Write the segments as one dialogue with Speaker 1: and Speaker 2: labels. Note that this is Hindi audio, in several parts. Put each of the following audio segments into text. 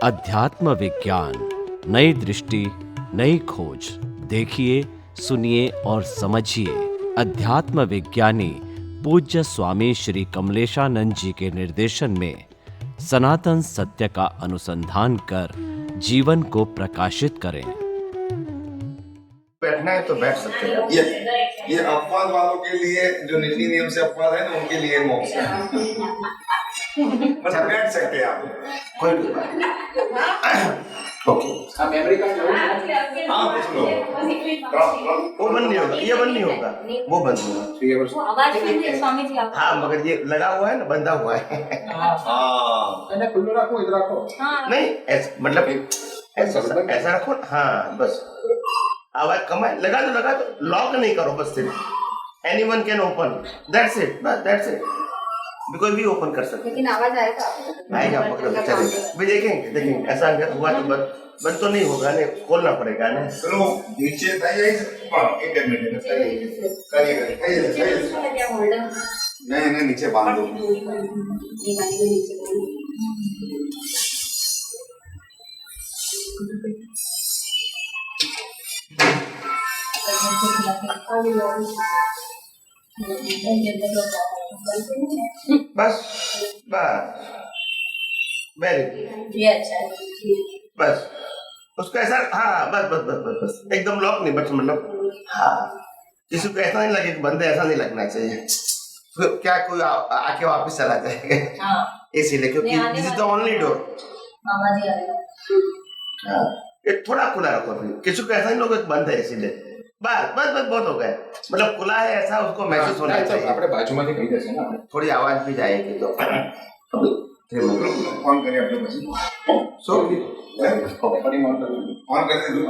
Speaker 1: अध्यात्म विज्ञान, नई दृष्टि, नई खोज। देखिए, सुनिए और समझिए। अध्यात्म विज्ञानी पूज्य स्वामी श्री कमलेशानंद जी के निर्देशन में सनातन सत्य का अनुसंधान कर जीवन को प्रकाशित करें।
Speaker 2: बैठना है तो बैठ सकते हैं। ये अपवाद वालों के लिए, जो नीति नियम से अपवाद है ना, उनके लिए मोक्ष है। मतलब बैठ सकते हैं आप, कोई भी बात। ओके,
Speaker 3: आप मेमोरी कार्ड लो।
Speaker 2: हाँ कुछ लो। वो बंद नहीं होगा, ये बंद नहीं होगा, वो बंद होगा।
Speaker 4: आवाज सुनते हैं स्वामी जी आप।
Speaker 2: हाँ, मगर ये लगा हुआ है ना, बंधा हुआ है। हाँ,
Speaker 3: मैंने खुल्लो रखो, इधर रखो।
Speaker 2: नहीं ऐसा, मतलब ऐसा रखो। हाँ बस, आवाज कम है, लगा दो, लॉक नहीं करो बस। सिर्फ anyone can open, that's it, बस दैट्स इट। कोई भी ओपन कर सकते।
Speaker 4: लेकिन आवाज आएगा
Speaker 2: पकड़ो, चलेगा भी। देखेंगे ऐसा अगर हुआ तो बंद तो नहीं होगा, नहीं खोलना पड़ेगा ना। चलो नीचे नहीं नीचे बांध दो। बस वेरी बस उसको ऐसा। हाँ बस एकदम लॉक नहीं, बस मतलब हाँ, किसी को ऐसा नहीं लगे कि बंद है, ऐसा नहीं लगना चाहिए। क्या कोई आके वापस चला जाएगा, इसीलिए, क्योंकि this is the only door. ये थोड़ा खुला रखो, किसी को ऐसा नहीं लगे बंद है, इसीलिए। बस बहुत हो गया, मतलब खुला है ऐसा उसको महसूस होना चाहिए।
Speaker 3: આપણે બાજુમાંથી કહી દેશે ને,
Speaker 2: थोड़ी आवाज भी जाएगी तो ऑन करिए अपने पास। सो
Speaker 3: રેકોર્ડિંग ઓન કરો,
Speaker 2: ऑन कर दो।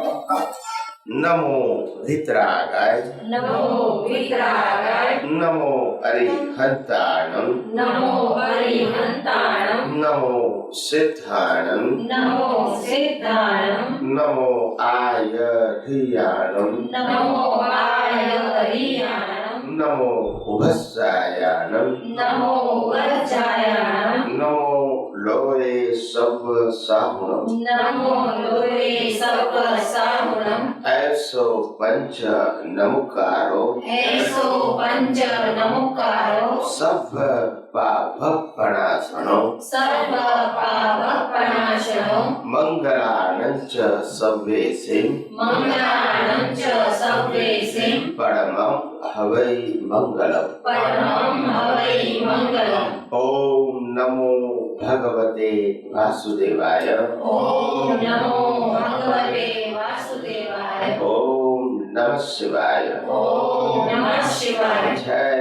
Speaker 2: नमो धित्रागाय,
Speaker 4: नमो वितरागाय,
Speaker 2: नमो अरिहंताणं,
Speaker 4: नमो अरिहंताणं,
Speaker 2: नमो सिद्धाणं,
Speaker 4: नमो सिद्धाणं,
Speaker 2: नमो आयधियाणं,
Speaker 4: नमो आयरियाणं,
Speaker 2: नमो उभस्सायाणं,
Speaker 4: नमो वज्रायाणं,
Speaker 2: नमो लोये सब साहुणं,
Speaker 4: नमो लोरे सर्व साहुणं,
Speaker 2: ऐसो पंच नमुकारो,
Speaker 4: ऐसो पंच नमुकारो,
Speaker 2: सब पापपणासनो,
Speaker 4: सर्व पापपणाशनो,
Speaker 2: मंगलानंच सव्येसे,
Speaker 4: मंगलानं च सर्वेसे,
Speaker 2: परमं हवै मंगलम्,
Speaker 4: परमं हवै मंगलम्।
Speaker 2: ओम नमो भगवते वासुदेवाय,
Speaker 4: ओम नमो भगवते वासुदेवाय,
Speaker 2: ओम नमः शिवाय,
Speaker 4: ओम नमः शिवाय।
Speaker 2: जय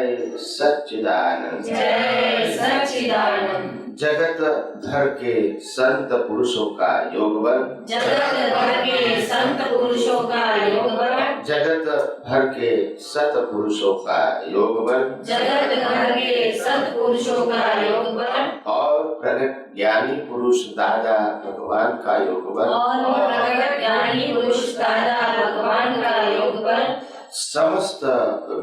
Speaker 2: सच्चिदानंद।
Speaker 4: जय सच्चिदानंद।
Speaker 2: जगत भर के संत पुरुषों का योग बल,
Speaker 4: जगत भर के संत पुरुषों का योग बल,
Speaker 2: जगत भर के सत पुरुषों का योग बल,
Speaker 4: जगत भर के सत पुरुषों का योग बल,
Speaker 2: और प्रगट ज्ञानी पुरुष दादा भगवान का योग बल,
Speaker 4: और प्रगट ज्ञानी पुरुष दादा भगवान का योग बल,
Speaker 2: समस्त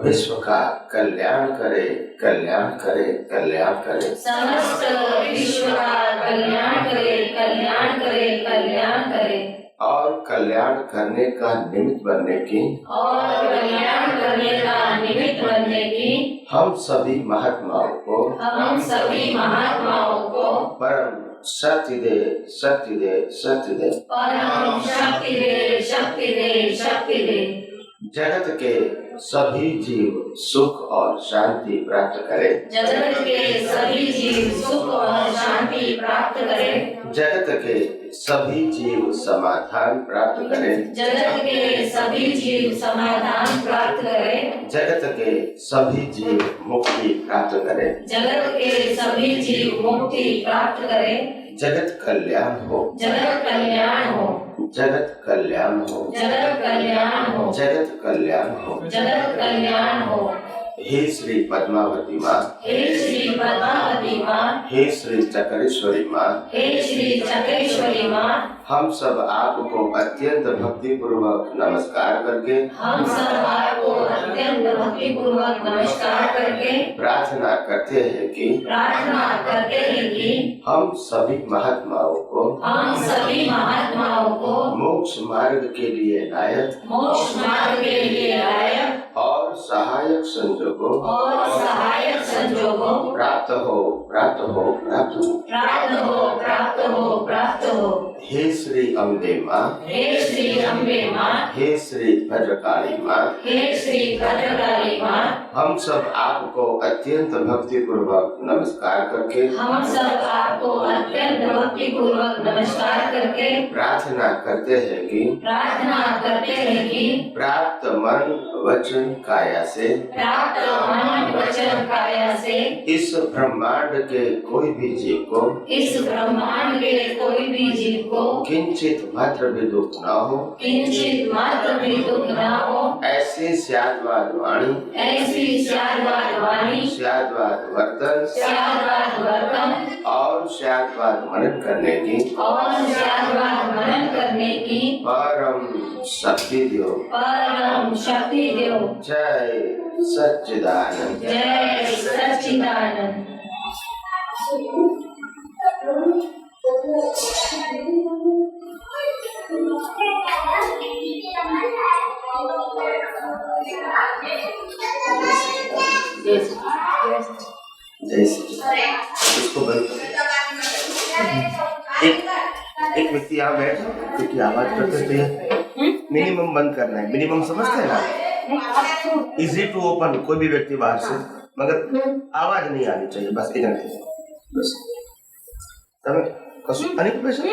Speaker 2: विश्व का कल्याण करे, कल्याण करे, कल्याण करे।
Speaker 4: समस्त विश्व का कल्याण करे, कल्याण करे, कल्याण करे।
Speaker 2: और कल्याण करने का निमित्त बनने की,
Speaker 4: और कल्याण करने का निमित्त बनने की,
Speaker 2: हम सभी महात्माओं को,
Speaker 4: हम सभी महात्माओं को
Speaker 2: परम शक्ति दे, शक्ति दे, शक्ति दे।
Speaker 4: परम शक्ति दे, शक्ति दे, शक्ति दे।
Speaker 2: जगत के सभी जीव सुख और शांति प्राप्त करें,
Speaker 4: जगत के सभी जीव सुख और शांति प्राप्त करें,
Speaker 2: जगत के सभी जीव समाधान प्राप्त करें,
Speaker 4: जगत के सभी जीव समाधान प्राप्त करें,
Speaker 2: जगत के सभी जीव मुक्ति प्राप्त करें,
Speaker 4: जगत के सभी जीव मुक्ति प्राप्त करें,
Speaker 2: जगत कल्याण हो,
Speaker 4: जगत कल्याण हो,
Speaker 2: जगत कल्याण हो,
Speaker 4: जगत कल्याण हो,
Speaker 2: जगत कल्याण हो।
Speaker 4: जगत कल्याण हो।
Speaker 2: हे श्री पद्मावती माँ,
Speaker 4: हे श्री पद्मावती माँ,
Speaker 2: हे श्री चक्रेश्वरी माँ,
Speaker 4: हे श्री चक्रेश्वरी माँ,
Speaker 2: हम सब आपको अत्यंत भक्ति पूर्वक नमस्कार करके
Speaker 4: हम सब आपको अत्यंत भक्ति पूर्वक नमस्कार करके
Speaker 2: प्रार्थना करते हैं कि
Speaker 4: प्रार्थना करते हैं कि
Speaker 2: हम सभी महात्माओं को
Speaker 4: हम सभी महात्माओं को
Speaker 2: मोक्ष मार्ग के लिए लायक
Speaker 4: मोक्ष मार्ग के लिए लायक
Speaker 2: और सहायक संजोगों
Speaker 4: और सहायक संजोगों
Speaker 2: प्राप्त हो प्राप्त हो प्राप्त हो।
Speaker 4: प्राप्त हो प्राप्त हो प्राप्त हो।
Speaker 2: हे श्री अम्बे माँ,
Speaker 4: हे श्री अम्बे माँ,
Speaker 2: हे श्री भद्रकाली माँ,
Speaker 4: हे श्री भद्रकाली माँ,
Speaker 2: हम सब आपको अत्यंत भक्ति पूर्वक नमस्कार करके
Speaker 4: हम सब आपको अत्यंत भक्ति पूर्वक नमस्कार करके
Speaker 2: प्रार्थना करते हैं कि
Speaker 4: प्रार्थना करते हैं कि
Speaker 2: प्राप्त मन वचन काया से
Speaker 4: प्राप्त मन वचन काया से
Speaker 2: इस ब्रह्मांड के कोई भी जीव को
Speaker 4: इस ब्रह्मांड के कोई भी जीव को
Speaker 2: किंचित मात्र भी दुख न हो,
Speaker 4: किंचित मात्र भी दुख न हो,
Speaker 2: ऐसी स्याद्वाद वाणी
Speaker 4: ऐसी स्याद्वाद वाणी
Speaker 2: स्याद्वाद वर्तन
Speaker 4: स्याद्वाद वर्तन
Speaker 2: और स्याद्वाद मनन करने की
Speaker 4: और स्याद्वाद मनन करने की
Speaker 2: परम शक्ति दो।
Speaker 4: परम शक्ति दो।
Speaker 2: जय सच्चिदानंद।
Speaker 4: जय सच्चिदानंद।
Speaker 2: जय सच्चिदानंद। इसको बंद कर। एक व्यक्ति यहाँ बैठ क्योंकि आवाज करते थे मिनिमम बंद करना है। मिनिमम समझते हैं ना, इजी टू ओपन। कोई भी व्यक्ति बाहर से मगर आवाज नहीं आनी चाहिए, बस इतना ही। बस તમે કશું અનેક પેશન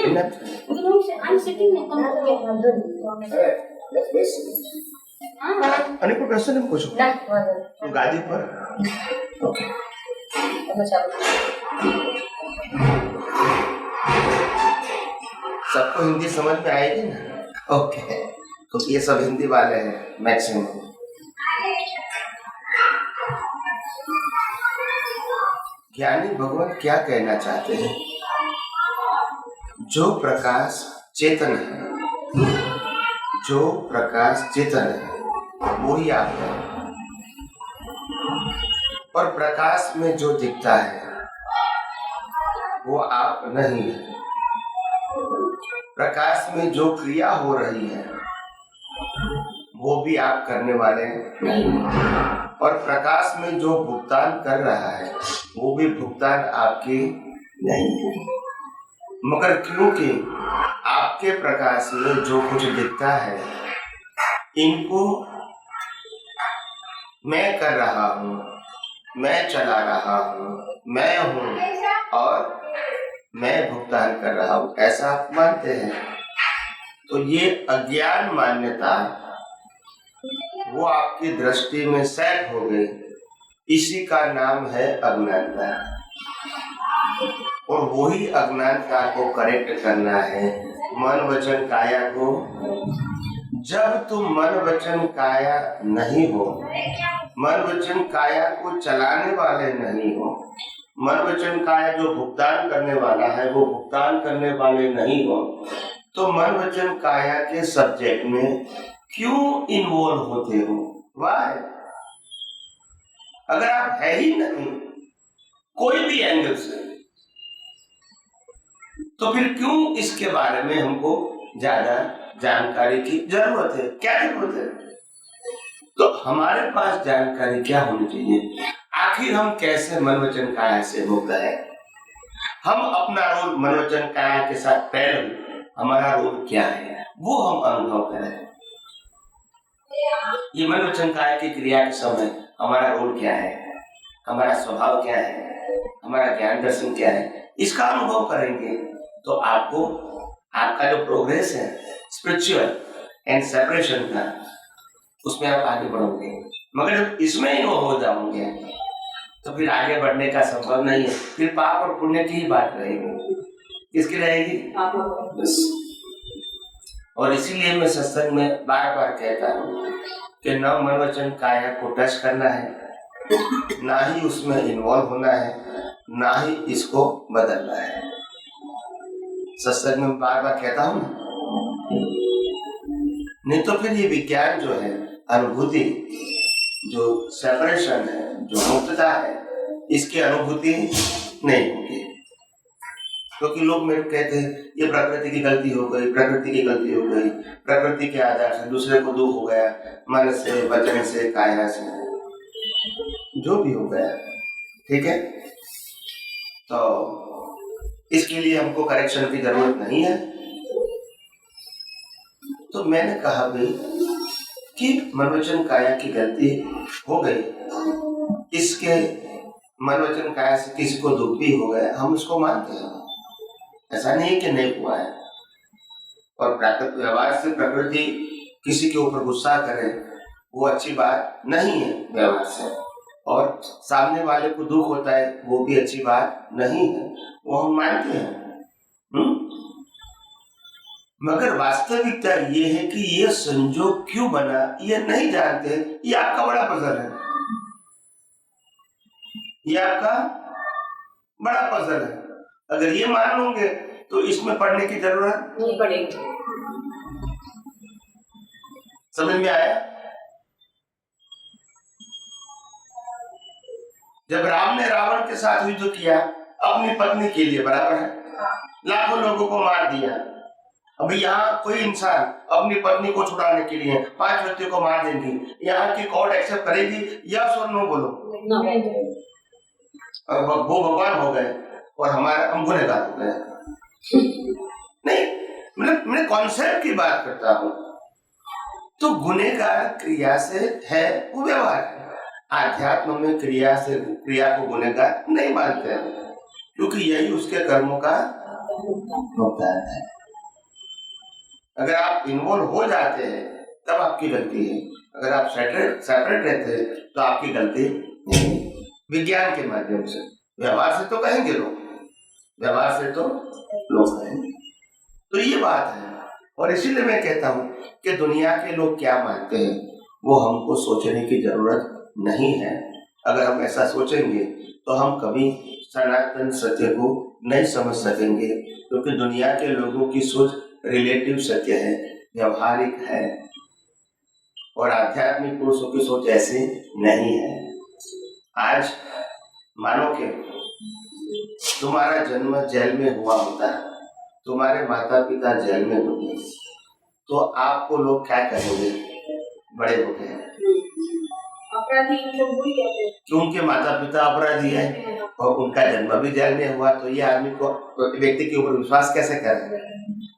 Speaker 5: I'm sitting in
Speaker 2: અનેક પેશન એમ પૂછો તો ગાદી પર ઓકે सबको हिंदी समझ में आएगी ना? ओके तो ये सब हिंदी वाले हैं मैक्सिमम। ज्ञानी भगवान क्या कहना चाहते हैं? जो प्रकाश चेतन है, जो प्रकाश चेतन है वो ही आप है, और प्रकाश में जो दिखता है वो आप नहीं है। प्रकाश में जो क्रिया हो रही है वो भी आप करने वाले नहीं, और प्रकाश में जो भुगतान कर रहा है वो भी भुगतान आपकी नहीं है। मगर क्योंकि आपके प्रकाश में जो कुछ दिखता है इनको मैं कर रहा हूँ, मैं चला रहा हूँ, मैं हूँ और मैं भुगतान कर रहा हूँ, ऐसा आप मानते हैं। तो ये अज्ञान मान्यता वो आपकी दृष्टि में सेट हो गई, इसी का नाम है अज्ञानता। और वही अज्ञानता को करेक्ट करना है मन वचन काया को। जब तुम मन वचन काया नहीं हो, मन वचन काया को चलाने वाले नहीं हो, मन वचन काया जो भुगतान करने वाला है वो भुगतान करने वाले नहीं हो, तो मन वचन काया के सब्जेक्ट में क्यों इन्वॉल्व होते हो? वाई? अगर आप है ही नहीं कोई भी एंगल से, तो फिर क्यों इसके बारे में हमको ज्यादा जानकारी की जरूरत है? क्या जरूरत है? तो हमारे पास जानकारी क्या होनी चाहिए? आखिर हम कैसे मन वचन काया से मुक्त है? हम अपना रोल मन वचन काया के साथ पैरेलल हमारा रोल क्या है वो हम अनुभव करें। ये मन वचन काया की क्रिया के समय हमारा रोल क्या है, हमारा स्वभाव क्या है, हमारा ज्ञान दर्शन क्या है, इसका अनुभव करेंगे तो आपको आपका जो प्रोग्रेस है स्पिरिचुअल एंड सेपरेशन का, उसमें आप आगे बढ़ोगे। मगर जब इसमें इन्वॉल्व हो जाओगे तो फिर आगे बढ़ने का संभव नहीं है। फिर पाप और पुण्य की ही बात रहेगी। किसकी रहेगी? बस। और इसीलिए मैं सत्संग में बार बार कहता हूँ कि न मन वचन काया को टच करना है, ना ही उसमें इन्वॉल्व होना है, ना ही इसको बदलना है। सत्संग में बार बार कहता हूं, नहीं तो फिर ये विज्ञान जो है, अनुभूति, जो सेपरेशन है, जो मुक्तता है, इसकी अनुभूति नहीं होगी। क्योंकि लोग मेरे को कहते हैं ये प्रकृति की गलती हो गई, प्रकृति की गलती हो गई, प्रकृति के आधार से दूसरे को दुख हो गया, मन से, वचन से, काया से, जो भी हो गया, ठीक है। तो इसके लिए हमको करेक्शन की जरूरत नहीं है। तो मैंने कहा भाई कि मन वचन काया की गलती हो गई, इसके मन वचन काया से किसी को दुख भी हो गया, हम उसको मानते हैं, ऐसा नहीं कि नहीं हुआ है। और व्यवहार से प्रकृति किसी के ऊपर गुस्सा करे वो अच्छी बात नहीं है व्यवहार से, और सामने वाले को दुख होता है वो भी अच्छी बात नहीं है, वो हम मानते हैं। मगर वास्तविकता ये है कि ये संजोग क्यों बना ये नहीं जानते। ये आपका बड़ा पजल है, ये आपका बड़ा पजल है। अगर ये मान लोगे तो इसमें पढ़ने की जरूरत
Speaker 4: नहीं पड़ेगी।
Speaker 2: समझ में आया? जब राम ने रावण के साथ युद्ध किया अपनी पत्नी के लिए, बराबर है, लाखों लोगों को मार दिया। अभी यहाँ कोई इंसान अपनी पत्नी को छुड़ाने के लिए 5 व्यक्तियों को मार देंगी, यहाँ की कोर्ट एक्सेप्ट करेगी? यस और नो बोलो। और वो भगवान हो गए और हमारा हम गुनहगार हो गए। नहीं, मैं कॉन्सेप्ट की बात करता हूँ। तो गुनहगार क्रिया से है, वो व्यवहार है। आध्यात्म में क्रिया को गुनहगार नहीं मानते हैं, क्योंकि यही उसके कर्मों का भुगतान है। अगर आप इन्वॉल्व हो जाते हैं तब आपकी गलती है, अगर आप सेपरेट रहते हैं तो आपकी गलती नहीं। विज्ञान के माध्यम से, व्यवहार से तो कहेंगे लोग, व्यवहार से तो लोग कहेंगे। तो ये बात है, और इसीलिए मैं कहता हूँ कि दुनिया के लोग क्या मानते हैं वो हमको सोचने की जरूरत नहीं है। अगर हम ऐसा सोचेंगे तो हम कभी सनातन सत्य को नहीं समझ सकेंगे, क्योंकि दुनिया के लोगों की सोच रिलेटिव सत्य है, व्यवहारिक है, और आध्यात्मिक पुरुषों की सोच ऐसी नहीं है। आज मानो कि तुम्हारा जन्म जेल में हुआ होता है, तुम्हारे माता पिता जेल में होते, तो आपको लोग क्या कहेंगे? बड़े हो गए,
Speaker 4: अपराधी लोग बुरी कहते हैं
Speaker 2: कि उनके माता पिता अपराधी है और उनका जन्म भी जेल में हुआ, तो ये आदमी को, व्यक्ति के ऊपर विश्वास कैसे करें?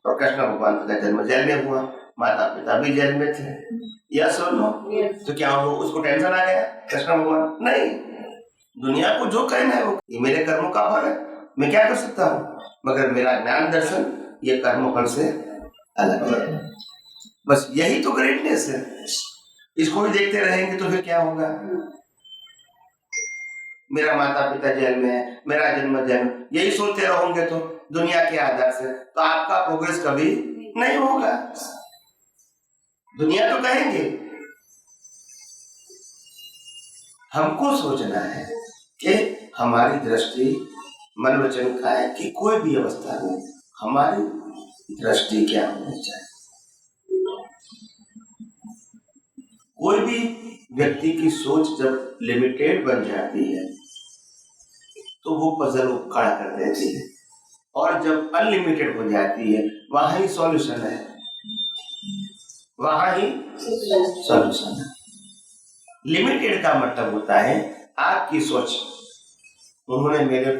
Speaker 2: और कृष्ण भगवान का जन्म जेल में हुआ, माता पिता भी जेल में थे, यस और नो? तो क्या उसको टेंशन आ गया कृष्ण भगवान? नहीं, दुनिया को जो कहना है वो, ये मेरे कर्मों का फल है, मैं क्या कर सकता हूँ? मगर मेरा ज्ञान दर्शन ये कर्म फल से अलग है। बस यही तो ग्रेटनेस है। इसको भी देखते रहेंगे तो फिर क्या होगा? मेरा माता पिता जेल में है, मेरा जन्म जेल में, यही सोचते रहोगे तो दुनिया के आधार से, तो आपका प्रोग्रेस कभी नहीं होगा। दुनिया तो कहेंगे, हमको सोचना है कि हमारी दृष्टि मन वचन काया की कोई भी अवस्था में हमारी दृष्टि क्या होनी चाहिए। कोई भी व्यक्ति की सोच जब लिमिटेड बन जाती है तो वो पजल को खड़ा कर देती है, और जब अनलिमिटेड हो जाती है वहां ही सॉल्यूशन है, वहां ही सॉल्यूशन है। लिमिटेड का मतलब होता है आपकी सोच, उन्होंने मेरे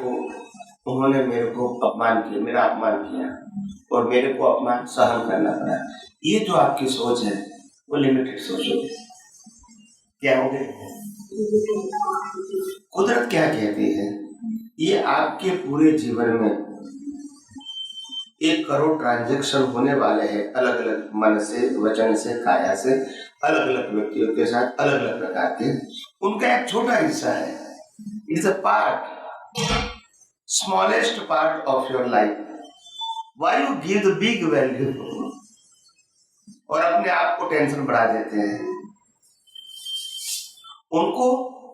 Speaker 2: को अपमान किया, मेरा अपमान किया और मेरे को अपमान सहन करना पड़ा, ये जो आपकी सोच है वो लिमिटेड सोच होगी। क्या हो गया? कुदरत क्या कहती है? ये आपके पूरे जीवन में 1 करोड़ ट्रांजैक्शन होने वाले हैं, अलग अलग मन से, वचन से, काया से, अलग अलग व्यक्तियों के साथ, अलग अलग प्रकार के। उनका एक छोटा हिस्सा है, it is a part, smallest part of your life. Why you give the big value और अपने आप को टेंशन बढ़ा देते हैं। उनको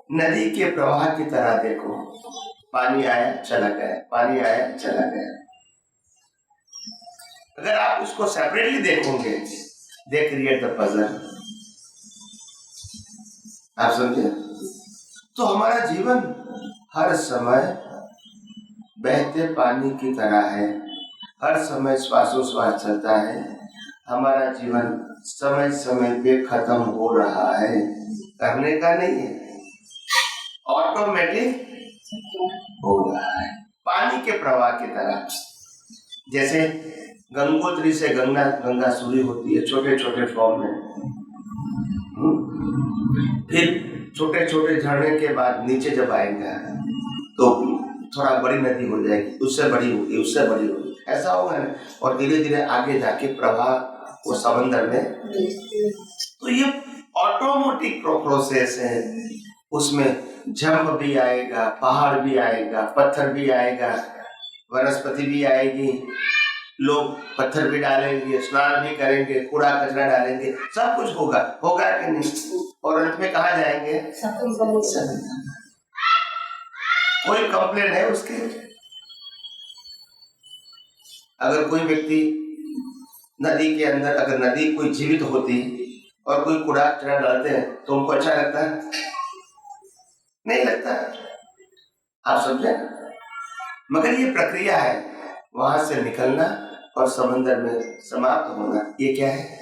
Speaker 2: नदी के प्रवाह की तरह देखो, पानी आया चला गया, पानी आया चला गया। अगर आप उसको सेपरेटली देखोगे, दे क्रिएट द पजल। आप समझे? तो हमारा जीवन हर समय बहते पानी की तरह है, हर समय श्वासोश्वास चलता है। हमारा जीवन समय समय पे खत्म हो रहा है, करने का नहीं है, ऑटोमेटिक हो रहा है, पानी के प्रवाह की तरह। जैसे गंगोत्री से गंगा शुरू होती है छोटे छोटे फॉर्म में, फिर छोटे छोटे झरने के बाद नीचे जब आएगा तो थोड़ा बड़ी नदी हो जाएगी, उससे बड़ी होगी, उससे बड़ी होगी, ऐसा होगा ना। और धीरे धीरे आगे जाके प्रवाह वो समंदर में। तो ये ऑटोमेटिक प्रोसेस है। उसमें झंप भी आएगा, पहाड़ भी आएगा, पत्थर भी आएगा, वनस्पति भी आएगी, लोग पत्थर भी डालेंगे, स्नान भी करेंगे, कूड़ा कचरा डालेंगे, सब कुछ होगा, होगा कि नहीं? और अंत में कहाँ जाएंगे? कोई कंप्लेन है उसके? अगर कोई व्यक्ति नदी के अंदर, अगर नदी कोई जीवित होती और कोई कूड़ा कचरा डालते हैं तो उनको अच्छा लगता है? नहीं लगता। आप समझे? मगर ये प्रक्रिया है, वहां से निकलना और समंदर में समाप्त होना। ये क्या है?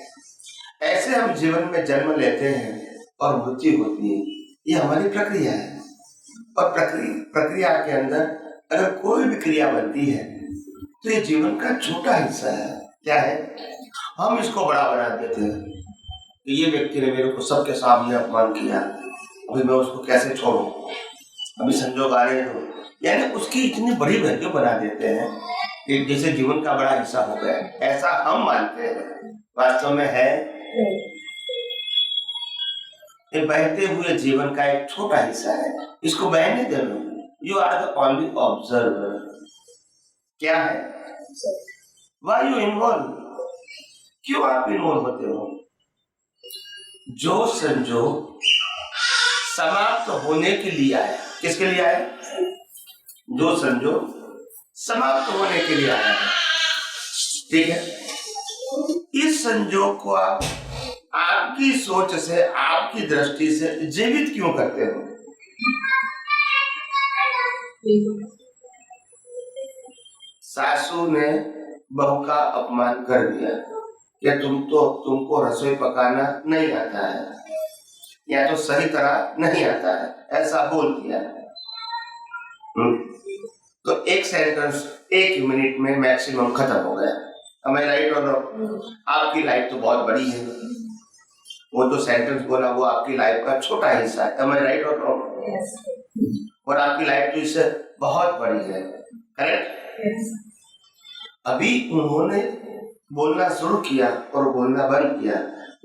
Speaker 2: ऐसे हम जीवन में जन्म लेते हैं और मृत्यु होती है, ये हमारी प्रक्रिया है। और प्रक्रिया के अंदर अगर कोई भी क्रिया बनती है तो ये जीवन का छोटा हिस्सा है। क्या है? हम इसको बड़ा बना देते हैं कि ये व्यक्ति ने मेरे को सबके सामने अपमान किया, अभी मैं उसको कैसे छोड़ूं, अभी संजोग आ रहे हो, यानी उसकी इतनी बड़ी वैल्यू बना देते हैं कि जैसे जीवन का बड़ा हिस्सा हो गया। ऐसा हम मानते हैं, वास्तव में है ये बहते हुए जीवन का एक छोटा हिस्सा है। इसको बहने दे लो। You are the only observer. क्या है? Why you involve? क्यों आप इन्वॉल्व होते हो? जो संजोग समाप्त होने के लिए आया, किसके लिए आया? जो संजोग समाप्त होने के लिए आया है, ठीक है। इस संजोग को आप आपकी सोच से, आपकी दृष्टि से जीवित क्यों करते हो? सासू ने बहू का अपमान कर दिया कि तुमको रसोई पकाना नहीं आता है, या तो सही तरह नहीं आता है, ऐसा बोल दिया। तो एक सेंटेंस 1 मिनट में मैक्सिमम खत्म हो गया। Am I right or not? आपकी लाइफ तो बहुत बड़ी है, वो जो सेंटेंस बोला वो आपकी लाइफ का छोटा हिस्सा है। Am I right or not? Yes. और आपकी लाइफ तो इससे बहुत बड़ी है, करेक्ट? yes. अभी उन्होंने बोलना शुरू किया और बोलना बंद किया,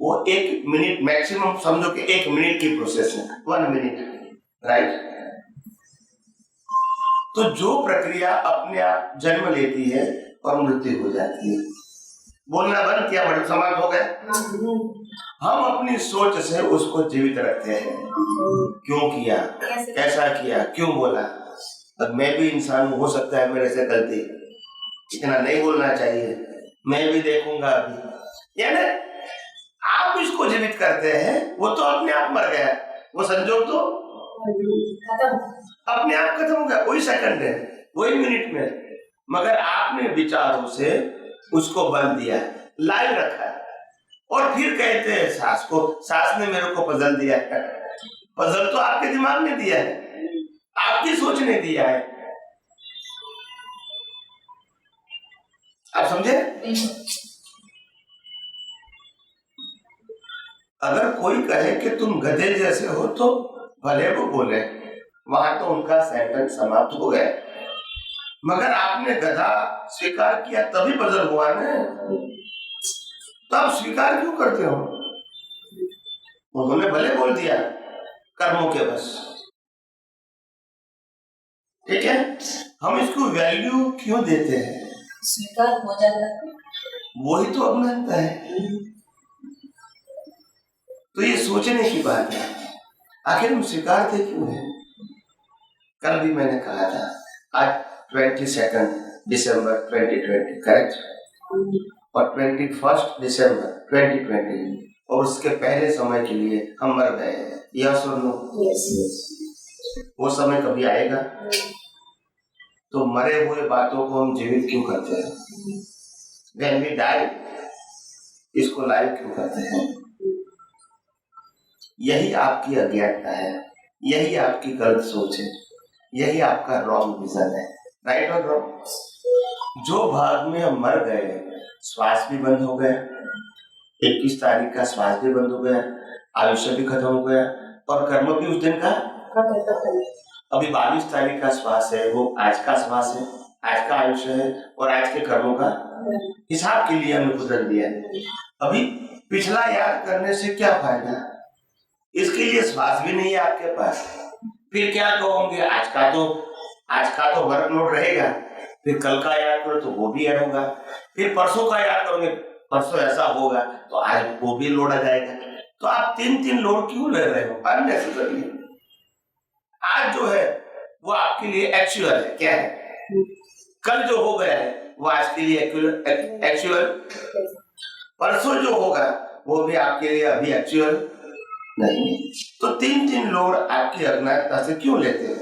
Speaker 2: वो 1 मिनट मैक्सिमम, समझो कि 1 मिनट की प्रोसेस है, 1 मिनट, राइट? तो जो प्रक्रिया अपने आप जन्म लेती है और मृत्यु हो जाती है। बोलना बंद किया मतलब समाप्त हो गया। हम अपनी सोच से उसको जीवित रखते हैं। क्यों किया, कैसा किया, क्यों बोला? अब मैं भी इंसान हूं, हो सकता है मेरे से गलती, इतना नहीं बोलना चाहिए, मैं भी देखूंगा अभी। यानी आप इसको जीवित करते हैं, वो तो अपने आप मर गया, वो संजोग तो अपने आप खत्म हो गया, वही सेकंड है, वही मिनट में। मगर आपने विचारों से उसको बंद दिया, लाइव रखा, और फिर कहते हैं सास को, सास ने मेरे को पजल दिया है। पजल तो आपके दिमाग ने दिया है, आपकी सोच ने दिया है। आप समझे? अगर कोई कहे कि तुम गधे जैसे हो तो भले वो बोले, वहां तो उनका सेंटेंस समाप्त हो गया। मगर आपने गधा स्वीकार किया तभी पजल हुआ ना, तो आप स्वीकार क्यों करते हो? उन्होंने भले बोल दिया, कर्मों के बस, ठीक है। हम इसको वैल्यू क्यों देते हैं?
Speaker 4: स्वीकार हो जाता है,
Speaker 2: वही तो अज्ञानता है। तो ये सोचने की बात है। आखिर हम स्वीकारते क्यों हैं? कल भी मैंने कहा था, आज 22 दिसंबर 2020 करेक्ट, और 21 दिसंबर 2020 और उसके पहले समय के लिए हम मर गए हैं। यस और नो? वो समय कभी आएगा? तो मरे हुए बातों को हम जीवित क्यों करते हैं? When we die, इसको लाइव क्यों करते हैं? यही आपकी अज्ञानता है, यही आपकी गलत सोच है, यही आपका रॉन्ग विजन है। राइट और रॉन्ग? जो भाग में हम मर गए, श्वास भी बंद हो गया, 21 तारीख का श्वास भी बंद हो गया, आयुष्य भी खत्म हो गया और कर्म भी उस दिन का। अभी 22 तारीख का श्वास है, वो आज का श्वास है, आज का आयुष्य है और आज के कर्मों का हिसाब के लिए हमने गुजर दिया है। अभी पिछला याद करने से क्या फायदा? इसके लिए श्वास भी नहीं है आपके पास। फिर क्या कहोगे? आज का तो वर्कलोड रहेगा, फिर कल का याद करो तो वो भी ऐड होगा, फिर परसों का याद करोगे, परसों ऐसा होगा तो आज वो भी लोड आ जाएगा। तो आप तीन लोड क्यों ले रहे हो अननेसेसरली? आज जो है वो आपके लिए एक्चुअल है। क्या है? कल जो हो गया है वो आज के लिए एक्चुअल, परसों जो होगा वो भी आपके लिए अभी एक्चुअल नहीं। तो तीन लोड आपकी अज्ञानता से क्यों लेते हो?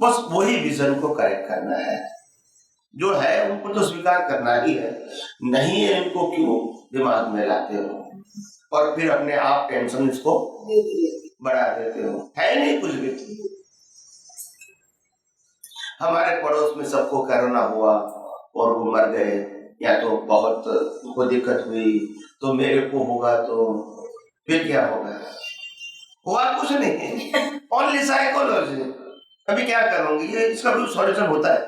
Speaker 2: बस वही विजन को करेक्ट करना है। जो है उनको तो स्वीकार करना ही है, नहीं है इनको क्यों दिमाग में लाते हो और फिर अपने आप टेंशन इसको बढ़ा देते हो। है नहीं कुछ भी। हमारे पड़ोस में सबको कोरोना हुआ और वो मर गए, या तो बहुत उनको दिक्कत हुई, तो मेरे को होगा तो फिर क्या होगा? हुआ कुछ नहीं, ओनली साइकोलॉजी। अभी क्या करूंगी? ये इसका कोई सॉल्यूशन होता है?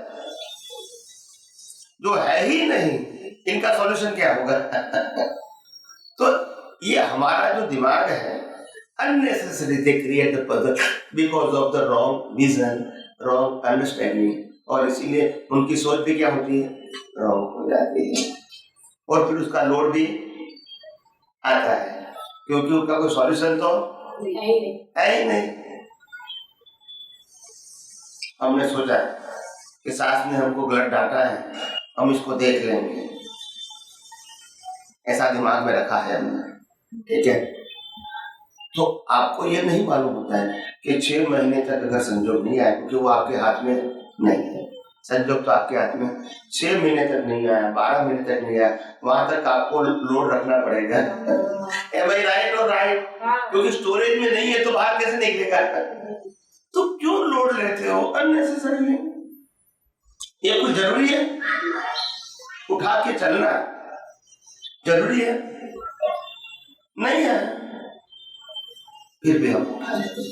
Speaker 2: जो है ही नहीं, इनका सॉल्यूशन क्या होगा? तो ये हमारा जो दिमाग है unnecessary they create the puzzle because of the wrong vision, wrong understanding, और इसीलिए उनकी सोच भी क्या होती है? रॉन्ग हो जाती है और फिर उसका लोड भी आता है, क्योंकि उनका कोई सॉल्यूशन तो है ही नहीं। हमने सोचा कि सास ने हमको गलत डांटा है, हम इसको देख लेंगे, ऐसा दिमाग में रखा है हमने। ठीक है, तो आपको ये नहीं मालूम होता है कि 6 महीने तक अगर संजोग नहीं आया, क्योंकि वो आपके हाथ में नहीं है। संजोग तो आपके हाथ में 6 महीने तक नहीं आया, 12 महीने तक नहीं आया, वहां तक आपको लोड रखना पड़ेगा। भाई राइट और राइट, क्योंकि स्टोरेज में नहीं है तो बाहर कैसे निकलेगा? तो क्यों लोड लेते हो अननेसेसरीली? ये कुछ जरूरी है? उठा के चलना जरूरी है? नहीं है, फिर भी हम उठा लेते हैं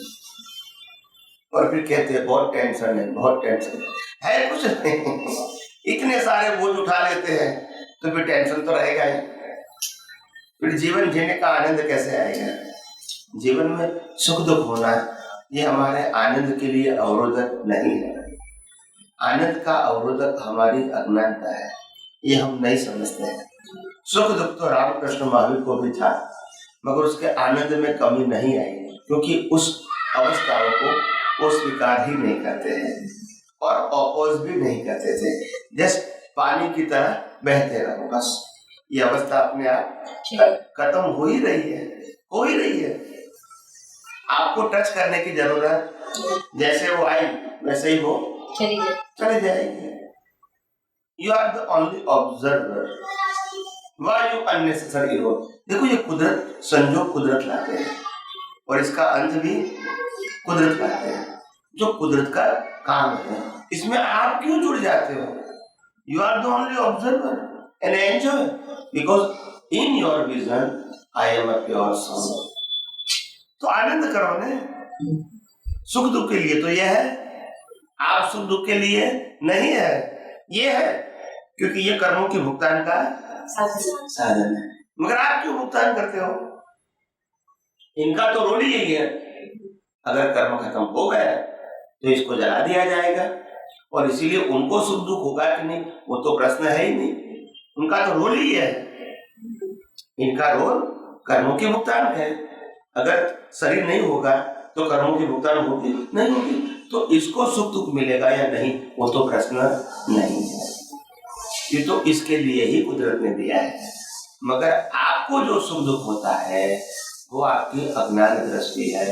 Speaker 2: और फिर कहते हैं बहुत टेंशन है, बहुत टेंशन है। कुछ नहीं, इतने सारे बोझ उठा लेते हैं तो फिर टेंशन तो रहेगा ही। फिर जीवन जीने का आनंद कैसे आएगा? जीवन में सुख दुख होना ये हमारे आनंद के लिए अवरोधक नहीं है। आनंद का अवरोधक हमारी अज्ञानता है, ये हम नहीं समझते हैं। सुख दुख तो रामकृष्ण महावीर को भी था, मगर उसके आनंद में कमी नहीं आई, क्योंकि उस अवस्थाओं को वो स्वीकार ही नहीं करते हैं और अपोज भी नहीं करते थे। जस्ट पानी की तरह बहते रहो, बस। ये अवस्था अपने आप खत्म हो ही रही है, हो ही रही है। आपको टच करने की जरूरत, जैसे वो आई वैसे ही वो चले जाएगी। You are the only observer, why you unnecessary हो। देखो, ये कुदरत, संजोग कुदरत लाते हैं और इसका अंत भी कुदरत लाते हैं। जो कुदरत का काम है, इसमें आप क्यों जुड़ जाते हो? You are the only observer and enjoy, because in your vision I am a pure soul. तो आनंद करो ने। सुख दुख के लिए तो यह है, आप सुख दुख के लिए नहीं है, ये है क्योंकि ये कर्मों के भुगतान का साधन है। मगर आप क्यों भुगतान करते हो? इनका तो रोल ही यही है, अगर कर्म खत्म हो गया तो इसको जला दिया जाएगा, और इसीलिए उनको सुख दुख होगा कि नहीं वो तो प्रश्न है ही नहीं। उनका तो रोल ही है, इनका रोल कर्मों के भुगतान है। अगर शरीर नहीं होगा तो कर्मों की भुगतान होगी नहीं होगी, तो इसको सुख दुख मिलेगा या नहीं वो तो प्रश्न नहीं है। ये तो इसके लिए ही कुदरत ने दिया है। मगर आपको जो सुख दुख होता है वो आपकी अज्ञान दृष्टि है।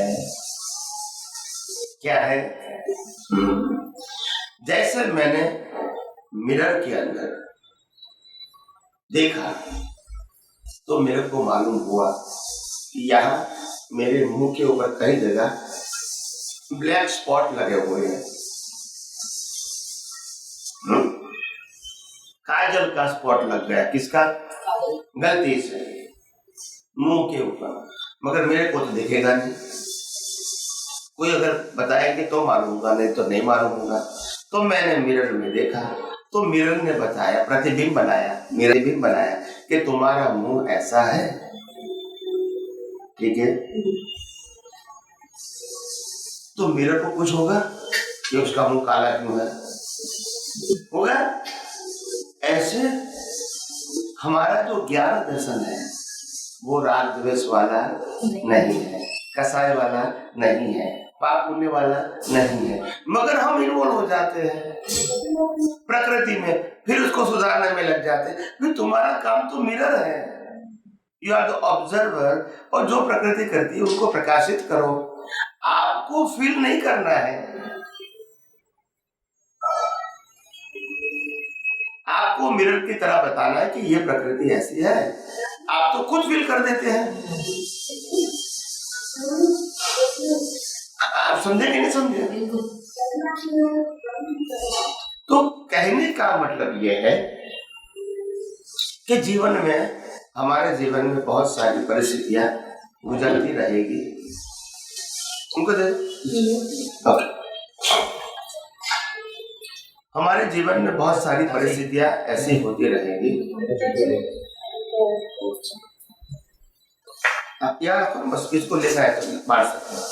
Speaker 2: क्या है? जैसे मैंने मिरर के अंदर देखा तो मेरे को मालूम हुआ कि यहाँ मेरे मुंह के ऊपर कई जगह ब्लैक स्पॉट लगे हुए हैं। काजल का स्पॉट लग गया। किसका? गलती से मुंह के ऊपर, मगर मेरे को तो दिखेगा नहीं। कोई अगर बताएंगे तो मालूम होगा, नहीं तो नहीं मालूम होगा। तो मैंने मिरर में देखा तो मिरर ने बताया, प्रतिबिंब बनाया कि तुम्हारा मुंह ऐसा है। ठीक है, तो मिरर को कुछ होगा कि उसका मुंह काला क्यों है? होगा। ऐसे हमारा जो ज्ञान दर्शन है वो राग द्वेष वाला नहीं है, कसाय वाला नहीं है, पाप पुण्य वाला नहीं है। मगर हम इन्वॉल्व हो जाते हैं प्रकृति में, फिर उसको सुधारने में लग जाते हैं। फिर तुम्हारा काम तो मिरर है, यू आर द ऑब्जर्वर, और जो प्रकृति करती है उसको प्रकाशित करो। आपको फील नहीं करना है, आपको मिरर की तरह बताना है कि ये प्रकृति ऐसी है। आप तो खुद फील कर देते हैं। आप समझे कि नहीं समझे? तो कहने का मतलब ये है कि जीवन में, हमारे जीवन में बहुत सारी परिस्थितियां गुजरती रहेगी। उनको हमारे जीवन में बहुत सारी परिस्थितियां ऐसी होती रहेंगी। यार अपन बस इसको लेना है तो मार सकते हैं।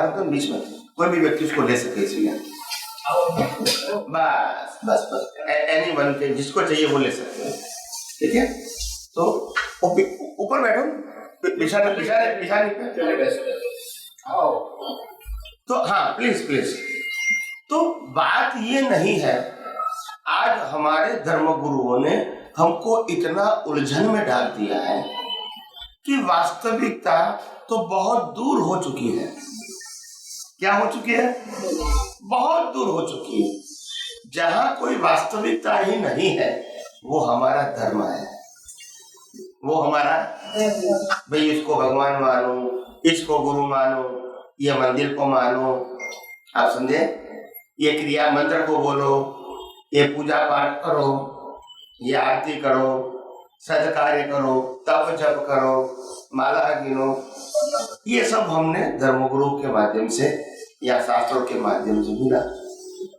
Speaker 2: तो बीच में कोई भी व्यक्ति उसको ले सके, इसलिए बस बस बस एनी वन के जिसको चाहिए वो ले सकते हैं। ठीक है, तो ऊपर बैठो, बिछाने पे। तो हाँ प्लीज प्लीज। तो बात ये नहीं है, आज हमारे धर्म गुरुओं ने हमको इतना उलझन में डाल दिया है कि वास्तविकता तो बहुत दूर हो चुकी है। क्या हो चुकी है? बहुत दूर हो चुकी है। जहां कोई वास्तविकता ही नहीं है वो हमारा धर्म है, वो हमारा भाई इसको भगवान मानो, इसको गुरु मानो, ये मंदिर को मानो, आप समझे, ये क्रिया मंत्र को बोलो, ये पूजा पाठ करो, ये आरती करो, सत्कार्य करो, तप जप करो, माला गिनो। ये सब हमने धर्मगुरु के माध्यम से या शास्त्रों के माध्यम से मिला।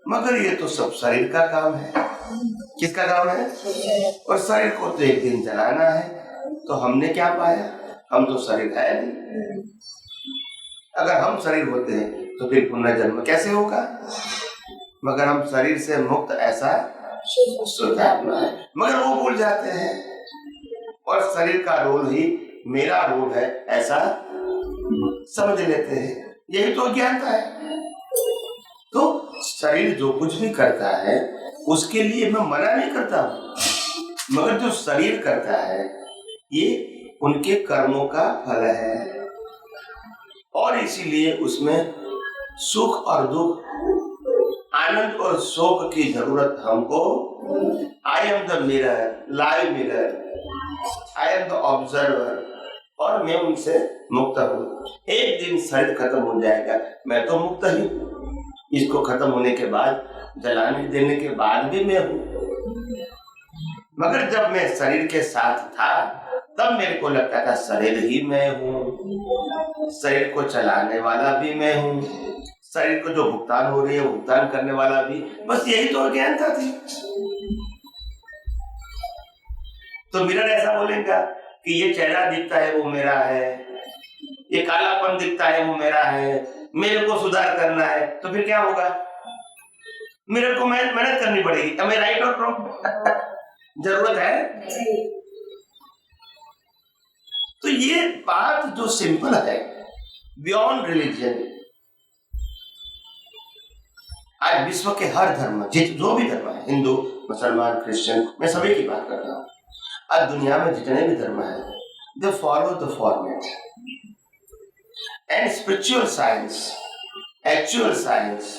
Speaker 2: मगर ये तो सब शरीर का काम है। किसका काम है? और शरीर को तो एक दिन जलाना है। तो हमने क्या पाया? हम तो शरीर है नहीं। अगर हम शरीर होते हैं तो फिर पुनर्जन्म कैसे होगा? मगर हम शरीर से मुक्त ऐसा शुद्धात्मा है, मगर वो भूल जाते हैं और शरीर का रोल ही मेरा रोल है ऐसा समझ लेते हैं। यही तो अज्ञानता है। तो शरीर जो कुछ भी करता है उसके लिए मैं मना नहीं करता, मगर जो शरीर करता है ये उनके कर्मों का फल है और इसीलिए उसमें सुख और दुख, आनंद और शोक की जरूरत हमको। I am the mirror, live mirror, I am the observer, और मैं उनसे मुक्त हूँ। एक दिन शरीर खत्म हो जाएगा, मैं तो मुक्त ही हूँ। इसको खत्म होने के बाद, जलाने देने के बाद भी मैं हूँ। मगर जब मैं शरीर के साथ था तब मेरे को लगता था शरीर ही मैं हूँ, शरीर को चलाने वाला भी मैं हूँ, शरीर को जो भुगतान हो रही है भुगतान करने वाला भी। बस यही तो अज्ञानता थी। तो मिरर ऐसा बोलेगा कि ये चेहरा दिखता है वो मेरा है, ये कालापन दिखता है वो मेरा है, मेरे को सुधार करना है। तो फिर क्या होगा? मिरर को मेहनत करनी पड़ेगी। अब मैं राइट और रॉन्ग? जरूरत है। तो ये बात जो सिंपल है, बियॉन्ड रिलीजन, आज विश्व के हर धर्म, जो भी धर्म है, हिंदू, मुसलमान, क्रिश्चियन, मैं सभी की बात कर रहा हूँ। आज दुनिया में जितने भी धर्म है, they follow the format, and spiritual science, actual science,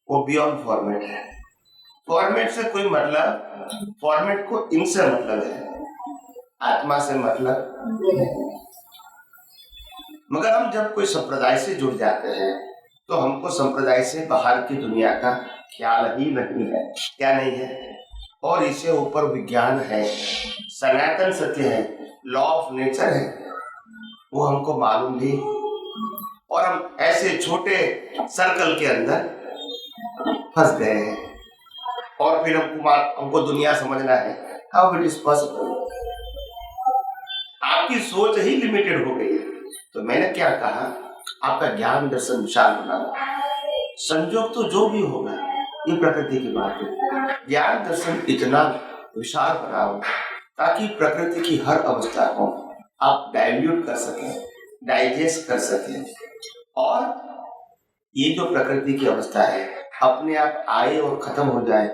Speaker 2: वो बियॉन्ड फॉर्मेट है। फॉर्मेट से कोई मतलब, फॉर्मेट को इनसे मतलब है, आत्मा से मतलब नहीं। मगर हम जब कोई संप्रदाय से जुड़ जाते हैं तो हमको संप्रदाय से बाहर की दुनिया का ख्याल ही नहीं है, क्या नहीं है, और इससे ऊपर विज्ञान है, सनातन सत्य है, लॉ ऑफ नेचर है, वो हमको मालूम भी, और हम ऐसे छोटे सर्कल के अंदर फंस गए हैं, और फिर हमको दुनिया समझना है। How it is possible? आपकी सोच ही लिमिटेड हो गई है। तो मैंने क्या कहा, आपका ज्ञान दर्शन विशाल बना। संजोग तो जो भी होगा ये प्रकृति की बात है, ज्ञान दर्शन इतना विशाल बनाओ ताकि प्रकृति की हर अवस्था को आप डाइल्यूट कर सकें, डाइजेस्ट कर सकें, और ये जो प्रकृति की अवस्था है अपने आप आए और खत्म हो जाए,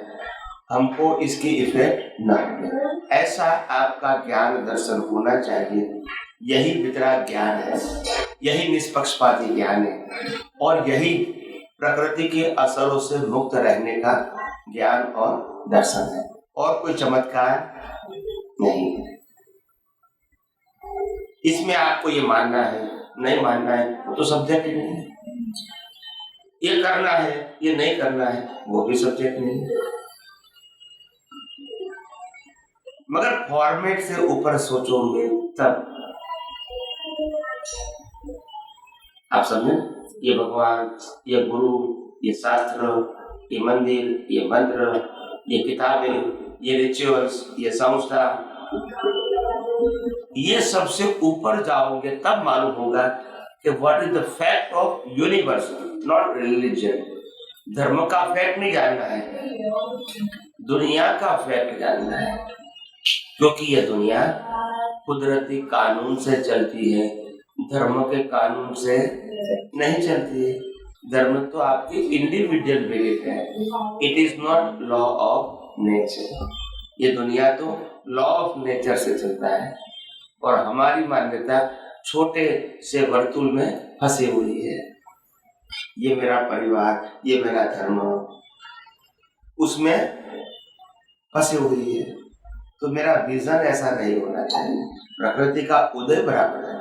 Speaker 2: हमको इसकी इफेक्ट न हो। ऐसा आपका ज्ञान दर्शन होना चाहिए। यही वितराग ज्ञान है, यही निष्पक्षपाती ज्ञान है, और यही प्रकृति के असरों से मुक्त रहने का ज्ञान और दर्शन है, और कोई चमत्कार नहीं है। इसमें आपको ये मानना है, नहीं मानना है, तो सब्जेक्ट ही नहीं है। ये करना है, ये नहीं करना है, वो भी सब्जेक्ट नहीं है। मगर फॉर्मेट से ऊपर सोचोगे तब आप समझे, ये भगवान, ये गुरु, ये शास्त्र, ये मंदिर, ये मंत्र, ये किताबें, ये रिचुअल्स, ये संस्था, ये सबसे ऊपर जाओगे तब मालूम होगा कि what is the fact of universe, not religion. धर्म का फैक्ट नहीं जानना है, दुनिया का फैक्ट जानना है, क्योंकि ये दुनिया कुदरती कानून से चलती है, धर्म के कानून से नहीं चलती है। धर्म तो आपकी इंडिविजुअल बिलीफ है, it is not law of nature. ये दुनिया तो लॉ ऑफ नेचर से चलता है, और हमारी मान्यता छोटे से वर्तुल में फंसी हुई है। ये मेरा परिवार, ये मेरा धर्म, उसमें फंसी हुई है। तो मेरा विजन ऐसा नहीं होना चाहिए। प्रकृति का उदय बराबर है,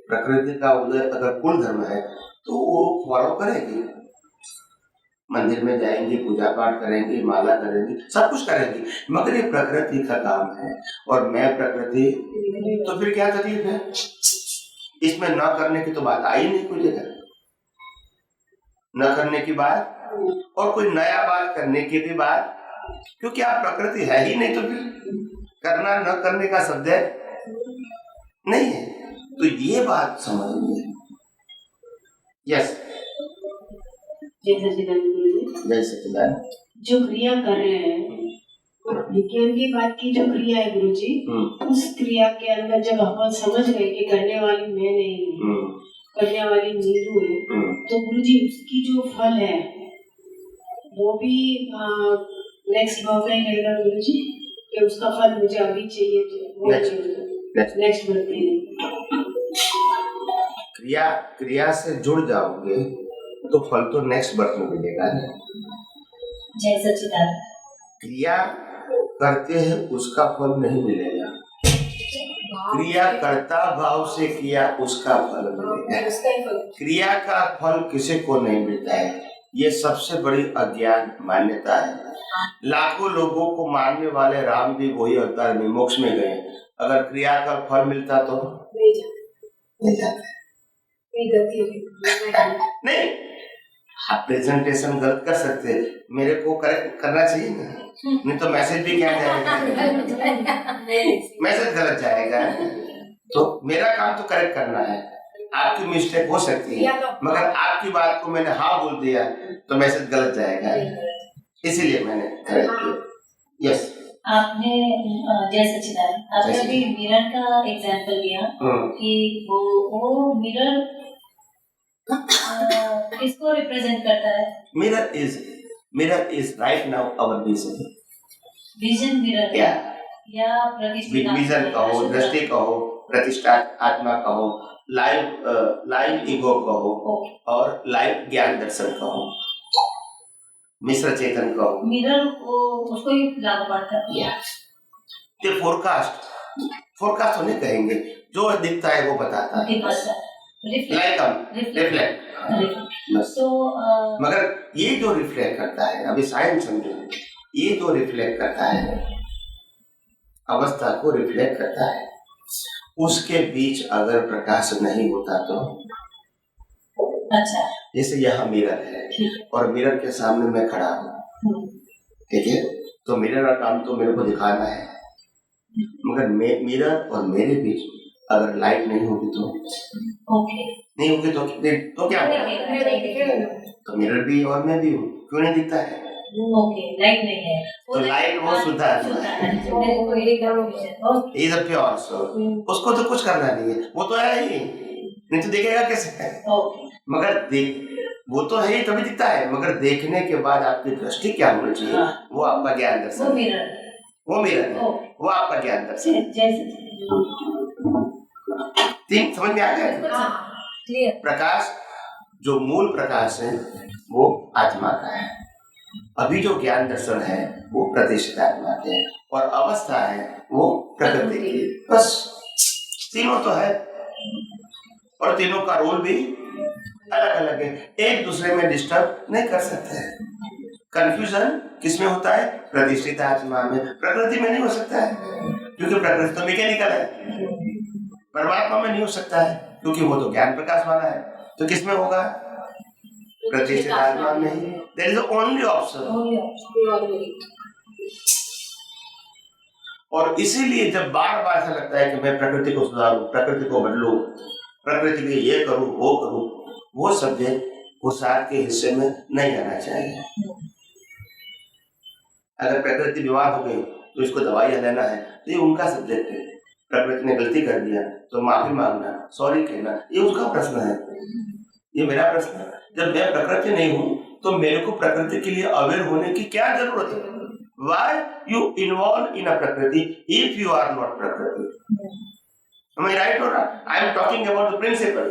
Speaker 2: प्रकृति का उदय अगर कुल धर्म है तो वो फॉलो करेगी, मंदिर में जाएंगी, पूजा पाठ करेंगी, माला करेंगी, सब कुछ करेंगी, मगर ये प्रकृति का काम है और मैं प्रकृति, तो फिर क्या तकलीफ है? इसमें न करने की तो बात आई नहीं कोई जगह, न करने की बात और कोई नया बात करने की भी बात, क्योंकि आप प्रकृति है ही नहीं, तो फिर करना न करने का सब्जेक्ट नहीं है। तो ये बात समझिए। यस,
Speaker 5: जय सच्चिदानंद।
Speaker 2: जय सच्चिदानंद।
Speaker 5: जो क्रिया कर रहे हैं, विज्ञान की बात की जो क्रिया है गुरु जी, उस क्रिया के अंदर जब हम समझ गए कि करने वाली मैं नहीं हूँ, करने वाली नीरू है, तो गुरु जी उसकी जो फल है वो भी नेक्स्ट भाव का ही रहेगा गुरु जी, कि उसका फल मुझे अभी चाहिए, नेक्स्ट बर्थ में।
Speaker 2: क्रिया से जुड़ जाओगे तो फल तो नेक्स्ट बर्थ में मिलेगा।
Speaker 5: जय सच्चिदानंद।
Speaker 2: क्रिया करते हैं उसका फल नहीं मिलेगा, क्रिया करता भाव से किया उसका फल मिलेगा। क्रिया का फल किसी को नहीं मिलता है, ये सबसे बड़ी अज्ञान मान्यता है। लाखों लोगों को मारने वाले राम भी वही अवतार में मोक्ष में गए, अगर क्रिया का फल मिलता तो नहीं जाते। नहीं, आप प्रेजेंटेशन गलत कर सकते, मेरे को करेक्ट करना चाहिए ना, नहीं तो मैसेज भी क्या जाएगा, मैसेज गलत जाएगा। तो मेरा काम तो करेक्ट करना है, आपकी मिस्टेक हो सकती है, मगर आपकी बात को मैंने हाँ बोल दिया तो मैसेज गलत जाएगा, इसीलिए मैंने करेक्ट किया। यस।
Speaker 4: आपने जय सच्चिदानंद, आपने
Speaker 2: जय
Speaker 4: अभी मिरर का एग्जाम्पल लिया कि वो मिरर किसको रिप्रेजेंट करता है?
Speaker 2: Mirror is right now our
Speaker 4: vision mirror
Speaker 2: या
Speaker 4: या प्रतिष्ठित
Speaker 2: विजन कहो, दृष्टि कहो, प्रतिष्ठा आत्मा कहो, लाइव ईगो कहो और लाइव ज्ञान दर्शन कहो, मिश्र चेतन कहो।
Speaker 4: मिरर को उसको ही लागू पड़ता है।
Speaker 2: ये फोरकास्ट होने कहेंगे, जो दिखता है वो बताता है, रिफ्लेक्ट।
Speaker 4: तो
Speaker 2: मगर ये जो रिफ्लेक्ट करता है, अभी साइंस समझो, ये जो रिफ्लेक्ट करता है, अवस्था को रिफ्लेक्ट करता है, उसके बीच अगर प्रकाश नहीं होता तो
Speaker 4: अच्छा,
Speaker 2: जैसे यहाँ मिरर है और मिरर के सामने मैं खड़ा हूँ, ठीक है, तो मिरर का काम तो मेरे को दिखाना है, मगर मिरर और मेरे बीच अगर लाइट नहीं होगी तो नहीं होगी तो क्या होगा? तो मिरर भी और मैं भी हूँ, क्यों नहीं दिखता है?
Speaker 4: लाइट नहीं है
Speaker 2: तो लाइट वो शुद्ध है, इज अ प्योर सोल, उसको तो कुछ करना नहीं है, वो तो है ही, नहीं तो देखेगा कैसे? मगर वो तो है ही तभी दिखता है, मगर देखने के बाद आपकी दृष्टि क्या होनी चाहिए? वो आपका ज्ञान दर्शन, वो मिरर है, वो आपका ज्ञान दर्शन। ठीक समझ में आ गया? प्रकाश जो मूल प्रकाश है वो आत्मा का है, अभी जो ज्ञान दर्शन है वो प्रतिष्ठित आत्मा के है, और अवस्था है वो प्रकृति की। बस तीनों तो है, और तीनों का रोल भी अलग अलग है, एक दूसरे में डिस्टर्ब नहीं कर सकते हैं। कंफ्यूजन किसमें होता है? प्रतिष्ठित आत्मा में, प्रकृति में नहीं हो सकता है, क्योंकि प्रकृति तो मैकेनिकल है। परमात्मा में नहीं हो सकता है, क्योंकि वो तो ज्ञान प्रकाश वाला है, तो किसमें होगा? प्रतिष्ठित आत्मा में ही। There is the only option। और इसीलिए जब बार बार ऐसा लगता है कि मैं प्रकृति को सुधारूं, प्रकृति को बदलूं, प्रकृति के ये करूं, वो करूं, वो सब्जेक्ट उस साथ के हिस्से में नहीं आना चाहिए। अगर प्रकृति बीमार हो गई तो इसको दवाइयां लेना है, तो ये उनका सब्जेक्ट है। प्रकृति ने गलती कर दिया तो माफी मांगना, सॉरी कहना, ये उसका प्रश्न है, ये मेरा प्रश्न है। जब मैं प्रकृति नहीं हूं तो मेरे को प्रकृति के लिए अवेयर होने की क्या जरूरत है? Why you involve in a प्रकृति if you are not प्रकृति? Am I right or not? I am talking about the principle।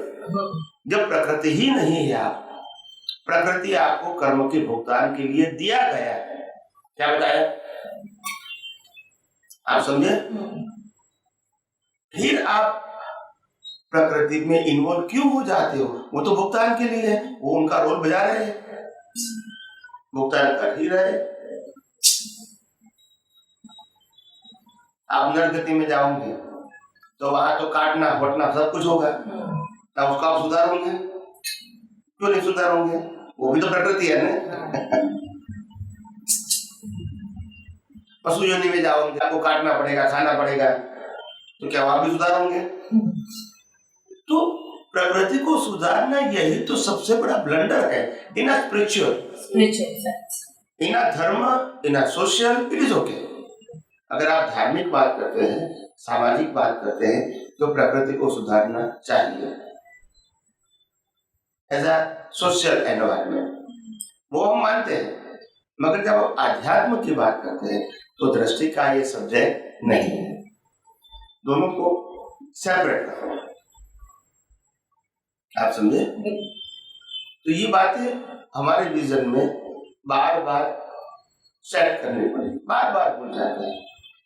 Speaker 2: जब प्रकृति ही नहीं है आप, प्रकृति आपको कर्म के भुगतान के लिए दिया गया है, क्या बताया? आप समझे? फिर आप प्रकृति में इन्वॉल्व क्यों हो जाते हो? वो तो भुगतान के लिए है, वो उनका रोल बजा रहे हैं, भुगतान कर ही रहे। आप नरगति में जाओगे तो वहां तो काटना फटना सब कुछ होगा, तब उसको आप सुधारोगे? क्यों नहीं सुधारोगे? वो भी तो प्रकृति है ना। पशु योनि में जाओगे, आपको काटना पड़ेगा, खाना पड़ेगा, तो क्या वहां भी सुधारोगे? तो प्रकृति को सुधारना यही तो सबसे बड़ा ब्लंडर है इन स्पिरिचुअल, इन धर्म, इन सोशल, इट इज ओके। अगर आप धार्मिक बात करते हैं, सामाजिक बात करते हैं, तो प्रकृति को सुधारना चाहिए एज अ सोशल एनवायरनमेंट, वो हम मानते हैं। मगर जब आप आध्यात्म की बात करते हैं तो दृष्टि का ये सब्जेक्ट नहीं है, दोनों को सेपरेट रखो। आप समझे? तो ये बातें हमारे विजन में बार बार सेट करनी पड़ेगी, बार बार भूल जाते हैं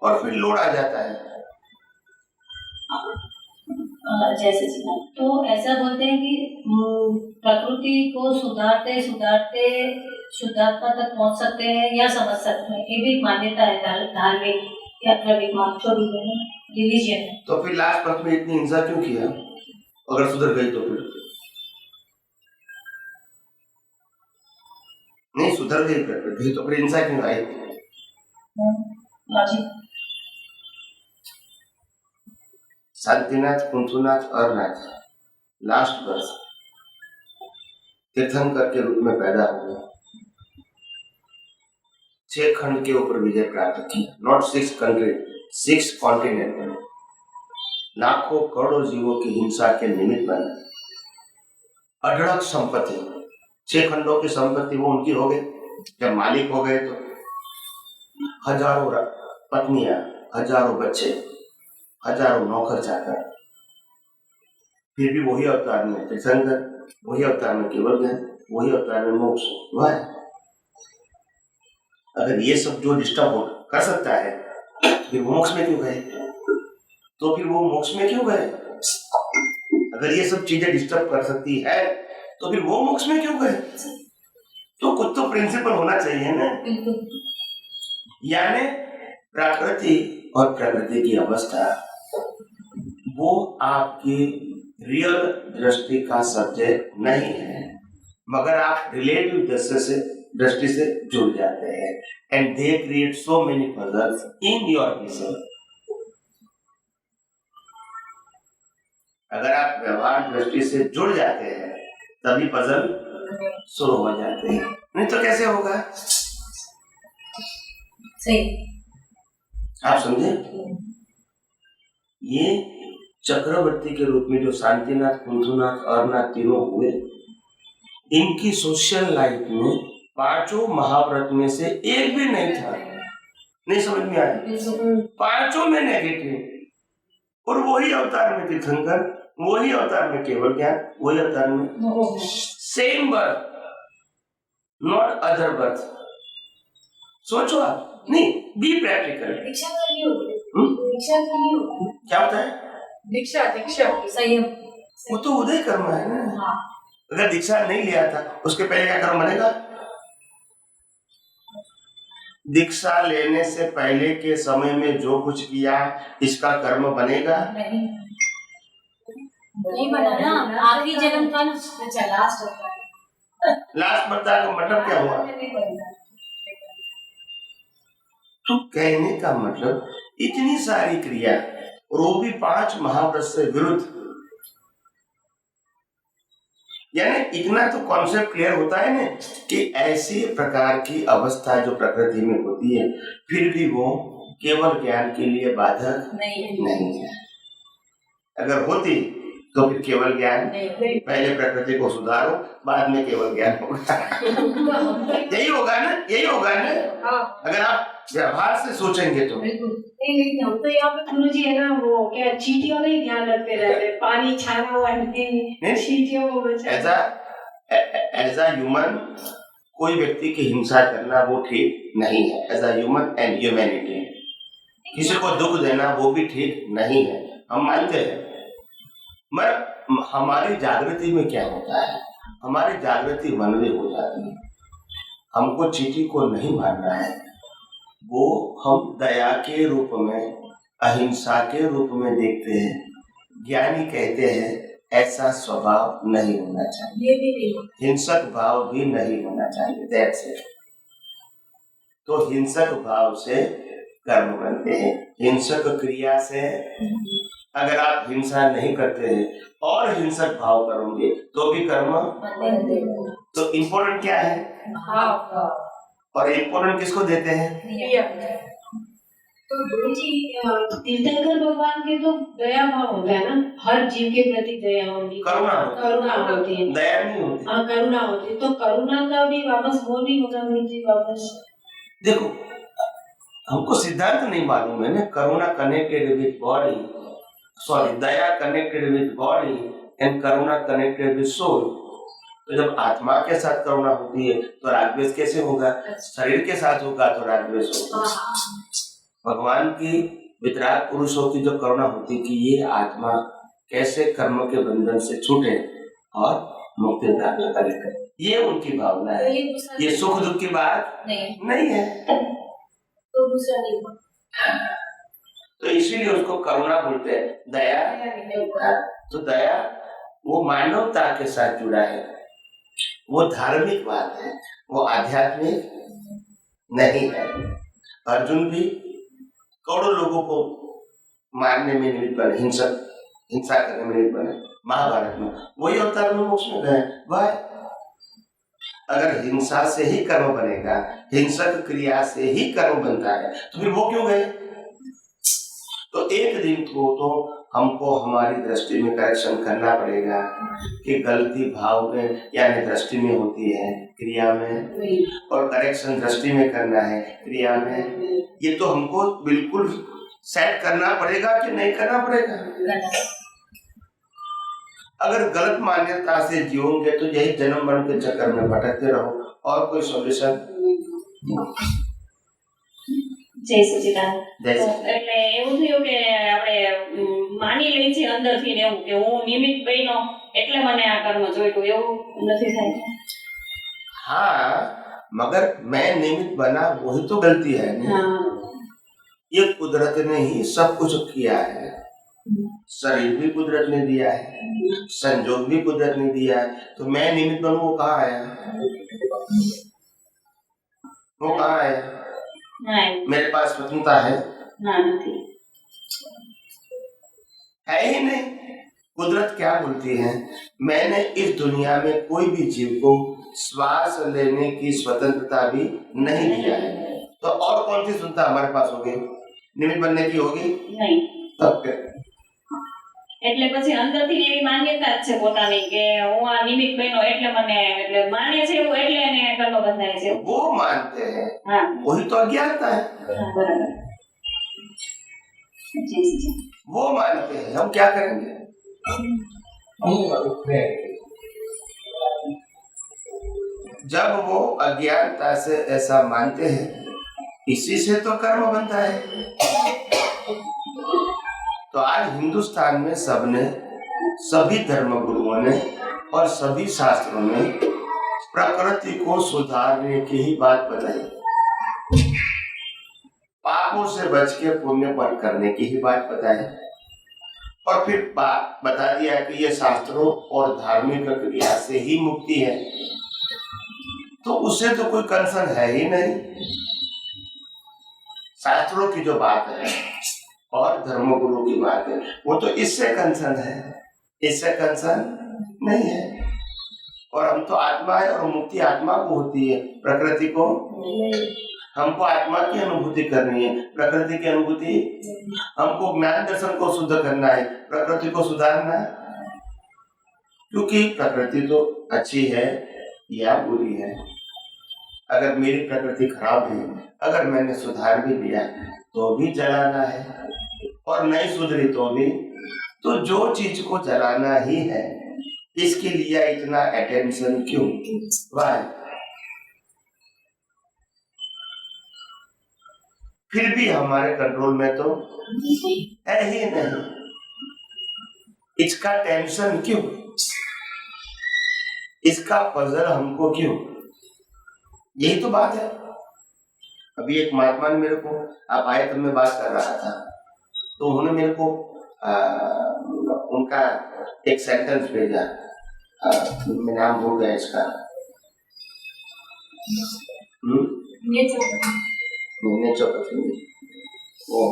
Speaker 2: और फिर लोड आ जाता है।
Speaker 4: जैसे तो ऐसा बोलते हैं कि प्रकृति को सुधारते सुधारते शुद्धात्मा तक पहुंच सकते हैं या समझ सकते हैं, ये भी मान्यता है धार्मिक या रिलीजियन है।
Speaker 2: तो फिर लास्ट पक्ष में इतनी हिंसा क्यों किया? अगर सुधर गई तो फिर नहीं, सुधर गई प्रकृति तो फिर हिंसा क्यों आई? शांतिनाथ, कुंथुनाथ और नाथ लास्ट वर्ष तीर्थंकर के रूप में पैदा हुए, 6 खंड के ऊपर विजय प्राप्त किया, नॉट 6 कंट्री, 6 कॉन्टिनेंट, लाखों करोड़ों जीवों की हिंसा के निमित्त बने, अढळक संपत्ति, 6 खंडों की संपत्ति वो उनकी हो गई। जब मालिक हो गए तो हजारों पत्नियां, हजारों बच्चे, हजारों नौकर चाकर, फिर भी वही अवतार में तीर्थंकर, वही अवतार में केवल ज्ञान, वही अवतार में मोक्ष। वाह, अगर ये सब जो डिस्टर्ब कर सकता है फिर वो मोक्ष में क्यों गए? तो फिर वो मोक्ष में क्यों गए? अगर ये सब चीजें डिस्टर्ब कर सकती है तो फिर वो मोक्ष में क्यों गए? तो कुछ तो प्रिंसिपल होना चाहिए ना। यानी प्रकृति और प्रकृति की अवस्था वो आपकी रियल दृष्टि का सब्जेक्ट नहीं है, मगर आप रिलेटिव दृष्टि से जुड़ जाते हैं, and they create so many puzzles in your vision. अगर आप व्यवहार दृष्टि से जुड़ जाते हैं तभी पजल शुरू हो जाते हैं, नहीं तो कैसे होगा?
Speaker 4: सही,
Speaker 2: आप समझे? ये चक्रवर्ती के रूप में जो शांतिनाथ, कुंथुनाथ, अरनाथ तीनों हुए, इनकी सोशल लाइफ में 5 महाव्रत में से एक भी नहीं था। नहीं समझ में आया? 5 में नेगेटिव, और वही अवतार में तीर्थंकर, वही अवतार में केवल ज्ञान, वही अवतार में same birth, not other birth. सोचो आप, नहीं, बी प्रैक्टिकल।
Speaker 5: दीक्षा के लिए होती है, दीक्षा के लिए होती है।
Speaker 2: क्या होता है?
Speaker 5: दीक्षा संयम,
Speaker 2: वो तो उदय कर्म है ना।
Speaker 5: हाँ।
Speaker 2: अगर दीक्षा नहीं लिया था उसके पहले क्या कर्म बनेगा? दीक्षा लेने से पहले के समय में जो कुछ किया इसका कर्म बनेगा
Speaker 4: नहीं बना ना, आखिरी जन्म का ना।
Speaker 5: अच्छा, लास्ट होता है।
Speaker 2: लास्ट बता का मतलब क्या हुआ? तो कहने का मतलब इतनी सारी क्रिया और वो भी 5 महाव्रत से विरुद्ध, यानी इतना तो कॉन्सेप्ट क्लियर होता है ना कि ऐसी प्रकार की अवस्था जो प्रकृति में होती है फिर भी वो केवल ज्ञान के लिए बाधक नहीं है। अगर होती तो फिर केवल ज्ञान, पहले प्रकृति को सुधारो, बाद में केवल ज्ञान होगा। यही होगा ना, यही होगा ना। अगर आप व्यवहार से सोचेंगे तो।
Speaker 5: नहीं, हम तो यहाँ पे गुरु जी है ना, वो क्या चींटियों का ही ध्यान रखते रहते हैं, पानी छाना हुआ नहीं, चींटियों को बचाना।
Speaker 2: एज अ ह्यूमन कोई व्यक्ति की हिंसा करना वो ठीक नहीं है। As a human and humanity, किसी को दुख देना वो भी ठीक नहीं है, हम मानते हैं। मगर हमारी जागृति में क्या होता है? हमारी जागृति वनवे हो जाती है। हमको चींटी को नहीं मारना है, वो हम दया के रूप में, अहिंसा के रूप में देखते हैं। ज्ञानी कहते हैं ऐसा स्वभाव नहीं होना चाहिए, हिंसक भाव भी नहीं होना चाहिए। That's it. तो हिंसक भाव से कर्म बनते हैं, हिंसक क्रिया से। अगर आप हिंसा नहीं करते हैं और हिंसक भाव करोगे तो भी कर्म। तो इम्पोर्टेंट क्या है? और इम्पोर्टेंट किसको देते हैं?
Speaker 5: तो गुरु जी, तीर्थंकर भगवान के तो दया भाव होता है ना, हर जीव के प्रति दया होगी, करुणा होती है,
Speaker 2: दया नहीं होती।
Speaker 5: हाँ, करुणा होती है। तो करुणा का भी वापस वो नहीं होता गुरु जी? वापस
Speaker 2: देखो, हमको सिद्धांत नहीं मालूम है ना। करुणा कनेक्टेड विद बॉडी, सॉरी, दया कनेक्टेड विद बॉडी एंड करुणा कनेक्टेड विद सोल। तो जब आत्मा के साथ करुणा होती है तो रागद्वेष कैसे होगा? शरीर के साथ होगा तो रागद्वेष होगा। भगवान की वितराग पुरुषों की जो करुणा होती कि ये आत्मा कैसे कर्म के बंधन से छूटे और मुक्ति प्राप्त करे, ये उनकी भावना है। ये सुख दुख की बात नहीं है।
Speaker 5: तो दूसरा नहीं,
Speaker 2: तो इसीलिए उसको करुणा बोलते हैं, दया। तो दया वो मानवता के साथ जुड़ा है, वो धार्मिक बात है, वो आध्यात्मिक नहीं है। अर्जुन भी करोड़ों लोगों को मारने में निमित्त बने, हिंसा करने में निमित्त बने। महाभारत में वही अवतार में मोक्ष में गए। भाई अगर हिंसा से ही कर्म बनेगा, हिंसक क्रिया से ही कर्म बनता है, तो फिर वो क्यों गए? तो एक दिन को तो हमको हमारी दृष्टि में करेक्शन करना पड़ेगा कि गलती भाव में यानी दृष्टि में होती है, क्रिया में, और करेक्शन दृष्टि में करना है, क्रिया में। ये तो हमको बिल्कुल सेट करना पड़ेगा कि नहीं करना पड़ेगा? अगर गलत मान्यता से जियोगे तो यही जन्म मरण के चक्कर में भटकते रहो, और कोई सॉल्यूशन?
Speaker 6: જય સચિદાનંદ. તો એટલે એવું થયું કે આપણે માની લઈ છીએ અંદરથી ને એવું કે હું નિમિત્ત બન્યો એટલે મને આ કર્મ જોઈતું, એવું નથી થાય?
Speaker 2: हाँ, मगर मैं निमित्त बना वही तो गलती है ना। ये कुदरत ने ही सब कुछ किया है, शरीर भी कुदरत ने दिया है, संजोग भी कुदरत ने दिया है, तो मैं निमित्त बनूं वो कहाँ आया? वो कहाँ आया? मेरे पास स्वतंत्रता है? है ही नहीं। कुदरत क्या बोलती है? मैंने इस दुनिया में कोई भी जीव को श्वास लेने की स्वतंत्रता भी नहीं दिया है, तो और कौन सी स्वतंत्रता हमारे पास होगी? निमित्त बनने की होगी
Speaker 6: नहीं।
Speaker 2: तब क्या?
Speaker 6: એટલે પછી અંદરથી એવી માન્યતા જ છે પોતાની કે હું આ નિમિત્ત બન્યો એટલે મને એટલે માન્ય છે એવું એટલે એને કર્મ બંધાય છે.
Speaker 2: वो मानते हैं,
Speaker 6: हाँ,
Speaker 2: वही तो अज्ञानता है।
Speaker 6: બરાબર. જી જી.
Speaker 2: वो मानते हैं, हम क्या करेंगे? जब वो अज्ञानता से ऐसा मानते हैं, इसी से तो कर्म बनता है। तो आज हिंदुस्तान में सबने, सभी धर्म गुरुओं ने और सभी शास्त्रों ने प्रकृति को सुधारने की ही बात बताई, पापों से बच के पुण्य पर करने की ही बात बताई, और फिर बात बता दिया कि ये शास्त्रों और धार्मिक क्रिया से ही मुक्ति है। तो उससे तो कोई कंसर्न है ही नहीं। शास्त्रों की जो बात है और धर्मगुरु की बात है, वो तो इससे कंसर्न है, इससे कंसर्न नहीं है। और हम तो आत्मा है, और मुक्ति आत्मा को होती है, प्रकृति को। हमको आत्मा की अनुभूति करनी है, प्रकृति की अनुभूति। हमको ज्ञान दर्शन को शुद्ध करना है, प्रकृति को सुधारना है। क्योंकि प्रकृति तो अच्छी है या बुरी है। अगर मेरी प्रकृति खराब है, अगर मैंने सुधार भी लिया तो भी जलाना है, और नहीं सुधरी तो भी। तो जो चीज को जलाना ही है, इसके लिए इतना अटेंशन क्यों? वाह। फिर भी हमारे कंट्रोल में तो है ही नहीं। इसका टेंशन क्यों? इसका पजल हमको क्यों? यही तो बात है। अभी एक महात्मा ने मेरे को, आप आए तब मैं बात कर रहा था, तो उन्होंने मेरे को उनका एक सेंटेंस भेजा, मैं नाम भूल गया इसका। वो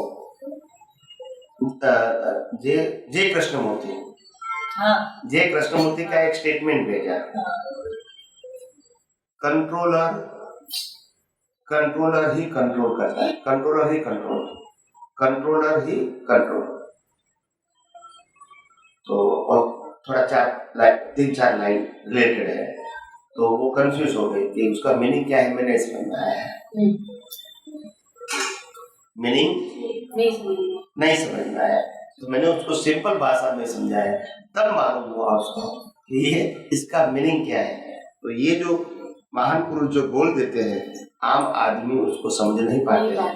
Speaker 2: जय कृष्णमूर्ति, जय कृष्णमूर्ति का एक स्टेटमेंट भेजा, कंट्रोलर ही कंट्रोल करता है, कंट्रोलर ही कंट्रोल। तो और थोड़ा 3-4 लाइन रिलेटेड है, तो वो कंफ्यूज हो गई कि उसका मीनिंग क्या है। मैंने समझ में आया है, मीनिंग नहीं समझ में आया, तो मैंने उसको सिंपल भाषा में समझाया, तब मालूम हुआ उसको कि ये इसका मीनिंग क्या है। तो ये जो महान पुरुष जो बोल देते हैं, आम आदमी उसको समझ नहीं पाते हैं।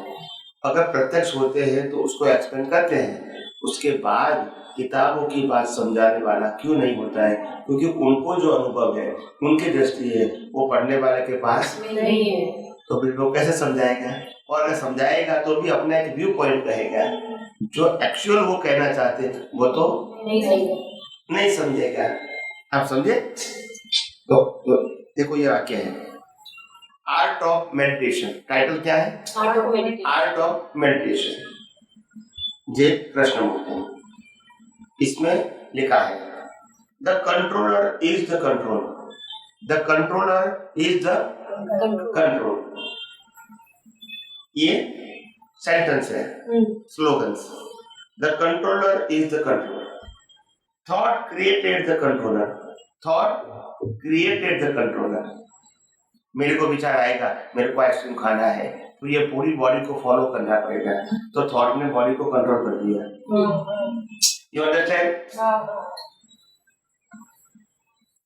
Speaker 2: अगर प्रत्यक्ष होते हैं तो उसको एक्सप्लेन करते हैं, उसके बाद किताबों की बात समझाने वाला क्यों नहीं होता है? क्योंकि उनको जो अनुभव है, उनकी दृष्टि है, वो पढ़ने वाले के पास नहीं है। तो फिर वो कैसे समझाएगा? और अगर समझाएगा तो भी अपना एक व्यू पॉइंट कहेगा, जो एक्चुअल वो कहना चाहते वो तो नहीं समझेगा। आप समझे? तो देखो ये वाक्य है, आर्ट ऑफ मेडिटेशन। टाइटल क्या है? आर्ट ऑफ मेडिटेशन, जय कृष्णमूर्ति। इसमें लिखा है, the controller is the control, the controller is the control. ये सेंटेंस है, slogans. The controller is the control. Thought created the controller. Thought created the controller. मेरे को विचार आएगा मेरे को आइसक्रीम खाना है, तो ये पूरी बॉडी को फॉलो करना पड़ेगा, तो थॉट ने बॉडी को कंट्रोल कर दिया। You understand?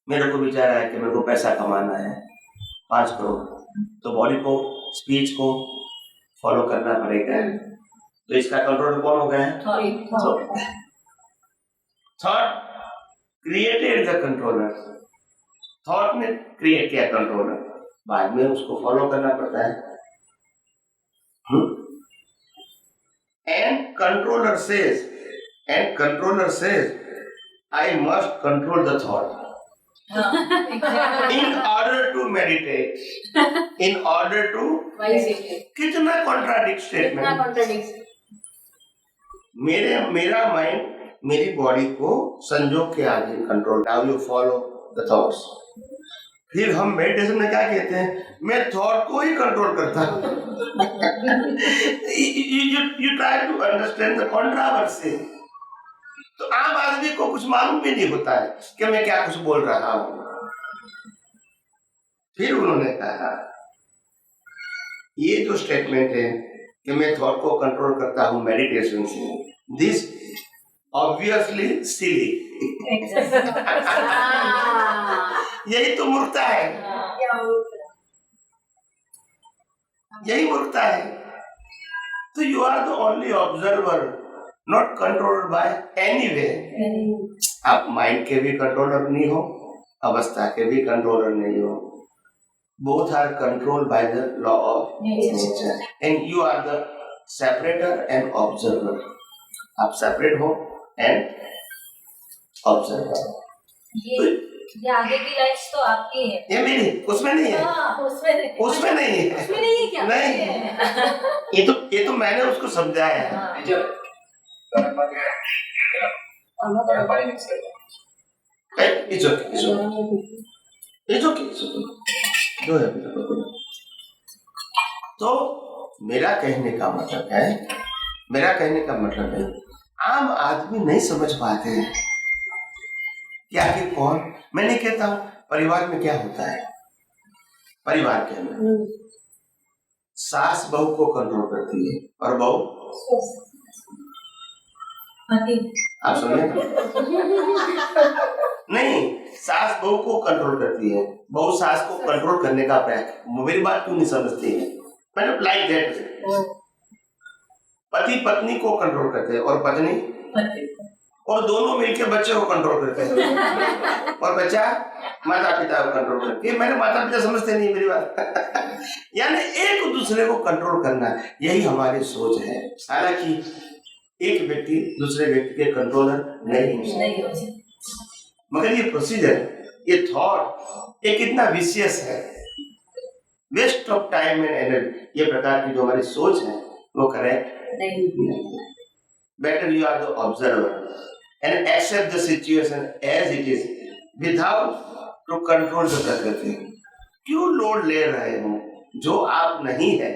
Speaker 2: मेरे को विचार आया कि मेरे को पैसा कमाना है 5 करोड़, तो बॉडी को, स्पीच को फॉलो करना पड़ेगा, तो इसका कंट्रोल कौन हो गया है? Thought created the controller. Thought ने क्रिएट किया कंट्रोलर, बाद में उसको फॉलो करना पड़ता है। And controller says I must control the thought in order to meditate, in order to कितना कॉन्ट्राडिक्ट स्टेटमेंट। मेरा माइंड मेरी बॉडी को संजोग के आगे control. Now you follow the thoughts. फिर हम मेडिटेशन में क्या कहते हैं? मैं थॉट को ही कंट्रोल करता हूँ। you try to understand the controversy। तो आम आदमी को कुछ मालूम भी नहीं होता है कि मैं क्या कुछ बोल रहा हूँ। फिर उन्होंने कहा ये जो स्टेटमेंट है कि मैं थॉट को कंट्रोल करता हूँ मेडिटेशन से, दिस ऑब्वियसली सिली। यही तो मूर्खता है, यही मूर्खता है। तो you are the only observer, not controlled by any. आप माइंड के भी कंट्रोलर नहीं हो, अवस्था के भी कंट्रोलर नहीं हो। Both are controlled by the law of nature, and you are the separator and observer. आप सेपरेट हो एंड ऑब्जर्वर।
Speaker 4: ये आगे की लाइन्स तो आपकी है,
Speaker 2: ये मेरी, उसमें नहीं है।
Speaker 4: उसमें नहीं है।
Speaker 2: उसमें नहीं है क्या? नहीं, ये तो मैंने उसको समझाया है। It's okay. तो मेरा कहने का मतलब है आम आदमी नहीं समझ पाते हैं कि आखिर कौन। मैं नहीं कहता हूँ परिवार में क्या होता है। परिवार के अंदर सास बहू को कंट्रोल करती है और बहू, आप सुनिए, नहीं, सास बहू को कंट्रोल करती है, बहू सास को कंट्रोल करने का प्रयास। मेरी बात क्यों नहीं समझती है? मैंने लाइक दैट। पति पत्नी को कंट्रोल करते हैं और पत्नी, और दोनों मिलकर बच्चे को कंट्रोल करते हैं और बच्चा माता पिता को कंट्रोल करते हैं। मैंने माता पिता समझते नहीं मेरी बात। यानी एक दूसरे को कंट्रोल करना, यही हमारी सोच है। हालांकि एक व्यक्ति दूसरे व्यक्ति के कंट्रोलर नहीं हो सकता, मगर ये प्रोसीजर, ये थॉट, ये कितना विशियस है, waste of time and energy. ये प्रकार की जो हमारी सोच है वो करेक्ट नहीं। Better you are the observer and accept the situation as it is without to control the प्रकृति। क्यों लोड ले रहे हो जो आप नहीं है,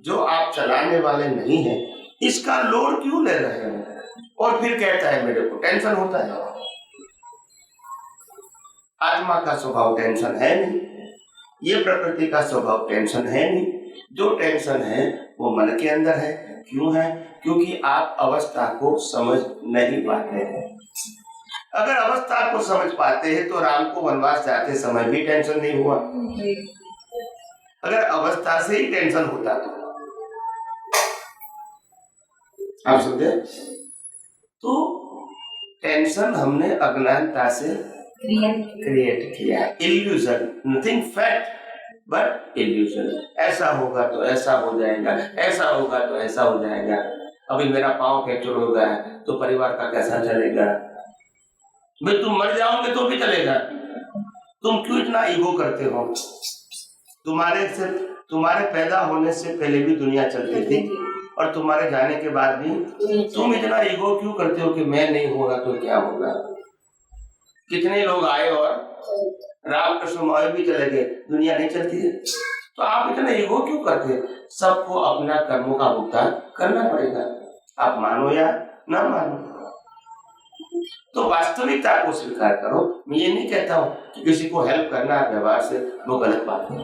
Speaker 2: जो आप चलाने वाले नहीं है, इसका लोड क्यों ले रहे हो? और फिर कहता है मेरे को टेंशन होता है। आत्मा का स्वभाव टेंशन है नहीं, ये प्रकृति का स्वभाव टेंशन है नहीं। जो टेंशन है वो मन के अंदर है। क्यों है? क्योंकि आप अवस्था को समझ नहीं पाते हैं। अगर अवस्था को समझ पाते हैं तो राम को वनवास जाते समय भी टेंशन नहीं हुआ। अगर अवस्था से ही टेंशन होता तो आप समझे? तो टेंशन हमने अज्ञानता से क्रिएट किया। Illusion, nothing fact but illusion. ऐसा होगा तो ऐसा हो जाएगा, ऐसा होगा तो ऐसा हो जाएगा। अभी मेरा पाँव फ्रैक्चर हो गया है तो परिवार का कैसा चलेगा? भाई तुम मर जाओगे तो भी चलेगा। तुम क्यों इतना ईगो करते हो? तुम्हारे पैदा होने से पहले भी दुनिया चलती थी और तुम्हारे जाने के बाद भी तुम इतना ईगो क्यों करते हो कि मैं नहीं होगा तो क्या होगा? कितने लोग आए और रामकृष्ण मौर्य भी चले गए, दुनिया नहीं चलती है। तो आप इतना ईगो क्यों करते? सबको अपना कर्मों का भुगतान करना पड़ेगा, आप मानो या ना मानो। तो वास्तविकता को स्वीकार करो। मैं ये नहीं कहता हूँ कि किसी को हेल्प करना व्यवहार से वो गलत बात है,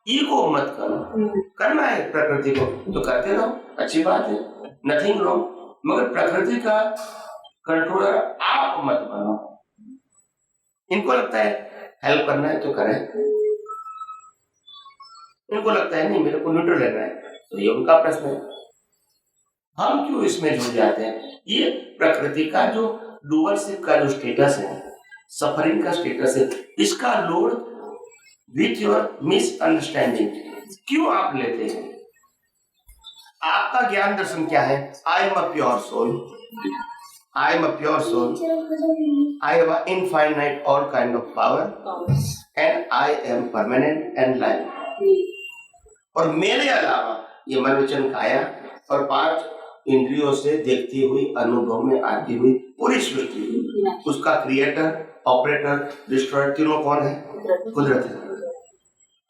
Speaker 2: ईगो मत करो। करना है प्रकृति को तो करते रहो, अच्छी बात है, नथिंग रॉन्ग, मगर प्रकृति का कंट्रोलर आप मत बनो। इनको लगता है हेल्प करना है तो करें, इनको लगता है नहीं मेरे को न्यूट्रल रहना है, तो ये उनका प्रश्न है। हम क्यों इसमें जुड़ जाते हैं? ये प्रकृति का जो डूअरशिप का जो स्टेटस है, सफरिंग का स्टेटस है, इसका लोड विथ योर मिसअंडरस्टैंडिंग क्यों आप लेते हैं? आपका ज्ञान दर्शन क्या है? I am a pure soul, I am a pure soul. I have an infinite all kind of power, and I am permanent and life. और मेरे अलावा ये मन वचन काया और 5 इंद्रियों से देखती हुई अनुभव में आती हुई पूरी सृष्टि, उसका क्रिएटर, ऑपरेटर, डिस्ट्रॉयर तीनों कौन है? कुदरत है।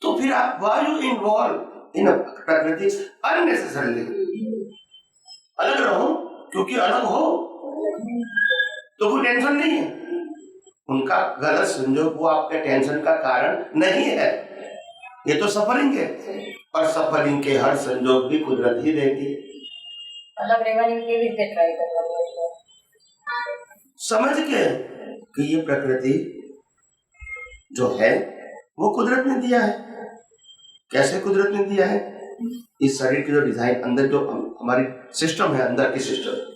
Speaker 2: तो फिर आप why you involve in प्रकृति unnecessarily? अलग रहो, क्योंकि अलग हो तो कोई टेंशन नहीं है। उनका गलत संजोग वो आपके टेंशन का कारण नहीं है, ये तो सफरिंग है, और सफरिंग के हर संजोग भी कुदरत ही देगी।
Speaker 4: अलग रहने के लिए ट्राई करना
Speaker 2: समझ के कि ये प्रकृति जो है वो कुदरत ने दिया है। कैसे कुदरत ने दिया है? इस शरीर की जो डिजाइन, अंदर जो हमारी सिस्टम है, अंदर की सिस्टम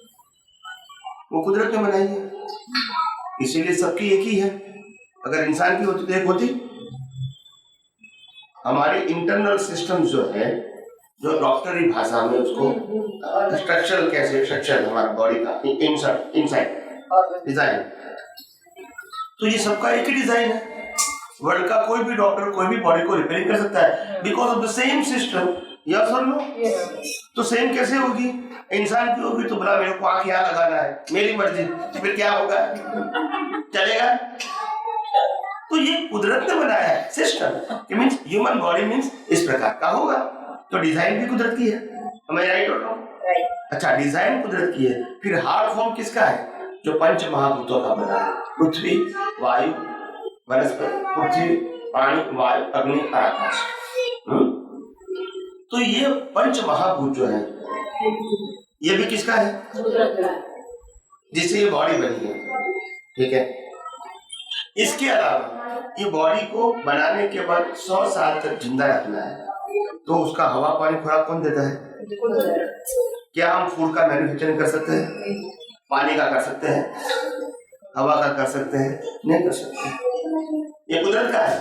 Speaker 2: वो कुदरत ने बनाई है, इसीलिए सबकी एक ही है। अगर इंसान की होती तो एक होती। हमारी इंटरनल सिस्टम जो है, जो डॉक्टरी भाषा में उसको स्ट्रक्चरल, कैसे स्ट्रक्चर हमारा बॉडी का इनसाइड डिजाइन, तो ये सबका एक ही डिजाइन है। वर्ल्ड का कोई भी डॉक्टर कोई भी बॉडी को रिपेयरिंग कर सकता है because of the same system. Yes और नो? तो सेम कैसे होगी? इंसान की होगी तो बोला मेरे को आंख यहाँ लगाना है, मेरी मर्जी, तो फिर क्या होगा? चलेगा? तो ये कुदरत ने बनाया है system, means human body means इस प्रकार का होगा, तो डिजाइन भी कुदरत की है। Am I right or wrong? अच्छा, डिजाइन कुदरत की है। फिर हार्ड फॉर्म किसका है? जो पंच महाभूतों का बना है, पृथ्वी, वायु, वनस्पति, पृथ्वी, पानी, वायु, अग्नि और आकाश। तो ये पंच महाभूत जो है ये भी किसका है? जिससे ये बॉडी बनी है, ठीक है। इसके अलावा ये बॉडी को बनाने के बाद 100 साल तक जिंदा रखना है, तो उसका हवा पानी खुराक कौन देता है? क्या हम फूड का मैन्युफैक्चरिंग कर सकते हैं? पानी का कर सकते हैं? हवा का कर सकते हैं? नहीं कर सकते। ये कुदरत का है।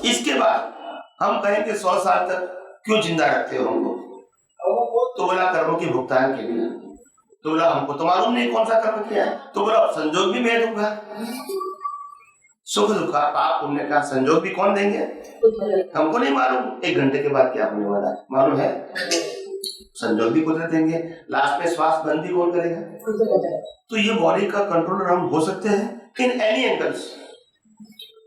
Speaker 2: इसके बाद हम कहेंगे 100 साल तक क्यों जिंदा रखते हो हमको? तो बोला कर्मों के भुगतान के लिए। तो बोला हमको तो मालूम नहीं कौन सा कर्म किया है। तो बोला संजोग भी मैं दूंगा, सुख दुख का पाप पुण्य का संजोग भी कौन देंगे? हमको नहीं मालूम 1 घंटे के बाद क्या होने वाला है, मालूम है? संजोग भी कुदरत देंगे। लास्ट में श्वास बंद भी कौन करेगा? तो ये बॉडी का कंट्रोलर हम हो सकते हैं इन एनी एंगल्स।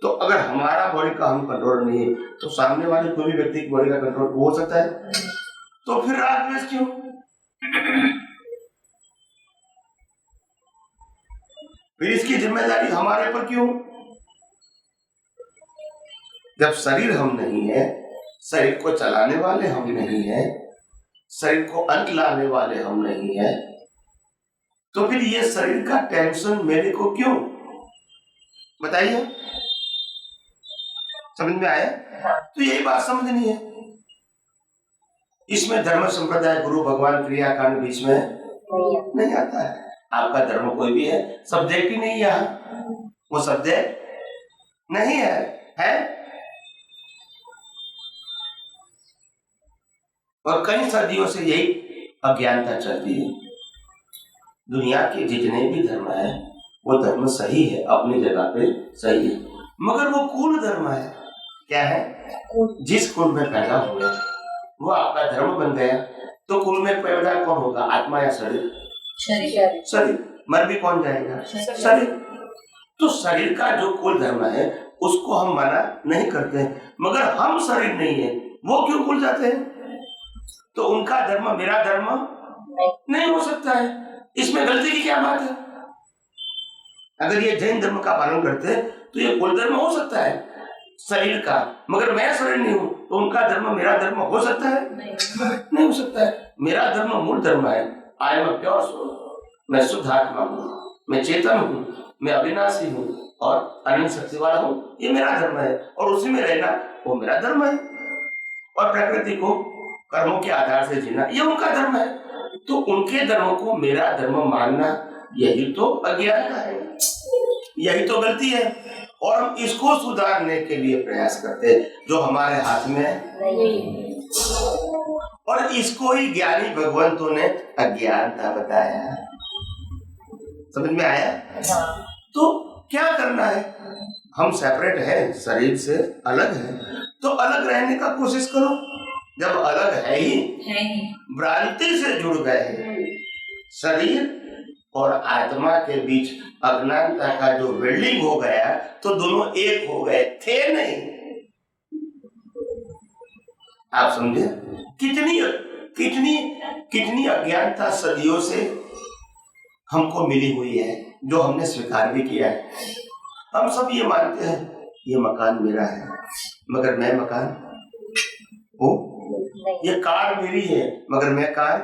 Speaker 2: तो अगर हमारा बॉडी का हम कंट्रोल नहीं है तो सामने वाले कोई भी व्यक्ति की बॉडी का कंट्रोल हो सकता है। तो फिर राग द्वेष क्यों? फिर इसकी जिम्मेदारी हमारे पर क्यों? जब शरीर हम नहीं है, शरीर को चलाने वाले हम नहीं है, शरीर को अंत लाने वाले हम नहीं है, तो फिर ये शरीर का टेंशन मेरे को क्यों? बताइए, समझ में आया? तो यही बात समझनी है। इसमें धर्म संप्रदाय गुरु भगवान क्रियाकांड बीच में नहीं आता है। आपका धर्म कोई भी है, सब्जेक्ट ही नहीं है, वो सब्जेक्ट नहीं है। और कई सदियों से यही अज्ञानता चलती है। दुनिया के जितने भी धर्म है वो धर्म सही है, अपनी जगह पे सही है, मगर वो कुल धर्म है। क्या है? जिस कुल में पैदा हुए वो आपका धर्म बन गया। तो कुल में पैदा कौन होगा? आत्मा या शरीर? शरीर। मर भी कौन जाएगा? शरीर। तो शरीर का जो कुल धर्म है उसको हम मना नहीं करते, मगर हम शरीर नहीं है वो क्यों भूल जाते हैं? तो उनका धर्म मेरा धर्म नहीं हो सकता है, इसमें गलती की क्या बात है? अगर ये जैन धर्म का पालन करते तो ये कुल धर्म हो सकता है शरीर का, मगर मैं शरीर नहीं हूं तो उनका धर्म मेरा धर्म हो सकता है? नहीं हो सकता है। मेरा धर्म मूल धर्म है, I am a pure soul, मैं शुद्ध आत्मा हूँ, मैं चेतन हूँ, मैं अविनाशी हूँ और अनंत शक्ति वाला हूँ, ये मेरा धर्म है और उसी में रहना वो मेरा धर्म है। और प्रकृति को कर्मों के आधार से जीना ये उनका धर्म है। तो उनके धर्म को मेरा धर्म मानना यही तो अज्ञानता है, यही तो गलती है। और हम इसको सुधारने के लिए प्रयास करते हैं जो हमारे हाथ में है, और इसको ही ज्ञानी भगवंतों ने अज्ञानता बताया। समझ में आया? तो क्या करना है? हम सेपरेट हैं, शरीर से अलग है, तो अलग रहने का कोशिश करो। जब अलग है ही, भ्रांति से जुड़ गए, शरीर और आत्मा के बीच अज्ञानता का जो वेल्डिंग हो गया तो दोनों एक हो गए, थे नहीं। आप समझे? कितनी कितनी कितनी अज्ञानता सदियों से हमको मिली हुई है जो हमने स्वीकार भी किया है। हम सब ये मानते हैं ये मकान मेरा है, मगर मैं मकान हूँ। ये कार मेरी है मगर मैं कार,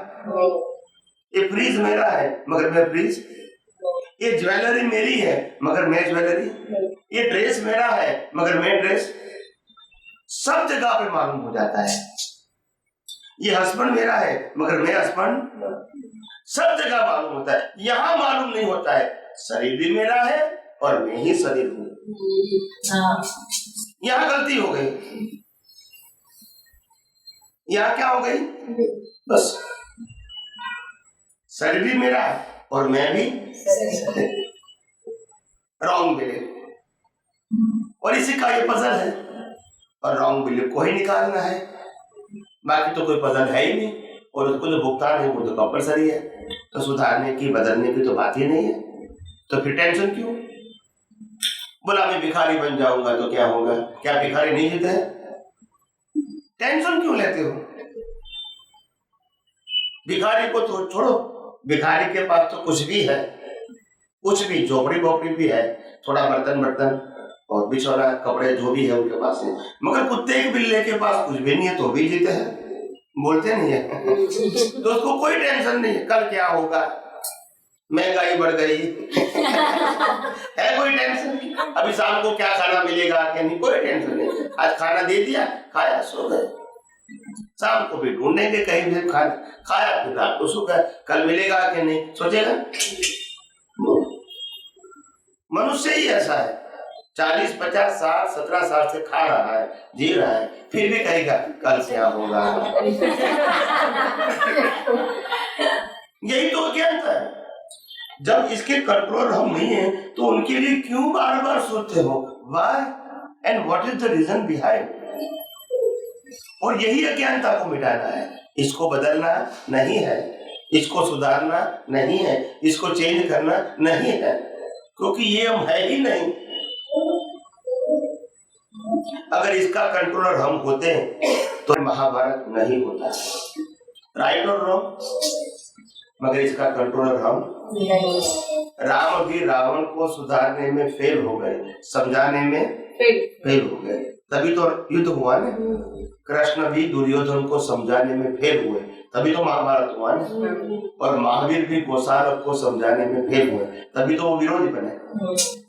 Speaker 2: ये फ्रिज मेरा है मगर मैं फ्रिज, ये ज्वेलरी मेरी है मगर मैं ज्वेलरी, ये ड्रेस मेरा है मगर मैं ड्रेस। सब जगह पे मालूम हो जाता है। ये हस्बैंड मेरा है मगर मैं हस्बैंड, सब जगह मालूम होता है। यहाँ मालूम नहीं होता है शरीर भी मेरा है और मैं ही शरीर हूँ। यहाँ गलती हो गई। यहाँ क्या हो गई? बस शरीर भी मेरा है और मैं भी रॉन्ग बिलीव, और इसी का ये पजल है। और रॉन्ग बिलीव को ही निकालना है, बाकी तो कोई पजल है ही नहीं। और उसको जो भुगतान है वो तो कंपलसरी है, तो सुधारने की बदलने की तो बात ही नहीं है। तो फिर टेंशन क्यों? बोला मैं भिखारी बन जाऊंगा तो क्या होगा? क्या भिखारी नहीं जीते हैं? टेंशन क्यों लेते हो? भिखारी को तो छोड़ो, भिखारी के पास तो कुछ भी है, कुछ भी, झोपड़ी बोपड़ी भी है, थोड़ा बर्तन और बिछौना कपड़े जो भी है उनके पास है। मगर कुत्ते के बिल्ले के पास कुछ भी नहीं है तो भी जीते हैं, बोलते नहीं है। तो उसको कोई टेंशन नहीं है कल क्या होगा, महंगाई बढ़ गई है कोई टेंशन, अभी शाम को क्या खाना मिलेगा क्या नहीं, कोई टेंशन नहीं। आज खाना दे दिया, खाया, सो गए। शाम को भी ढूंढेंगे कहीं भी खाना, खाया फिर रात को सो गए, कल मिलेगा कि नहीं सोचेगा। मनुष्य ही ऐसा है, 40, 50, 60, 17 साल से खा रहा है, जी रहा है, फिर भी कहेगा कल क्या होगा। यही तो अज्ञानता है। जब इसके कंट्रोल हम नहीं है तो उनके लिए क्यों बार बार सोचते हो? Why and what is the reason behind? और यही अज्ञानता को मिटाना है। इसको बदलना नहीं है, इसको सुधारना नहीं है, इसको चेंज करना नहीं है, क्योंकि ये हम है ही नहीं। अगर इसका कंट्रोलर हम होते तो महाभारत नहीं होता। राइट और रॉन्ग? मगर इसका कंट्रोलर हम नहीं। राम भी रावण को सुधारने में फेल हो गए, समझाने में फेल हो गए, तभी तो युद्ध हुआ ना। कृष्ण भी दुर्योधन को समझाने में फेल हुए, तभी तो महाभारत हुआ ना। और महावीर भी कौसारव को समझाने में फेल हुए, तभी तो वो विरोधी बने।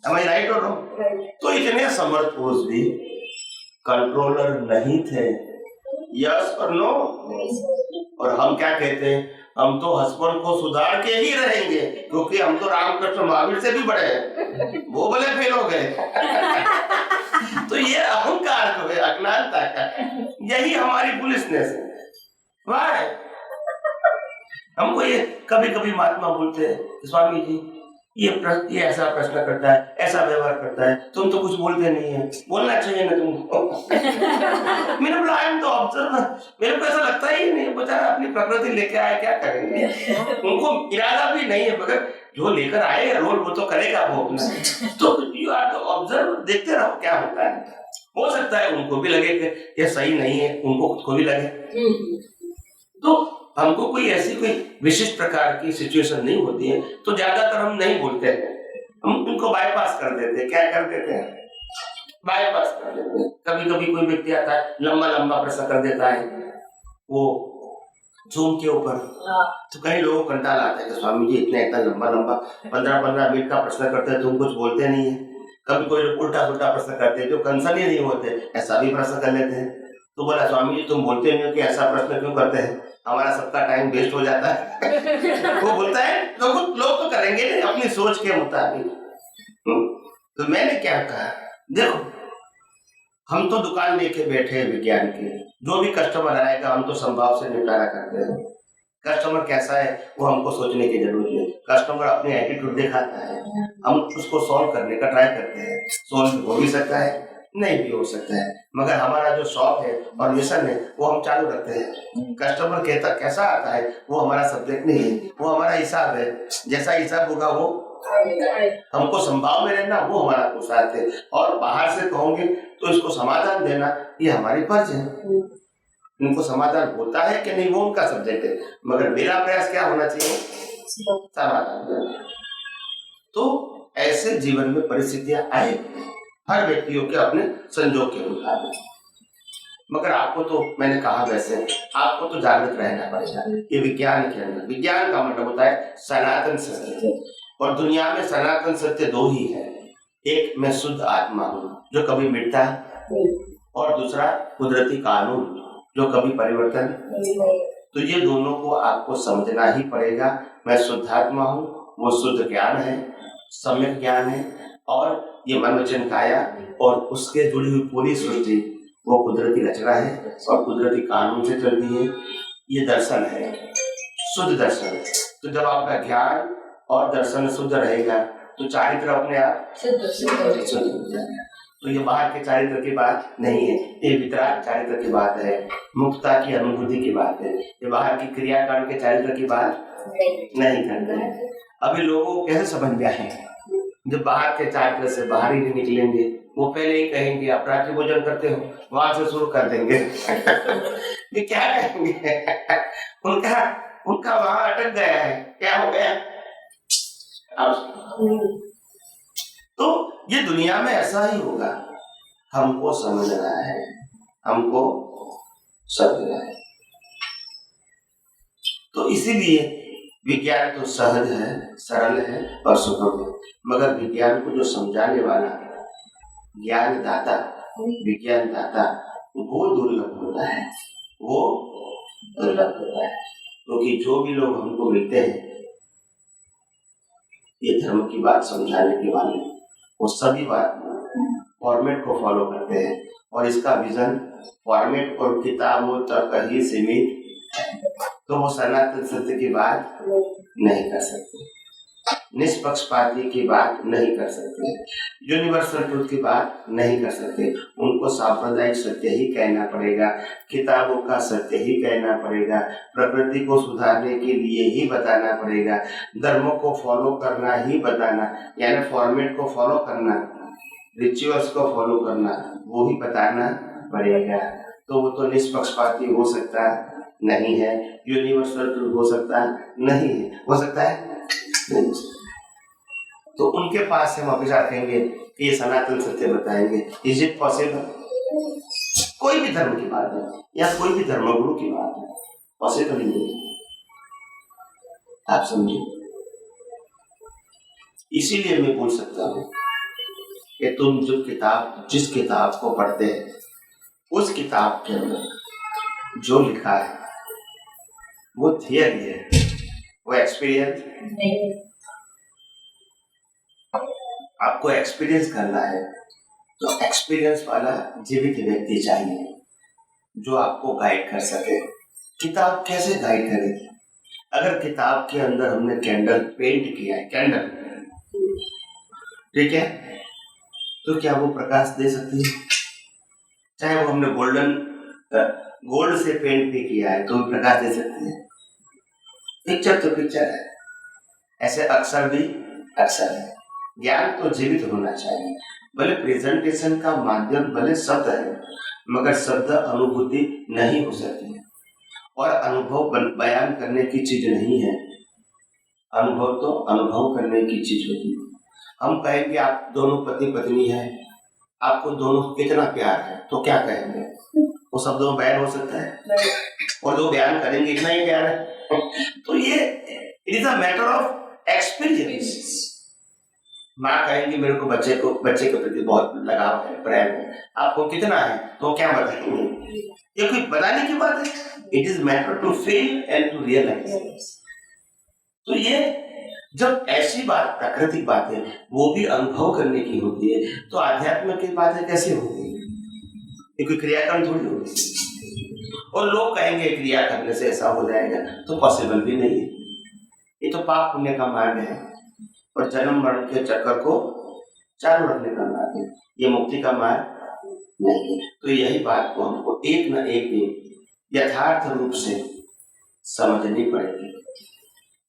Speaker 2: Am I right or wrong? तो इतने समर्थ पुरुष भी कंट्रोलर नहीं थे। यस और नो? और हम क्या कहते हैं? हम तो हस्बैंड को सुधार के ही रहेंगे, क्योंकि हम तो रामकृष्ण महावीर से भी बड़े हैं, वो भले फेल हो गए। तो ये अहंकार जो है अज्ञानता का, यही हमारी पुलिसनेस है। वाह, हमको ये कभी कभी महात्मा बोलते हैं स्वामी जी ये ऐसा प्रश्न करता है, ऐसा व्यवहार करता है, तुम तो कुछ बोलते नहीं है, बोलना चाहिए ना तुमको। मैंने बोला आई एम द ऑब्जर्वर, मेरे को ऐसा लगता ही ही नहीं, बेचारा अपनी प्रकृति लेके आए, क्या करेंगे। उनको इरादा भी नहीं है, मगर जो लेकर आए रोल वो तो करेगा वो अपना। तो यू आर तो ऑब्जर्व, देखते रहो क्या होता है। हो सकता है उनको भी लगे कि ये सही नहीं है, उनको खुद को भी लगे। तो हमको कोई ऐसी कोई विशिष्ट प्रकार की सिचुएशन नहीं होती है, तो ज्यादातर हम नहीं बोलते हैं, हम उनको बाईपास कर देते हैं। क्या कर देते हैं? बाईपास कर देते हैं। कभी कभी कोई व्यक्ति आता है, लंबा लंबा प्रश्न कर देता है वो जूम के ऊपर, तो कई लोगों को कंटाल आता है कि स्वामी जी इतना लंबा लंबा 15-15 मिनट का प्रश्न करते हैं, तुम कुछ बोलते नहीं है। कभी कोई उल्टा सुल्टा प्रश्न करते हैं जो कंसर्न ही नहीं होते, ऐसा भी प्रश्न कर लेते हैं। तो बोला स्वामी जी तुम बोलते नहीं हो कि ऐसा प्रश्न क्यों करते हैं, हमारा सबका टाइम वेस्ट हो जाता है। वो बोलता है तो कुछ लोग तो करेंगे नहीं अपनी सोच के मुताबिक। तो मैंने क्या कहा, देखो हम तो दुकान लेके बैठे हैं विज्ञान की, जो भी कस्टमर आएगा हम तो संभाव से निपटारा करते हैं। कस्टमर कैसा है वो हमको सोचने की जरूरत है। कस्टमर अपनी एटीट्यूड दिखाता है, हम उसको सॉल्व करने का ट्राई करते हैं। सॉल्व हो भी सकता है, नहीं भी हो सकता है, मगर हमारा जो शॉप है और मिशन है वो हम चालू रखते हैं। कस्टमर कहता कैसा आता है वो हमारा सब्जेक्ट नहीं है, वो हमारा हिसाब है। जैसा हिसाब होगा वो हमको संभाव में रहना, वो हमारा पुरुषार्थ है। और बाहर से कहोगे तो इसको समाधान देना ये हमारी फर्ज है। उनको समाधान होता है कि नहीं वो उनका सब्जेक्ट है, मगर मेरा प्रयास क्या होना चाहिए, समाधान देना। तो ऐसे जीवन में परिस्थितियां आए हर व्यक्तियों के अपने संजोग के मुताबिक, मगर आपको तो मैंने कहा वैसे आपको तो जागृत रहना पड़ेगा। ये विज्ञान के अंदर, विज्ञान का मतलब होता है सनातन सत्य, और दुनिया में सनातन सत्य दो ही है। एक मैं शुद्ध आत्मा हूँ जो कभी मिटता है, और दूसरा कुदरती कानून जो कभी परिवर्तन। तो ये दोनों को आपको समझना ही पड़ेगा। मैं शुद्ध आत्मा हूँ, वो शुद्ध ज्ञान है, सम्यक ज्ञान है, और ये मन वचन काया और उसके जुड़ी हुई पूरी सृष्टि वो कुदरती रचना है और कुदरती कानून से चलती है। ये दर्शन है, शुद्ध दर्शन। तो जब आपका ज्ञान और दर्शन शुद्ध रहेगा तो चारित्र अपने आप शुद्ध हो जाएगा। तो ये बाहर के चारित्र की बात नहीं है, ये वितराग चारित्र की बात है, मुक्ता की अनुभूति की बात है। ये बाहर की क्रियाकांड के चारित्र की बात नहीं करते हैं। अभी लोगों को कैसे समझ में आएगा, जब बाहर के चारित्र से बाहर ही नहीं निकलेंगे, वो पहले ही कहेंगे आप रात्रि भोजन करते हो, वहां से शुरू कर देंगे। ये क्या कहेंगे, उनका वहां अटक गया है, क्या हो गया। तो ये दुनिया में ऐसा ही होगा, हमको समझना है, हमको समझना है। तो इसीलिए विज्ञान तो सहज है, सरल है और सुगम है, मगर विज्ञान को जो समझाने वाला ज्ञान दाता, विज्ञान दाता, वो दुर्लभ होता है, वो दुर्लभ होता है। क्योंकि जो भी लोग हमको मिलते हैं ये धर्म की बात समझाने के वाले, वो सभी बात फॉर्मेट को फॉलो करते हैं, और इसका विजन फॉर्मेट और किताबों तक ही सीमित, तो वो सनातन सत्य की बात नहीं कर सकते, निष्पक्षपाती की बात नहीं कर सकते, यूनिवर्सल ट्रूथ की बात नहीं कर सकते। उनको सांप्रदायिक सत्य ही कहना पड़ेगा, किताबों का सत्य ही कहना पड़ेगा, प्रकृति को सुधारने के लिए ही बताना पड़ेगा, धर्मों को फॉलो करना ही बताना, यानी फॉर्मेट को फॉलो करना, रिचुअल्स को फॉलो करना, वो ही बताना पड़ेगा। तो वो तो निष्पक्षपाती हो सकता नहीं है, यूनिवर्सल ट्रूथ हो सकता नहीं है, हो सकता है नहीं। तो उनके पास से हम अभी कहेंगे कि ये सनातन सत्य बताएंगे, इज इट पॉसिबल? कोई भी धर्म की बात है या कोई भी धर्मगुरु की बात है, पॉसिबल ही नहीं, आप समझिए। इसीलिए मैं बोल सकता हूँ कि तुम जो किताब, जिस किताब को पढ़ते हैं, उस किताब के अंदर जो लिखा है वो थियरी है, वो एक्सपीरियंस नहीं। आपको एक्सपीरियंस करना है तो एक्सपीरियंस वाला जीवित व्यक्ति चाहिए जो आपको गाइड कर सके। किताब कैसे गाइड करेगी? अगर किताब के अंदर हमने कैंडल पेंट किया है, कैंडल, ठीक है, तो क्या वो प्रकाश दे सकती है? चाहे वो हमने गोल्डन गोल्ड से पेंट भी किया है तो भी प्रकाश दे सकती है। पिक्चर तो पिक्चर है, ऐसे अक्षर भी अक्षर है। ज्ञान तो जीवित होना चाहिए। भले प्रेजेंटेशन का माध्यम भले शब्द है, मगर शब्द अनुभूति नहीं हो सकती है और अनुभव बयान करने की चीज नहीं है। अनुभव तो अनुभव करने की चीज होती है। हम कहेंगे आप दोनों पति पत्नी हैं, आपको दोनों कितना प्यार है, तो क्या कहेंगे? वो शब्दों में बयान हो सकता है? और जो बयान करेंगे इतना ही प्यार है। तो ये it is a matter of experience. माँ कहेंगी मेरे को बच्चे के प्रति बहुत लगाव है, प्रेम है, आपको कितना है, तो क्या बताएंगे? ये कोई बताने की बात है? It is matter to feel and to realise. तो ये जब ऐसी बात प्राकृतिक बातें वो भी अनुभव करने की होती है, तो आध्यात्म की बातें कैसे होगी? ये कोई क्रियाक्रम थोड़ी होगी। और लोग कहेंगे क्रिया करने से ऐसा हो जाएगा, तो पॉसिबल भी नहीं है। ये तो पाप पुण्य का मार्ग है और जन्म मरण के चक्कर को चालू रखने का मार्ग है। ये मुक्ति का मार्ग नहीं है। तो यही बात को हमको एक न एक दिन यथार्थ रूप से समझनी पड़ेगी,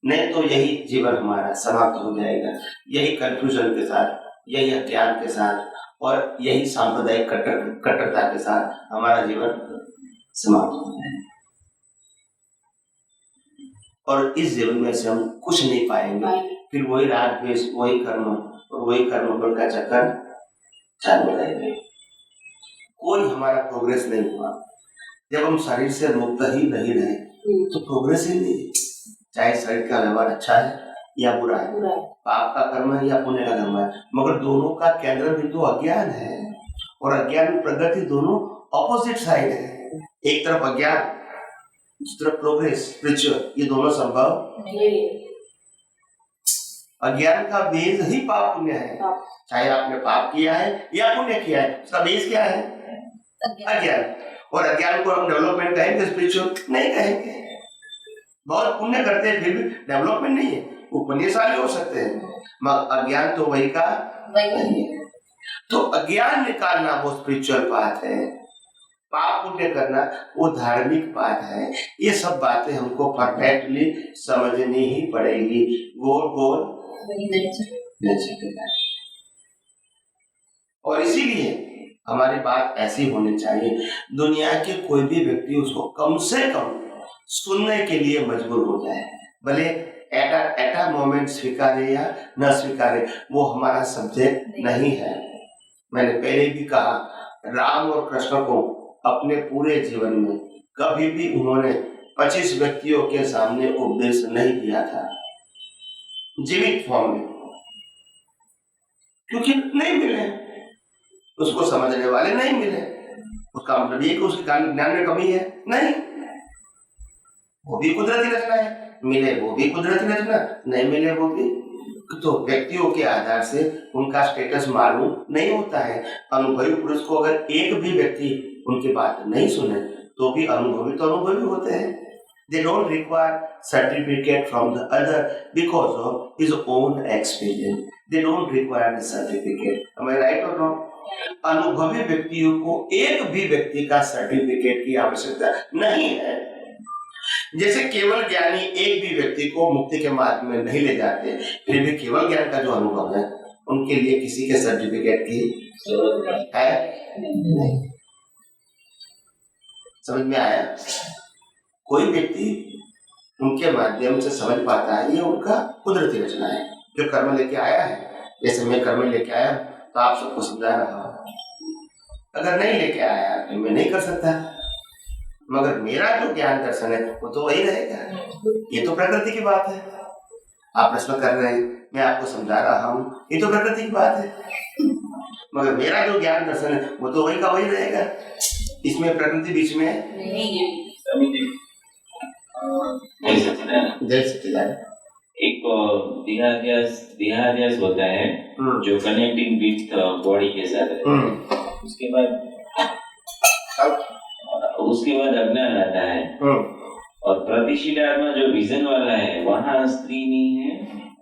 Speaker 2: नहीं तो यही जीवन हमारा समाप्त हो जाएगा। यही कंफ्यूजन के साथ, यही अज्ञान के साथ और यही सांप्रदायिक कट्टरता के साथ हमारा जीवन समाप्त हो जाएगा। और इस जीवन में से हम कुछ नहीं पाएंगे। फिर वही राग द्वेष, वही कर्म और वही कर्म फल का चक्कर चालू रहेगा। कोई हमारा प्रोग्रेस नहीं हुआ। जब हम शरीर से मुक्त ही नहीं रहे तो प्रोग्रेस ही नहीं। चाहे शरीर का व्यवहार अच्छा है या बुरा है, पाप का कर्म है या पुण्य का कर्म है, मगर दोनों का केंद्र बिंदु अज्ञान है और अज्ञान प्रगति दोनों ऑपोजिट साइड है। एक तरफ अज्ञान, दूसरी तरफ प्रोग्रेस स्पिरिचुअल, ये दोनों संभव नहीं है। अज्ञान का बेस ही पाप पुण्य है। चाहे आपने पाप किया है या पुण्य किया है, उसका बेस क्या है? अज्ञान। और अज्ञान को हम डेवलपमेंट कहेंगे, स्पिरिचुअल नहीं कहेंगे। बहुत पुण्य करते हैं फिर भी डेवलपमेंट नहीं है। वो पुण्यशाली हो सकते हैं मगर अज्ञान तो वही का वही है। तो अज्ञान निकालना वो स्पिरिचुअल बात है, पाप पुण्य करना वो धार्मिक बात है। ये सब बातें हमको परफेक्टली समझनी ही पड़ेगी। गोल गोल और इसीलिए हमारी बात ऐसी होनी चाहिए, दुनिया के कोई भी व्यक्ति उसको कम से कम सुनने के लिए मजबूर हो जाए। भले एटा मोमेंट स्वीकारे या न स्वीकारे, वो हमारा सब्जेक्ट नहीं है। मैंने पहले भी कहा, राम और कृष्ण को अपने पूरे जीवन में कभी भी उन्होंने 25 व्यक्तियों के सामने उपदेश नहीं दिया था जीवित फॉर्म में, क्योंकि नहीं मिले, उसको समझने वाले नहीं मिले। उसका मतलब ये कि उसके ज्ञान में कमी है? नहीं, वो भी कुदरती रचना है। मिले वो भी कुदरती रचना, नहीं मिले वो भी। तो व्यक्तियों के आधार से उनका स्टेटस मालूम नहीं होता है। अनुभवी पुरुष को अगर एक भी व्यक्ति उनकी बात नहीं सुने तो भी अनुभवी होते हैं। They don't require certificate from the other because of his own experience. They don't require a certificate. Am I right or wrong? अनुभवी व्यक्तियों को एक भी व्यक्ति का सर्टिफिकेट की आवश्यकता नहीं है। जैसे केवल ज्ञानी एक भी व्यक्ति को मुक्ति के मार्ग में नहीं ले जाते, फिर भी केवल ज्ञान का जो अनुभव है उनके लिए किसी के सर्टिफिकेट की जरूरत है नहीं। समझ में आया? कोई व्यक्ति उनके माध्यम से समझ पाता है, ये उनका कुदरती रचना है। जो कर्म लेके आया है, जैसे मैं कर्म लेके आया तो आप सबको समझा रहा हूं। अगर नहीं लेके आया तो मैं नहीं कर सकता, मगर मेरा जो ज्ञान दर्शन है वो तो वही रहेगा। ये तो प्रकृति की बात है। आप प्रश्न कर रहे हैं, मैं आपको समझा रहा हूँ, ये तो प्रकृति की बात है, मगर मेरा जो ज्ञान दर्शन है वो तो वही का वही रहेगा। इसमें प्रकृति बीच में नहीं है। जय सच्चिदानंद।
Speaker 7: एक देहाध्यास होता है जो कनेक्टिंग विथ बॉडी के साथ है। उसके बाद अज्ञान आता है और प्रतिशील आत्मा जो विजन वाला है, वहाँ स्त्री नहीं है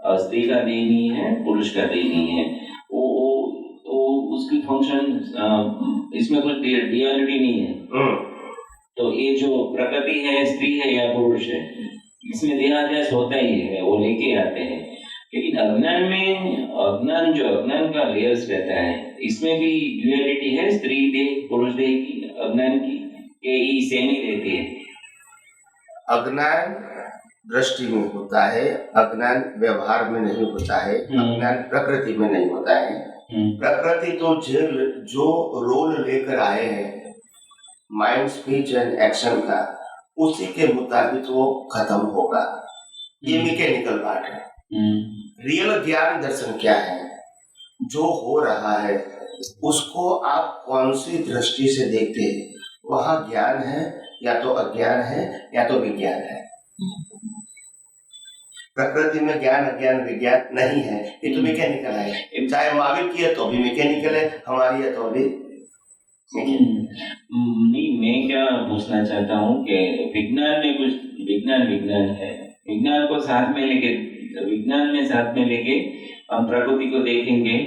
Speaker 7: और स्त्री का देह नहीं है, पुरुष का देह नहीं है। वो उसकी फंक्शन इसमें कोई डुअलिटी नहीं है। तो ये जो प्रकृति है, स्त्री है या पुरुष है, इसमें देहाध्यास होता ही है, वो लेके आते हैं। लेकिन अज्ञान में, अज्ञान का लेयर्स रहता है, इसमें भी ड्यूअलिटी है, स्त्री देह पुरुष देह की, अज्ञान की, ये सेम ही रहती है।
Speaker 2: अज्ञान दृष्टि में होता है, अज्ञान व्यवहार में नहीं होता है, अज्ञान प्रकृति में नहीं होता है। प्रकृति तो जो रोल लेकर आए हैं माइंड, स्पीच एंड एक्शन का, उसी के मुताबिक वो खत्म होगा। ये मैकेनिकल पार्ट है। रियल ज्ञान दर्शन क्या है? जो हो रहा है उसको आप कौन सी दृष्टि से देखते हैं, वहाँ ज्ञान है या तो अज्ञान है या तो विज्ञान है। प्रकृति में ज्ञान अज्ञान विज्ञान नहीं है, ये तो मैकेनिकल है। चाहे महावीर की है तो भी मैकेनिकल है, हमारी है तो भी
Speaker 7: नहीं, मैं क्या पूछना चाहता हूँ कि विज्ञान में कुछ विज्ञान है, विज्ञान को साथ में लेके, विज्ञान में साथ में लेके हम प्रकृति को देखेंगे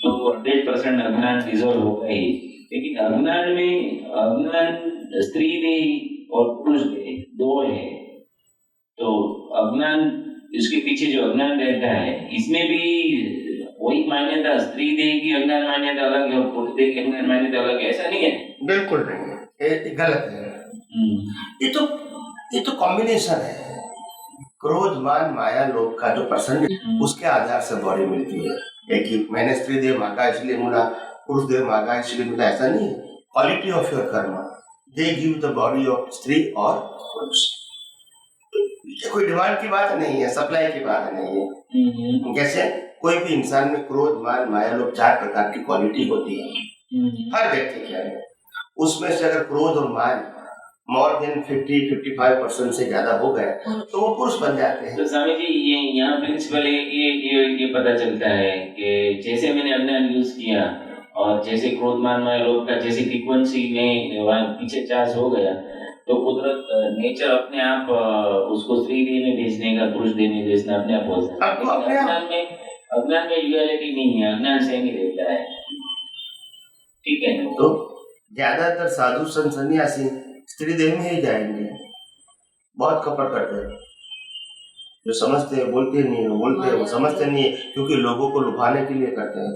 Speaker 7: तो 100% अज्ञान डिसॉल्व होगा ही। लेकिन अज्ञान में, अज्ञान स्त्री देह और पुरुष देह दो है, तो अज्ञान, इसके पीछे जो अज्ञान रहता है, इसमें भी वही मान्यता, स्त्री देह की अज्ञान मान्यता अलग है और पुरुष देह की अज्ञान मान्यता अलग है, ऐसा नहीं है?
Speaker 2: बिल्कुल नहीं है, ये गलत है। ये तो कॉम्बिनेशन है। क्रोध मान माया लोभ का जो पर्सन, उसके आधार से बॉडी मिलती है। एक ही मैंने स्त्री देह मांगा इसलिए मिला, पुरुष देह मांगा इसलिए मिला, ऐसा नहीं है। क्वालिटी ऑफ योर कर्म, they give the body of स्त्री और पुरुष। कोई डिमांड की बात नहीं है, सप्लाई की बात नहीं है। कैसे कोई भी इंसान में क्रोध मान माया लोभ 4 प्रकार की क्वालिटी होती है हर व्यक्ति के अंदर। उसमें से अगर क्रोध और मान मोर देन 50-55% से ज्यादा हो गए तो वो पुरुष बन जाते हैं।
Speaker 7: तो स्वामी जी, ये यहाँ प्रिंसिपल ये पता चलता है कि जैसे मैंने अज्ञान यूज किया और जैसे क्रोध मान माया लोभ का जैसे फ्रीक्वेंसी में वहाँ पीछे चार्ज हो गया, तो कुदरत नेचर अपने आप उसको स्त्री देह में भेजने का, पुरुष देह में भेजना अपने आप हो सकता है। अज्ञान में ड्यूअलिटी नहीं है, अज्ञान सेम ही रहता है, ठीक है।
Speaker 2: तो ज्यादातर साधु संत सन्यासी स्त्री देह में ही जाएंगे। बहुत कपट करते हैं, जो समझते हैं बोलते नहीं है, बोलते हैं वो समझते नहीं है, क्योंकि लोगों को लुभाने के लिए करते हैं।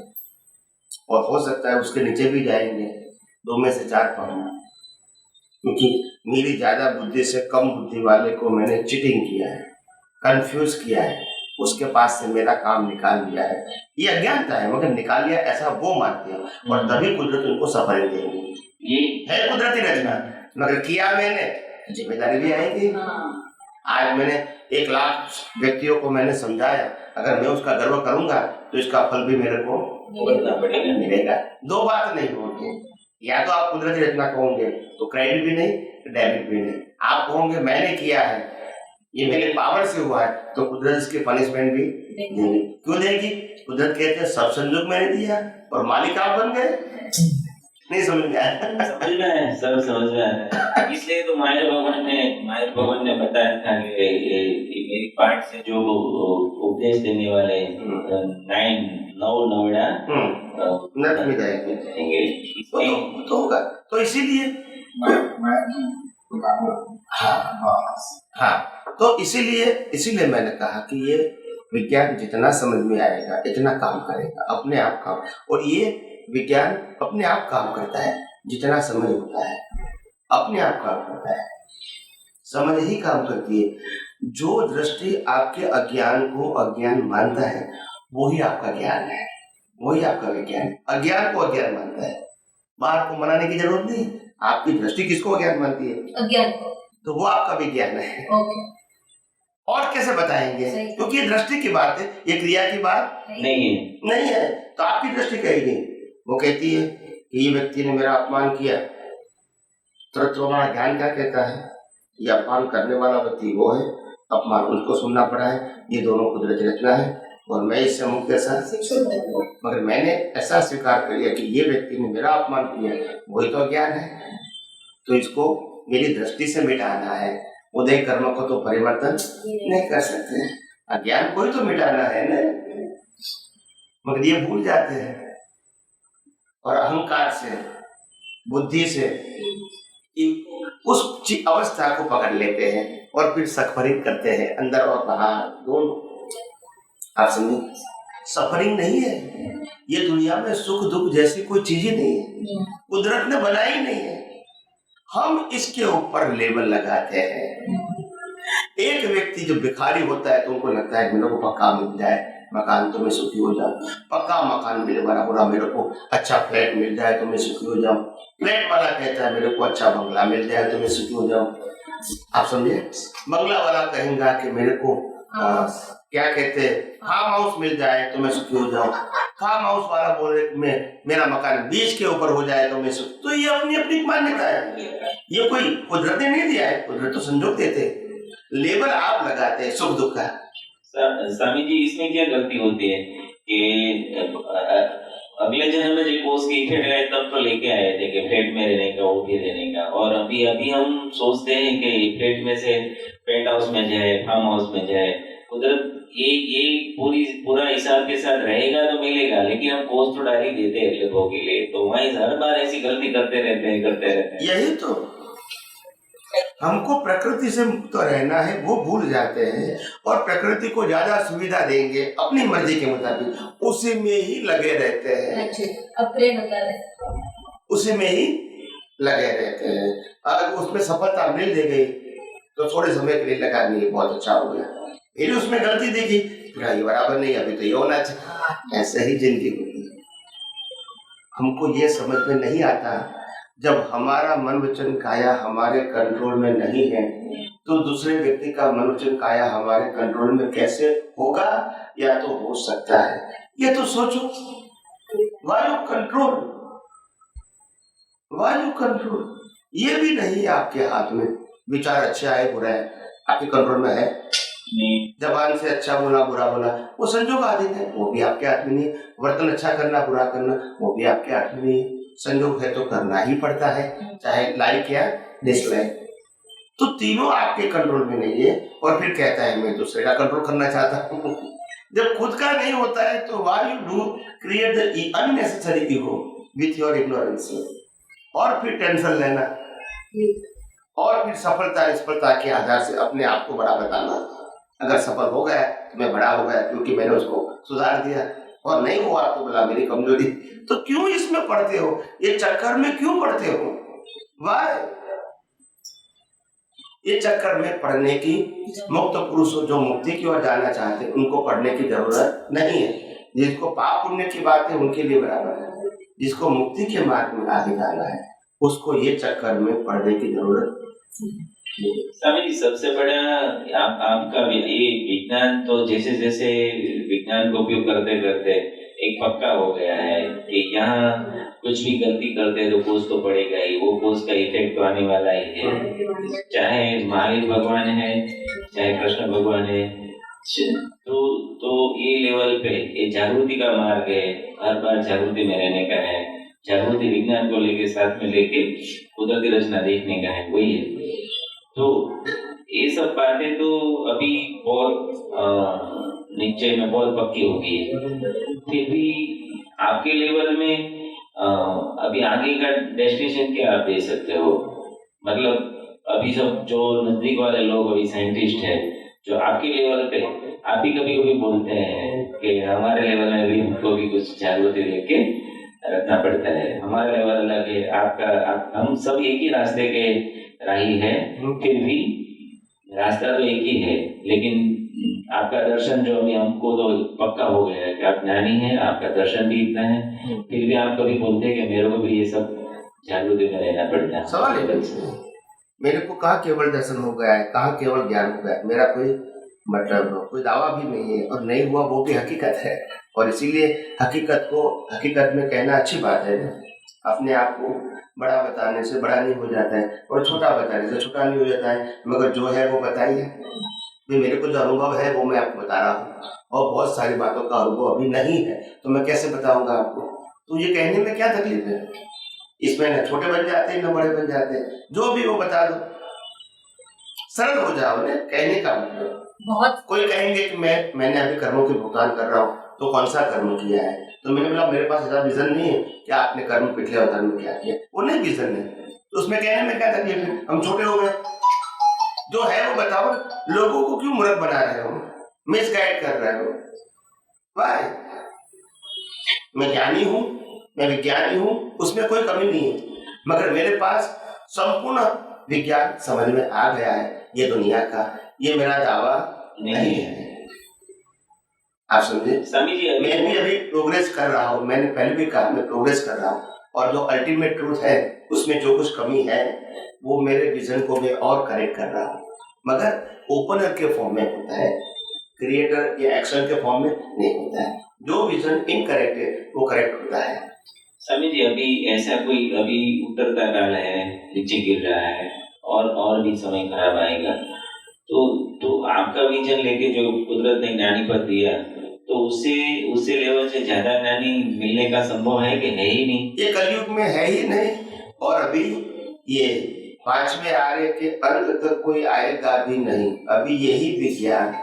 Speaker 2: और हो सकता है उसके नीचे भी जाएंगे 2 में से 4 पाना, क्योंकि मेरी ज्यादा बुद्धि से कम बुद्धि वाले को मैंने चीटिंग किया है, कंफ्यूज किया है, उसके पास से मेरा काम निकाल लिया है। ये अज्ञानता है, मगर निकाल लिया ऐसा वो मानते हैं, और तभी कुदरत उनको सफल देंगे। ये है कुदरती रचना, मगर किया मैंने, जिम्मेदारी भी आएगी। आज मैंने 1 लाख व्यक्तियों को मैंने समझाया, अगर मैं उसका गर्व करूंगा तो इसका फल भी मेरे को मिलेगा। 2 बात नहीं होगी, या तो आप कुदरती रचना कहोगे तो क्रेडिट भी नहीं, डेबिट भी नहीं। आप कहोगे मैंने किया है, ये मेरे पावर से हुआ है, तो कुदरत इसके पनिशमेंट भी देगी। क्यों देगी? कुदरत कहते हैं सब संजोग मैंने दिया और मालिक आप बन गए। नहीं समझ में आया?
Speaker 7: समझ में आया, सब समझ में आया। इसलिए तो मायर भगवान ने बताया था कि मेरी पार्ट से जो उपदेश देने वाले 9 नवड़ा
Speaker 2: नरक में जाएंगे, तो होगा। तो इसीलिए तो इसीलिए मैंने कहा कि ये विज्ञान जितना समझ में आएगा इतना काम करेगा, अपने आप काम। और ये विज्ञान अपने आप काम करता है, जितना समझ होता है अपने आप काम करता है, समझ ही काम करती है। जो दृष्टि आपके अज्ञान को अज्ञान मानता है वही आपका ज्ञान है, वही आपका विज्ञान है। अज्ञान को अज्ञान मानता है, बाहर को मनाने की जरूरत नहीं। आपकी दृष्टि किसको अज्ञान मानती है?
Speaker 4: अज्ञान को, तो
Speaker 2: वो आपका विज्ञान है। और कैसे बताएंगे? क्योंकि ये दृष्टि की बात है, ये क्रिया की बात नहीं है। तो आपकी दृष्टि कहेगी, वो कहती है कि ये व्यक्ति ने मेरा अपमान किया, तो हमारा ज्ञान क्या कहता है? ये अपमान करने वाला व्यक्ति वो है, अपमान उसको सुनना पड़ा है, ये दोनों कुदरती रचना है और मैं इससे मुक्त ऐसा। मगर मैंने ऐसा स्वीकार कर लिया कि ये व्यक्ति ने मेरा अपमान किया, वही तो ज्ञान है। तो इसको मेरी दृष्टि से मिटाना है। उदय कर्म को तो परिवर्तन नहीं कर सकते, अज्ञान को ही तो मिटाना है ना। मगर ये भूल जाते हैं और अहंकार से, बुद्धि से उस अवस्था को पकड़ लेते हैं और फिर सफरिंग करते हैं अंदर और बाहर दोनों। आप समझे, सफरिंग नहीं है ये दुनिया में, सुख दुख जैसी कोई चीज ही नहीं है, कुदरत ने बनाई नहीं है, हम इसके ऊपर लेबल लगाते हैं। एक व्यक्ति जो भिखारी होता है तो उनको लगता है मेरे को पक्का मिल जाए मकान तो मैं सुखी हो जाऊं, पक्का मकान मिले बड़ा बुरा, मेरे को अच्छा फ्लैट मिल जाए तो मैं सुखी हो जाऊं। फ्लैट वाला कहता है मेरे को अच्छा बंगला मिल जाए तो मैं सुखी हो जाऊं। आप समझे, बंगला वाला कहेगा कि मेरे को क्या कहते हैं फार्म हाउस मिल जाए तो मैं सुखी हो जाऊं। फार्म हाउस वाला बोले मेरा मकान बीच के ऊपर हो जाए तो मैं सुखी। तो ये अपनी अपनी मान्यता है, ये कोई कुदरत ने नहीं दिया है, कुदरत तो संजोग देते, लेबल आप लगाते हैं सुख दुख का।
Speaker 7: स्वामी जी इसमें क्या गलती होती है कि अगले जन्म में जब पोस्ट की फ्लैट आए तब तो लेके आए थे कि फ्लैट में रहने का, वो भी रहने का, और अभी हम सोचते हैं कि फ्लैट में से पेंट हाउस में जाए, फार्म हाउस में जाए। कुदरत ये पूरा हिसाब के साथ रहेगा तो मिलेगा, लेकिन हम पोस्ट तो डाल ही देते हैं लोगों के लिए, तो वहीं हर बार ऐसी गलती करते रहते हैं।
Speaker 2: यही तो हमको प्रकृति से मुक्त रहना है, वो भूल जाते हैं और प्रकृति को ज्यादा सुविधा देंगे अपनी मर्जी के मुताबिक, उसी में ही लगे रहते हैं,
Speaker 4: अपग्रेड होता है,
Speaker 2: उसी में ही लगे रहते हैं। अगर उसमें सफलता मिल दे गई तो थोड़े समय के लिए लगा नहीं बहुत अच्छा हो गया, फिर उसमें गलती देखी ये बराबर नहीं, अभी तो ये होना चाहिए। ऐसे ही जिंदगी होती है। हमको ये समझ में नहीं आता, जब हमारा मन वचन काया हमारे कंट्रोल में नहीं है तो दूसरे व्यक्ति का मन वचन काया हमारे कंट्रोल में कैसे होगा या तो हो सकता है। ये तो सोचो, वायु कंट्रोल ये भी नहीं है आपके हाथ में। विचार अच्छा है बुरा है आपके कंट्रोल में है, जबान से अच्छा बोला बुरा बोला वो संजोग आदि है, वो भी आपके हाथ में नहीं। वर्तन अच्छा करना बुरा करना वो भी आपके हाथ में नहीं, संजोग है तो करना ही पड़ता है, चाहे लाइक या डिसलाइक। तो तीनों आपके कंट्रोल में नहीं है और फिर कहता है मैं दूसरे का कंट्रोल करना चाहता हूँ। जब खुद का नहीं होता है तो why you do create the unnecessary ego with your ignorance, और फिर टेंशन लेना और फिर सफलता निष्फलता के आधार से अपने आप को बड़ा बताना। अगर सफल हो गया तो मैं बड़ा हो गया क्योंकि मैंने उसको सुधार दिया, और नहीं हुआ तो बोला मेरी कमजोरी। तो क्यों इसमें पढ़ते हो, ये चक्कर में क्यों पढ़ते हो? वाह, ये चक्कर में पढ़ने की, मुक्त पुरुषों जो मुक्ति की ओर जाना चाहते हैं उनको पढ़ने की जरूरत नहीं है। जिसको पाप पुण्य की बात है उनके लिए बराबर है, जिसको मुक्ति के मार्ग में आगे जाना है उसको ये चक्कर में पढ़ने की जरूरत।
Speaker 7: स्वामी जी सबसे बड़ा आपका ये विज्ञान तो जैसे जैसे विज्ञान को उपयोग करते करते एक पक्का हो गया है कि यहाँ कुछ भी गलती करते तो कोस तो पड़ेगा ही, वो कोस का इफेक्ट तो आने वाला ही है, चाहे महावीर भगवान है चाहे कृष्ण भगवान है। तो ये लेवल पे ये जागृति का मार्ग है, हर बार जागृति में रहने का है, जागृति विज्ञान को लेके साथ में लेके कुदरती रचना देखने का है, वही है। तो ये सब बातें तो अभी बहुत निश्चय में बहुत पक्की हो गई है। फिर भी आपके लेवल में अभी आगे का डेस्टिनेशन क्या आप दे सकते हो? मतलब अभी सब जो नजदीक वाले लोग अभी साइंटिस्ट है जो आपके लेवल पे आप भी कभी कभी बोलते हैं कि हमारे लेवल में भी हमको भी कुछ जागृति लेके रखना पड़ता है, हमारा लेवल अलग है, आपका हम सब एक ही रास्ते के राही है, फिर भी रास्ता तो एक ही है, लेकिन आपका दर्शन जो अभी हमको तो पक्का हो गया है कि आप ज्ञानी हैं, आपका दर्शन भी इतना है, फिर भी आप कभी बोलते हैं कि मेरे को भी ये सब जागृति में रहना पड़ता है।
Speaker 2: सवाल है मेरे को कहाँ केवल दर्शन हो गया है, कहाँ केवल ज्ञान हो गया है, मेरा कोई मतलब कोई दावा भी नहीं है, और नहीं हुआ वो भी हकीकत है। और इसीलिए हकीकत को हकीकत में कहना अच्छी बात है। अपने आप को बड़ा बताने से बड़ा नहीं हो जाता है और छोटा बताने से छोटा नहीं हो जाता है, मगर जो है वो बताइए। मेरे को जो अनुभव है वो मैं आपको बता रहा हूँ, और बहुत सारी बातों का अनुभव अभी नहीं है तो मैं कैसे बताऊंगा आपको। तो ये कहने में क्या तकलीफ है, इसमें न छोटे बन जाते हैं न बड़े बन जाते हैं, जो भी वो बता दो, सरल हो जाओ ना कहने का मतलब।
Speaker 4: बहुत
Speaker 2: कोई कहेंगे कि मैंने अभी कर्मों के भुगतान कर रहा हूँ, तो कौन सा कर्म किया है? तो मैंने बोला मेरे पास ऐसा विजन नहीं है कि आपने कर्म पिछले अवतार में क्या किया, वो नहीं विजन है। तो उसमें कहने में क्या तकलीफ है? हम छोटे हो गए, जो है वो बताओ। लोगों को क्यों मूर्ख बना रहे हो, मिसगाइड कर रहे हो? वाई? मैं ज्ञानी हूँ, मैं विज्ञानी हूँ, उसमें कोई कमी नहीं है, मगर मेरे पास संपूर्ण विज्ञान समझ में आ गया है। ये दुनिया का, ये मेरा दावा नहीं है। आप समझे?
Speaker 7: स्वामी जी
Speaker 2: मैं भी अभी प्रोग्रेस कर रहा हूँ, मैंने पहले भी कहा मैं प्रोग्रेस कर रहा हूँ, और जो अल्टीमेट ट्रूथ है उसमें जो कुछ कमी है वो मेरे विजन को मैं और करेक्ट कर रहा हूँ, मगर ओपनर के फॉर्म में होता है, क्रिएटर या एक्शन के फॉर्म में नहीं होता है। जो विजन इनकरेक्ट है वो करेक्ट होता है।
Speaker 7: स्वामी जी अभी ऐसा कोई अभी उतरता काल है, नीचे गिर रहा है और भी समय खराब आएगा, तो आपका विजन लेके जो कुदरत ने ज्ञानी पद दिया, तो उससे लेवल से ज्यादा ज्ञानी मिलने का संभव है कि है ही नहीं?
Speaker 2: ये कलयुग में है ही नहीं, और अभी ये 5वें आर्य के अंत तक कोई आएगा भी नहीं। अभी यही विज्ञान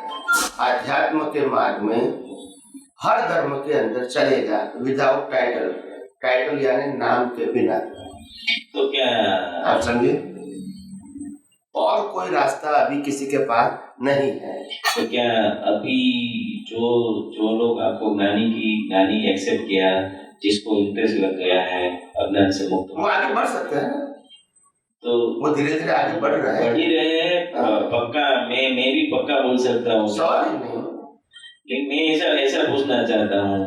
Speaker 2: आध्यात्म के मार्ग में हर धर्म के अंदर चलेगा, विदाउट टाइटल यानी नाम के बिना।
Speaker 7: तो क्या
Speaker 2: आप समझे? और कोई रास्ता अभी किसी के पास नहीं है।
Speaker 7: तो क्या अभी जो लोग आपको ज्ञानी एक्सेप्ट किया, जिसको इंटरेस्ट लग गया है अज्ञान से मुक्त,
Speaker 2: वो आगे बढ़ सकते हैं,
Speaker 7: तो
Speaker 2: वो धीरे धीरे आगे बढ़ रहे हैं।
Speaker 7: बढ़ ही रहे हैं। पक्का मैं भी पक्का बोल सकता हूँ,
Speaker 2: सवाल ही नहीं।
Speaker 7: लेकिन मैं ऐसा पूछना चाहता हूँ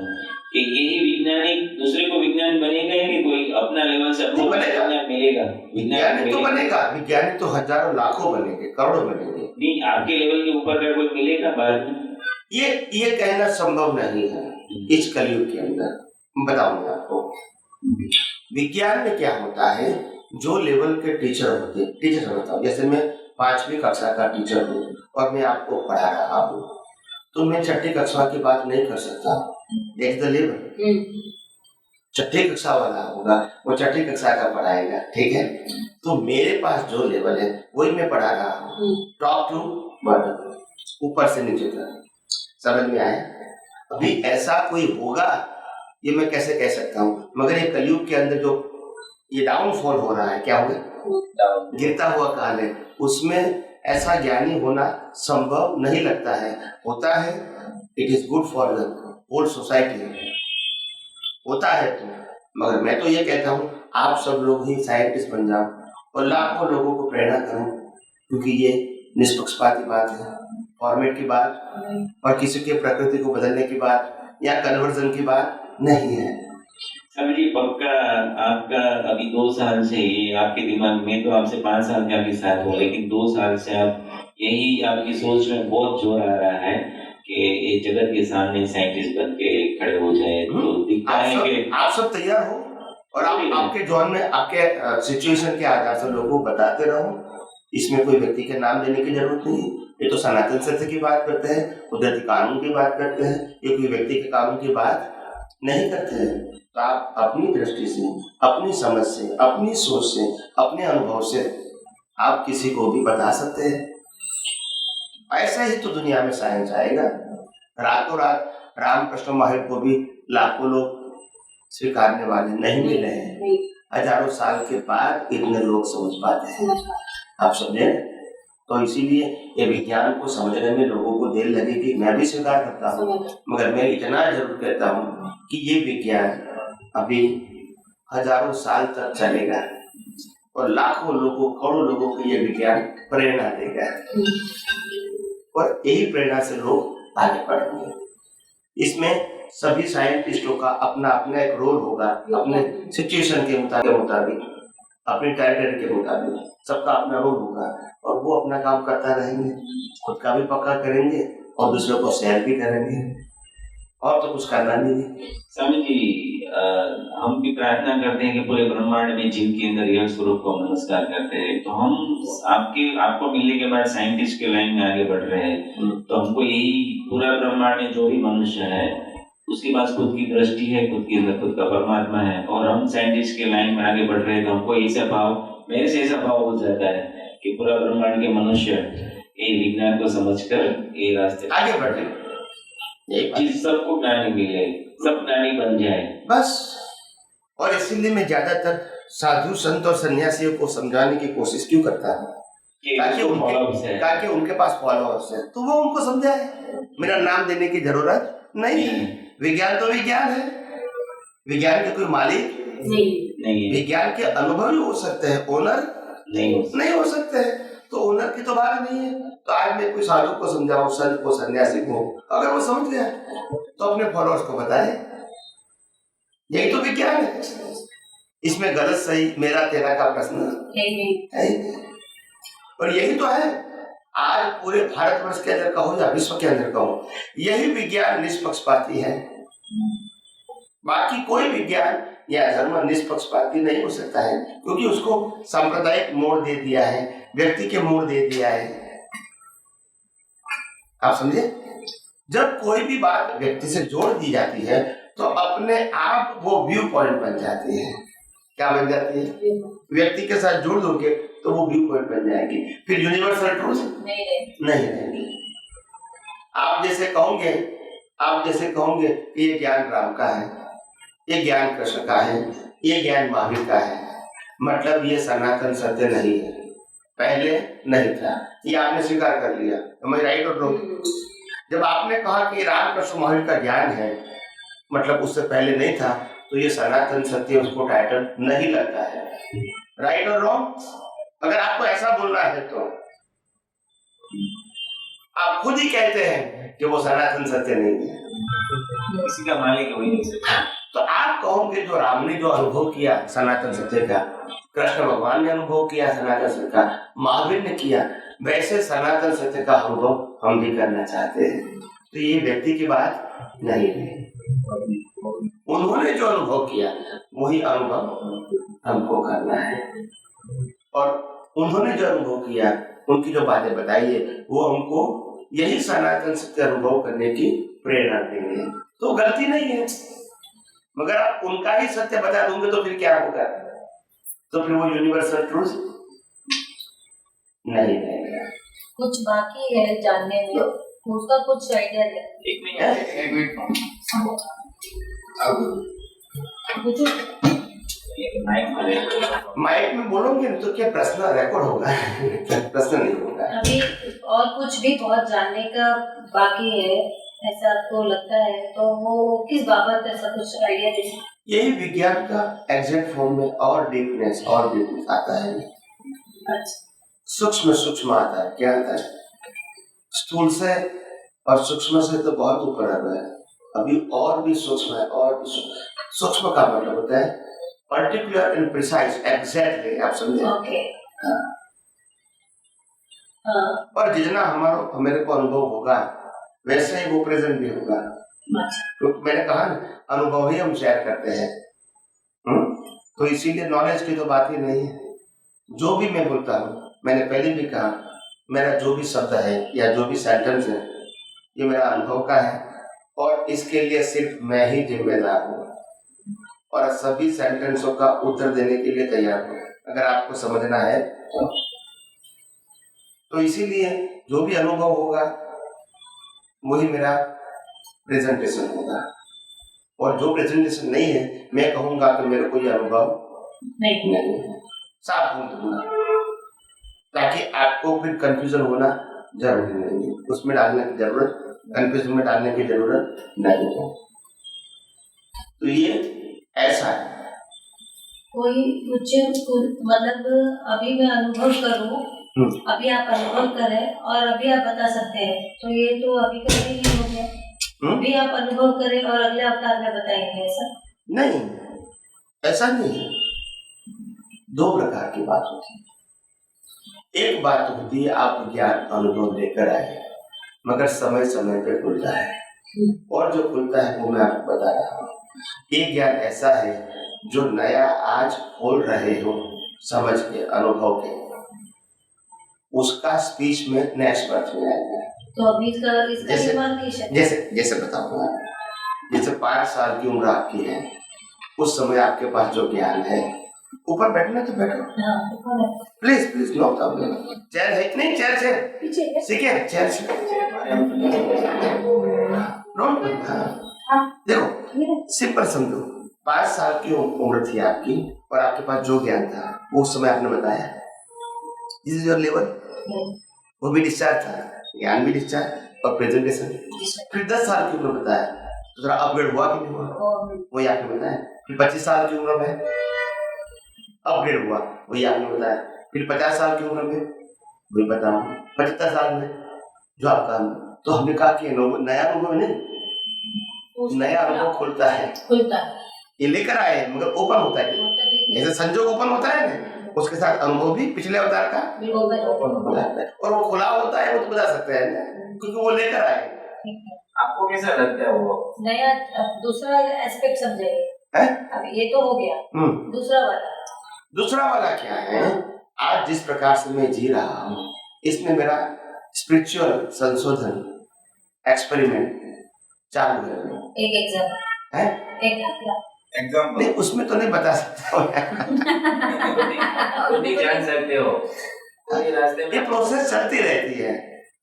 Speaker 7: कि यही विज्ञानी दूसरे को विज्ञान बनेगा कि कोई अपना लेवल से अपना विज्ञान मिलेगा?
Speaker 2: विज्ञानी तो बनेगा, विज्ञानी तो हजारों लाखों बनेंगे, करोड़ों बनेंगे।
Speaker 7: नहीं, आपके लेवल के ऊपर का कोई मिलेगा बाद में?
Speaker 2: ये कहना संभव नहीं है इस कलयुग के अंदर। बताऊंगा आपको विज्ञान में क्या होता है। जो लेवल के टीचर होते, टीचर समझता हूँ, जैसे मैं 5वीं कक्षा का टीचर हूँ और मैं आपको पढ़ा रहा हूँ, तो मैं 6ठी कक्षा की बात नहीं कर सकता। देख द लेवल, 6ठी कक्षा वाला होगा वो 6ठी कक्षा का पढ़ाएगा, ठीक है? तो मेरे पास जो लेवल है वही मैं पढ़ा रहा हूँ, टॉप टू बॉटम, ऊपर से नीचे तक। समझ में आया? अभी ऐसा कोई होगा ये मैं कैसे कह सकता हूँ, मगर ये कलयुग के अंदर जो ये डाउनफॉल हो रहा है, क्या हो गया, गिरता हुआ काल है, उसमें ऐसा ज्ञानी होना संभव नहीं लगता है। होता है, it is good for the whole society, होता है तो, मगर मैं तो ये कहता हूँ आप सब लोग ही साइंटिस्ट बन जाओ और लाखों लोगों को प्रेरणा करो, क्योंकि ये निष्पक्षपाती बात है, फॉर्मेट की बात और किसी के प्रकृति को बदलने की बात या कन्वर्जन की बात नहीं है।
Speaker 7: समझिए, पक्का आपका अभी 2 साल से ये आपके दिमाग में, तो आपसे 5 साल का भी साथ हो, लेकिन 2 साल से आप यही आपकी सोच में बहुत जोर आ रहा है कि ये जगत के सामने साइंटिस्ट बन के खड़े हो जाए। तो दिखता है कि आप
Speaker 2: सब तैयार हो और आप आपके जोन में आपके सिचुएशन के आधार से लोगों को बताते रहो। इसमें कोई व्यक्ति के नाम लेने की जरूरत नहीं। ये तो सनातन सत्य की बात करते हैं, कुदरती कानून की बात करते हैं, ये कोई व्यक्ति के कानून की बात नहीं करते हैं। तो आप अपनी दृष्टि से, अपनी समझ से, अपनी सोच से, अपने अनुभव से आप किसी को भी बता सकते हैं। ऐसा ही तो दुनिया में साइंस आएगा। रातों रात रामकृष्ण माहिर को भी लाखों लोग स्वीकारने वाले नहीं मिले हैं। हजारों साल के बाद इतने लोग समझ पाते हैं। आप समझे? तो इसीलिए ये विज्ञान को समझने में लोगों को देर लगेगी, मैं भी स्वीकार करता हूँ, मगर मैं इतना जरूर कहता हूँ कि ये विज्ञान अभी हजारों साल तक चलेगा और लाखों लोगों, करोड़ों लोगों को ये विज्ञान प्रेरणा देगा और यही प्रेरणा से लोग आगे बढ़ेंगे। इसमें सभी साइंटिस्टों का अपना अपना एक रोल होगा, अपने सिचुएशन के मुताबिक, अपने टेरिटरी के मुताबिक सबका अपना रोल होगा और वो अपना काम करता रहेंगे, खुद का भी पक्का करेंगे और दूसरों को शेयर भी करेंगे, और तो कुछ करना नहीं।
Speaker 7: स्वामी जी, हम भी प्रार्थना करते हैं कि पूरे ब्रह्मांड में जिनके अंदर यह स्वरूप को नमस्कार करते हैं, तो हम आपको मिलने के बाद साइंटिस्ट के लाइन में आगे बढ़ रहे हैं, तो हमको यही पूरा ब्रह्मांड में जो भी मनुष्य है उसके पास खुद की दृष्टि है, खुद के अंदर खुद का परमात्मा है, और हम साइंटिस्ट के लाइन में आगे बढ़ रहे हैं, तो हमको ऐसा भाव, मेरे से ऐसा भाव हो जाता है कि पूरा ब्रह्मांड के मनुष्य ये विज्ञान को समझकर ये रास्ते
Speaker 2: आगे बढ़े,
Speaker 7: सबको ज्ञानी मिले, सब ज्ञानी बन जाए
Speaker 2: बस। और इसीलिए मैं ज्यादातर साधु संत और सन्यासियों को समझाने की कोशिश क्यों करता है? ताकि उनके पास फॉलोअर्स है, तो वो उनको समझाए। मेरा नाम देने की जरूरत नहीं है। विज्ञान तो विज्ञान है, विज्ञान के कोई मालिक
Speaker 7: नहीं।
Speaker 2: विज्ञान के अनुभवी हो सकते हैं, ओनर नहीं हो सकते हैं। तो ओनर की तो बात नहीं है। तो आज मैं कोई साधु को समझाऊं, संत को, सन्यासी को, अगर वो समझ गया तो अपने फॉलोअर्स को बताए। यही तो विज्ञान है। इसमें गलत सही मेरा तेरा का प्रश्न है। और यही तो है आज पूरे भारतवर्ष के अंदर कहो या विश्व के अंदर कहो, यही विज्ञान निष्पक्षपाती है। बाकी कोई विज्ञान या धर्म निष्पक्षपाती नहीं हो सकता है, क्योंकि उसको सांप्रदायिक मोड़ दे दिया है, व्यक्ति के मोड़ दे दिया है। आप समझे? जब कोई भी बात व्यक्ति से जोड़ दी जाती है तो अपने आप वो व्यू पॉइंट बन जाती है। क्या बन जाती है? व्यक्ति के साथ जोड़ दोगे तो वो व्यू पॉइंट बन जाएगी, फिर यूनिवर्सल ट्रूथ नहीं रहेगी। आप जैसे कहोगे कि ये ज्ञान राम का है, ये ज्ञान कृष्ण का है, ये ज्ञान महावीर का है, मतलब ये सनातन सत्य नहीं है, पहले नहीं था, ये आपने स्वीकार कर लिया। Am I right or wrong? जब आपने कहा कि राम कृष्ण महावीर का ज्ञान है, मतलब उससे पहले नहीं था, तो ये सनातन सत्य उसको टाइटल नहीं लगता है। राइट और रॉन्ग? अगर आपको ऐसा बोलना है तो आप खुद ही कहते हैं कि वो सनातन सत्य नहीं है,
Speaker 7: किसी का मालिक हो ही नहीं सकता।
Speaker 2: तो आप कहोगे जो राम ने जो अनुभव किया सनातन सत्य का, कृष्ण भगवान ने अनुभव किया सनातन सत्य का, महावीर ने किया, वैसे सनातन सत्य का अनुभव हम भी करना चाहते हैं। तो ये व्यक्ति की बात नहीं है। उन्होंने जो अनुभव किया वही अनुभव हमको करना है, और उन्होंने जो अनुभव किया, उनकी जो बातें बताई है, वो हमको यही सनातन सत्य अनुभव करने की प्रेरणा देंगे। तो गलती नहीं है, मगर आप उनका ही सत्य बता दोगे तो फिर क्या होगा? तो फिर वो यूनिवर्सल ट्रूथ नहीं रहेगा।
Speaker 4: कुछ बाकी है जानने में, उसका कुछ आइडिया दे।
Speaker 3: एक मिनट
Speaker 2: माइक में बोलोगे तो क्या प्रश्न रिकॉर्ड होगा? प्रश्न नहीं होगा।
Speaker 4: अभी और कुछ भी बहुत जानने का बाकी है, ऐसा आपको लगता है तो वो किस बाबत ऐसा कुछ आइडिया दीजिए।
Speaker 2: यही विज्ञान का एग्जैक्ट फॉर्म में और डीपनेस और डीपनेस आता है। सूक्ष्म आता है। क्या आता है? स्थूल से और सूक्ष्म से तो बहुत ऊपर आ रहा है, अभी और भी सूक्ष्म है। और भी सूक्ष्म का मतलब होता है पर्टिकुलर एंड प्रिसाइज, एग्जैक्टली। आप समझे? और जितना हमारे को अनुभव होगा वैसे ही वो प्रेजेंट भी होगा। क्योंकि मैंने कहा अनुभव ही हम शेयर करते हैं। तो इसीलिए नॉलेज की तो बात ही नहीं है। जो भी मैं बोलता हूँ, मैंने पहले भी कहा, मेरा जो भी शब्द है या जो भी सेंटेंस है, ये मेरा अनुभव का है, और इसके लिए सिर्फ मैं ही जिम्मेदार हूँ, और सभी सेंटेंसों का उत्तर देने के लिए तैयार हूँ, अगर आपको समझना है तो इसीलिए जो भी अनुभव होगा वही मेरा प्रेजेंटेशन होगा। और जो प्रेजेंटेशन नहीं है, मैं कहूँगा तो मेरे को ये अनुभव नहीं है, साफ बोल दूंगा, ताकि आपको फिर कंफ्यूजन होना जरूरी नहीं है। उसमें डालने की जरूरत, कंफ्यूजन में डालने की जरूरत नहीं है। तो ये ऐसा है।
Speaker 4: कोई कुछ मतलब अभी मैं अनुभव करूं, अभी आप अनुभव करें और अभी आप बता सकते हैं, तो ये तो अभी का ही नहीं हो गया। अभी आप अनुभव करें और अगले अवतार में बताएंगे, ऐसा
Speaker 2: नहीं, ऐसा नहीं है। दो प्रकार की बात होती है। एक बात होती है आप ज्ञान अनुभव लेकर आए, मगर समय समय पे खुलता है, और जो खुलता है वो मैं आपको बता रहा हूँ। एक ज्ञान ऐसा है जो नया आज खोल रहे हो समझ के, अनुभव के, उसका स्पीच में नेक्स्ट बर्थ में आएगा।
Speaker 4: तो अभी
Speaker 2: जैसे बताऊंगा, जैसे 5 साल की उम्र आपकी है, उस समय आपके पास जो ज्ञान है, ऊपर बैठना तो बैठो, प्लीज नो प्रॉब्लम। चेयर है नहीं? चेयर सीखे, चेयर से देखो, सिंपल समझो। 5 साल की उम्र थी आपकी और आपके पास जो ज्ञान था वो उस समय आपने बताया, दिस इज योर लेवल, वो भी डिस्चार्ज था, ज्ञान भी डिस्चार्ज और प्रेजेंटेशन। फिर 10 साल की उम्र में बताया तो थोड़ा अपग्रेड हुआ कि नहीं हुआ, वही आपने बताया। फिर 25 साल की उम्र में अपग्रेड हुआ, वही आपने बताया। फिर 50 साल की उम्र में वही बताऊँ, 75 साल में जो आपका, तो हमने कहा कि नया अनुभव नहीं, नया अनुभव खुलता है, ये लेकर आए मगर ओपन होता है, जैसे संजोग ओपन होता है ना, उसके साथ अनुभव भी पिछले अवतार का ओपन हो जाता है, और वो खुला होता है, वो तो बता सकते हैं ना, क्योंकि वो लेकर आए।
Speaker 7: आपको कैसा लगता है वो
Speaker 4: नया दूसरा एस्पेक्ट समझे? अब ये तो हो गया, दूसरा वाला
Speaker 2: क्या है? आज जिस प्रकार से मैं जी रहा हूँ, इसमें मेरा स्पिरिचुअल संशोधन एक्सपेरिमेंट चालू है।
Speaker 4: एक एग्जाम
Speaker 2: है,
Speaker 7: एग्जाम
Speaker 2: नहीं उसमें तो नहीं बता सकता
Speaker 7: नहीं जान सकते हो, ये रास्ते में
Speaker 2: ये प्रोसेस चलती रहती है,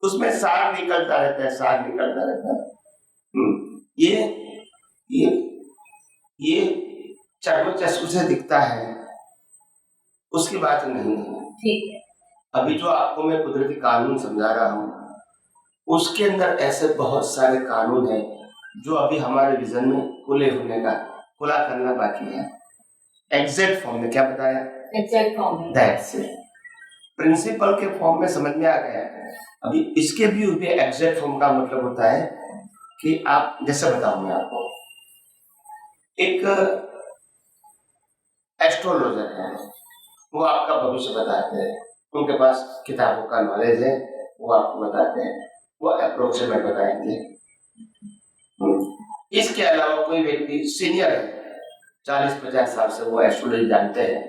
Speaker 2: उसमें सार निकलता रहता है, सार निकलता रहता है। ये चर्म चक्षु से दिखता है, उसकी बात नहीं है।
Speaker 4: ठीक है।
Speaker 2: अभी जो आपको मैं कुदरती कानून समझा रहा हूँ, उसके अंदर ऐसे बहुत सारे कानून हैं जो अभी हमारे विजन में खुला करना बाकी है। एग्जैक्ट फॉर्म में क्या बताया?
Speaker 4: एग्जैक्ट फॉर्म में,
Speaker 2: दैट्स इट। प्रिंसिपल के फॉर्म में समझ में आ गया है। अभी इसके भी एग्जैक्ट फॉर्म का मतलब होता है कि आप, जैसे बताऊं मैं आपको, एक एस्ट्रोलॉजर है, वो आपका भविष्य बताते हैं, उनके पास किताबों का नॉलेज है, वो आपको बताते हैं, वो अप्रोक्सीमेट बताएंगे। इसके अलावा कोई व्यक्ति सीनियर है, 40-50 साल से वो एस्ट्रोलॉजी जानते हैं,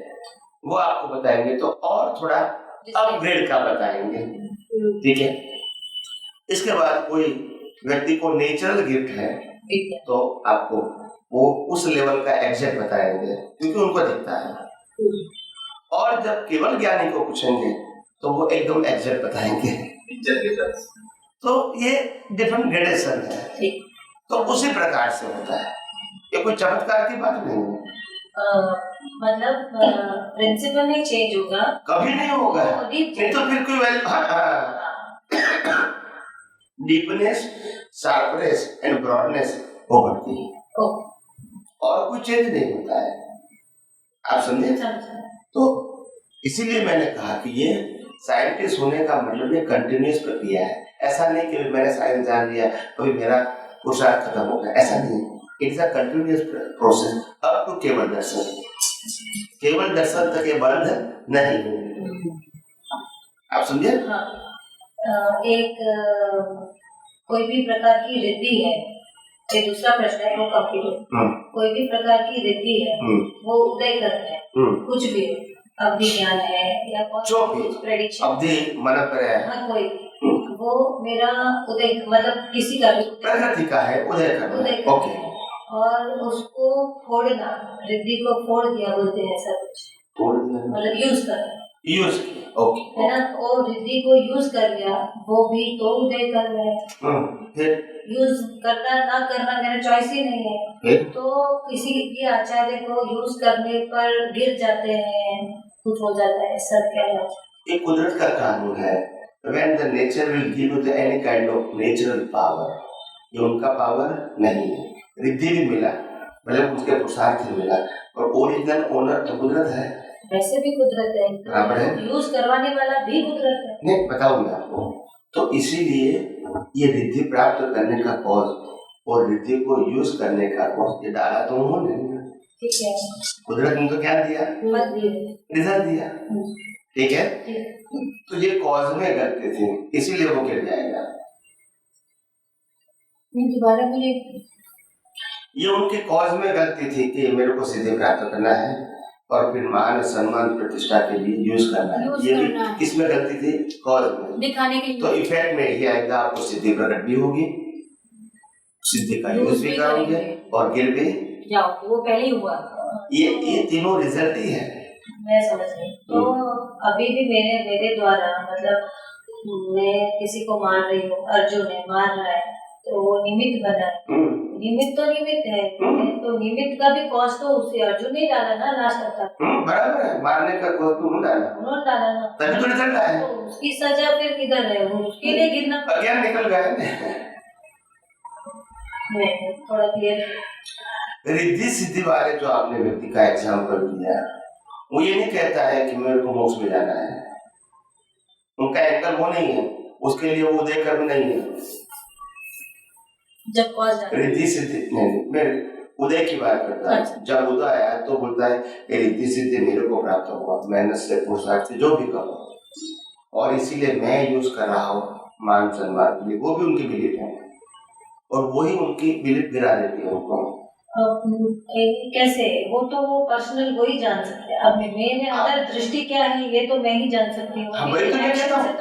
Speaker 2: वो आपको बताएंगे तो और थोड़ा अपग्रेड का बताएंगे। ठीक है। इसके बाद कोई व्यक्ति को नेचुरल गिफ्ट है तो आपको वो उस लेवल का एग्जैक्ट बताएंगे, क्योंकि उनको दिखता है। और जब केवल ज्ञानी को पूछेंगे तो वो एकदम एग्जैक्ट बताएंगे। तो ये डिफरेंट ग्रेडेशन है, तो उसी प्रकार से होता है, ये कोई चमत्कार की बात नहीं है।
Speaker 4: मतलब प्रिंसिपल नहीं चेंज होगा, कभी नहीं होगा,
Speaker 2: नहीं तो फिर कोई डीपनेस, शार्पनेस एंड ब्रॉडनेस हो बढ़ती है, और कोई चेंज नहीं होता है। आप समझे? तो इसीलिए मैंने कहा कि ये साइंटिस्ट होने का मतलब ये कंटिन्यूअस प्रक्रिया है। ऐसा नहीं कि मैंने साइंस जान लिया अभी मेरा पुरुषार्थ खत्म हो गया, ऐसा नहीं। It is a continuous process up to केवल दर्शन। केवल दर्शन तक ये बंद नहीं। आप समझे?
Speaker 4: एक कोई भी प्रकार की रिद्धि है, ये दूसरा प्रश्न है, वो कंप्लीट। कोई भी प्रकार की रिद्धि है, वो उदय करते हैं, कुछ भी अवधि ज्ञान है या प्रेडिक्शन,
Speaker 2: अवधि मन पर है,
Speaker 4: हाँ कोई, वो मेरा उदय मतलब किसी का भी
Speaker 2: प्रकृति का है, उदय करना। ओके।
Speaker 4: और उसको फोड़ना, रिद्धि को फोड़ दिया बोलते हैं, ऐसा कुछ मतलब यूज करना,
Speaker 2: ओके,
Speaker 4: है ना। और रिद्धि को यूज कर लिया, वो भी तो उदय कर रहे हैं। यूज करना ना करना मेरा चॉइस ही नहीं है। तो किसी भी आचार्य को यूज करने पर गिर जाते हैं, कुछ हो जाता है, सब क्या है,
Speaker 2: ये कुदरत का कानून है। When the nature will give you any kind of natural power, ये उनका पावर नहीं है। रिद्धि भी मिला, मतलब उसके पुरुषार्थ ही मिला, और ओरिजिनल ओनर तो कुदरत है।
Speaker 4: वैसे भी कुदरत है, तो यूज करवाने वाला भी कुदरत है।
Speaker 2: नहीं बताऊं मैं आपको, तो इसीलिए ये रिद्धि प्राप्त करने का कॉज और रिद्धि को यूज करने का कॉज ये डाला तो उन्होंने,
Speaker 4: ठीक है,
Speaker 2: कुदरत ने तो क्या दिया, रिजल्ट दिया। ठीक है, तो ये कॉज में गलती थी, इसीलिए वो गिर जाएगा।
Speaker 4: दोबारा बोलिए।
Speaker 2: ये उनके कॉज में गलती थी कि मेरे को सिद्धि प्राप्त करना है और फिर मान सम्मान प्रतिष्ठा के लिए यूज करना है। ये भी किसमें गलती थी? कॉज में, दिखाने के लिए। तो इफेक्ट में ये आएगा, आपको सिद्धि प्रकट भी होगी, सिद्धि का यूज भी करोगे और गिर भी
Speaker 4: जाओ, वो पहले ही हुआ।
Speaker 2: ये तीनों रिजल्ट ही है।
Speaker 4: मैं समझ गई। तो अभी भी मेरे द्वारा, मतलब मैं किसी को मार रही हूँ, अर्जुन है मार रहा है, तो वो निमित्त बना है। निमित्त तो निमित्त है, तो निमित्त का भी कॉस्ट तो उसे अर्जुन ने डाला ना लास्ट तक।
Speaker 2: बराबर है, मारने का कॉस्ट तो उन्होंने
Speaker 4: डाला ना,
Speaker 2: तभी तो रिजल्ट आया।
Speaker 4: तो उसकी सजा फिर किधर है? वो उसके लिए गिरना
Speaker 2: अज्ञान निकल गया।
Speaker 4: नहीं, थोड़ा क्लियर।
Speaker 2: रिद्धि सिद्धि वाले जो आपने व्यक्ति का एग्जाम्पल दिया, वो ये नहीं कहता है कि मेरे को मोक्ष में जाना है। उनका एंगल वो नहीं है, उसके लिए वो उदय कर्म नहीं है।
Speaker 4: जब कॉस्ट
Speaker 2: रिद्धि सिद्धि नहीं, मेरे उदय की बात करता है। जब उदय आया तो बोलता है रिद्धि सिद्धि मेरे को प्राप्त हुआ, मेहनत से पुरुषार्थ से जो भी करो, और इसीलिए मैं यूज कर रहा हूँ मान सम्मान के लिए। वो भी उनकी बिलीफ है, और वही उनकी बिलीफ गिरा देती है उनको।
Speaker 4: कैसे? वो तो वो पर्सनल वो ही जान सकते हैं। अब मेरे अंदर दृष्टि क्या है ये तो मैं ही जान सकती हूँ। तो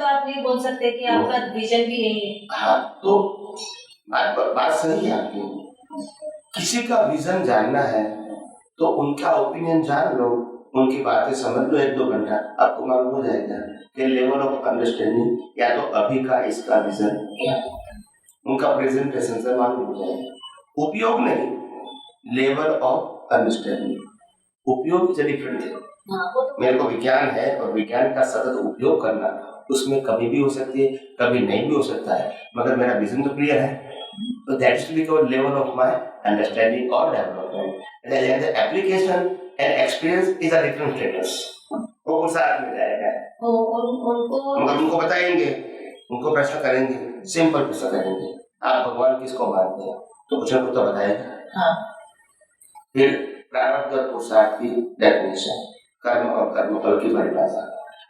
Speaker 4: आप नहीं बोल सकते कि आपका विजन भी यही है।
Speaker 2: हाँ, तो बात सही है आपकी। किसी का विजन जानना है तो उनका ओपिनियन जान लो, उनकी बातें समझ लो 1-2 घंटा, आपको मालूम हो जाएगा कि लेवल ऑफ अंडरस्टैंडिंग या तो अभी का इसका विजन क्या है, उनका प्रेजेंटेशन से मालूम हो जाएगा। उपयोग नहीं, लेवल ऑफ अंडरस्टैंडिंग। उपयोग इज डिफरेंट है। मेरे को विज्ञान है और विज्ञान का सतत उपयोग करना, उसमें कभी भी हो सकती है, कभी नहीं भी हो सकता है, मगर मेरा विजन तो क्लियर है। तो that is to be called level of my understanding और development. And the application and experience is a different status. वो साथ में जाएगा। मगर उनको बताएंगे, उनको प्रश्न करेंगे, सिंपल प्रश्न करेंगे, आप भगवान किसको मानते हैं, तो कुछ न कुछ तो बताएगा। फिर प्रारब्ध और पुरुषार्थ की डेफिनेशन, कर्म और कर्मफल की परिभाषा,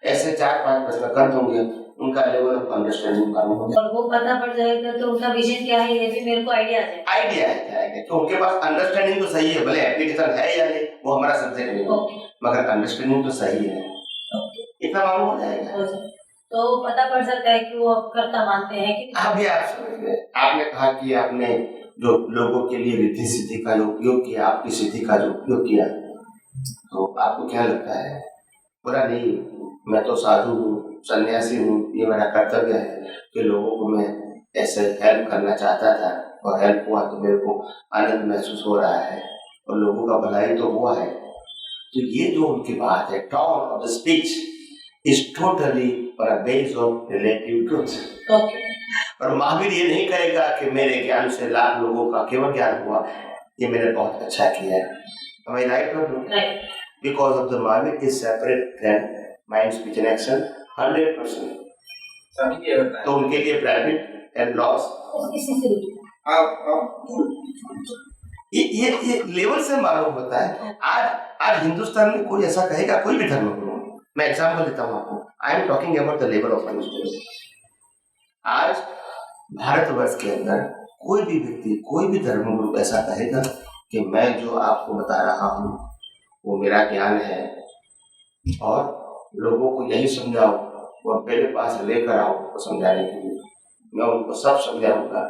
Speaker 2: ऐसे 4-5 प्रश्न कर दूंगे, उनका लेवल ऑफ अंडरस्टैंडिंग मालूम हो जाएगा।
Speaker 4: और वो पता पड़ जाएगा तो उनका विजन क्या है ये भी मेरे को आइडिया आ
Speaker 2: जाएगा। तो उनके पास अंडरस्टैंडिंग तो सही है, भले एप्लीकेशन है या नहीं वो हमारा सब्जेक्ट नहीं है, मगर अंडरस्टैंडिंग तो सही है, इतना मालूम हो जाएगा।
Speaker 4: तो पता पड़ सकता है कि वो कर्ता मानते हैं कि
Speaker 2: अभी आप समझ गए। आपने कहा कि आपने जो लोगों के लिए रिद्धि सिद्धि का जो उपयोग किया, आपकी सिद्धि का जो उपयोग किया, तो आपको क्या लगता है? बुरा नहीं, मैं तो साधु हूँ, सन्यासी हूँ, ये मेरा कर्तव्य है कि लोगों को मैं ऐसे हेल्प करना चाहता था और हेल्प हुआ तो मेरे को आनंद महसूस हो रहा है और लोगों का भलाई तो हुआ है। तो ये जो उनकी बात है, tone of the speech is totally on a base of relative truth. और महावीर ये नहीं कहेगा कि मेरे ज्ञान से लाख लोगों का केवल ज्ञान हुआ, ये मैंने बहुत अच्छा किया है। Am I right or no?
Speaker 4: Right.
Speaker 2: Because of the Mahavir is separate than mind, speech and action 100%. तो उनके लिए प्रैक्टिस एंड लॉस ये लेवल से मालूम होता है। आज हिंदुस्तान में कोई ऐसा कहेगा, कोई भी धर्म गुरु, मैं एग्जांपल देता हूँ आपको, I am talking about the level of understanding. आज भारतवर्ष के अंदर कोई भी व्यक्ति, कोई भी धर्म गुरु ऐसा कहेगा कि मैं जो आपको बता रहा हूँ वो मेरा ज्ञान है और लोगों को यही समझाओ, वो मेरे पास लेकर आओ को समझाने के लिए, मैं उनको सब समझाऊंगा,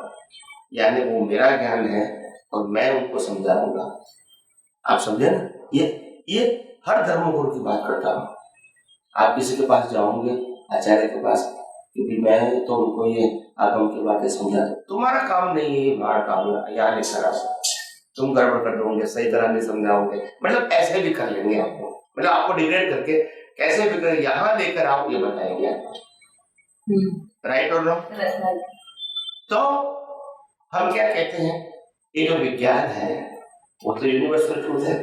Speaker 2: यानी वो मेरा ज्ञान है और मैं उनको समझाऊंगा। आप समझे ना? ये हर धर्म गुरु की बात करता हूँ। आप किसी के पास जाओगे, आचार्य के पास, क्योंकि मैं तो उनको ये आगम की बातें समझा दूँ, तुम्हारा काम नहीं है, हमारा काम है, यहाँ नहीं सारा तुम गड़बड़ कर दोगे, सही तरह नहीं समझाओगे, मतलब ऐसे भी कर लेंगे आपको, मतलब आपको डिग्रेड करके कैसे भी कर यहाँ लेकर आओ ये बताएंगे आपको। राइट और रॉन्ग? तो हम क्या कहते हैं, ये जो विज्ञान है वो तो यूनिवर्सल ट्रूथ है,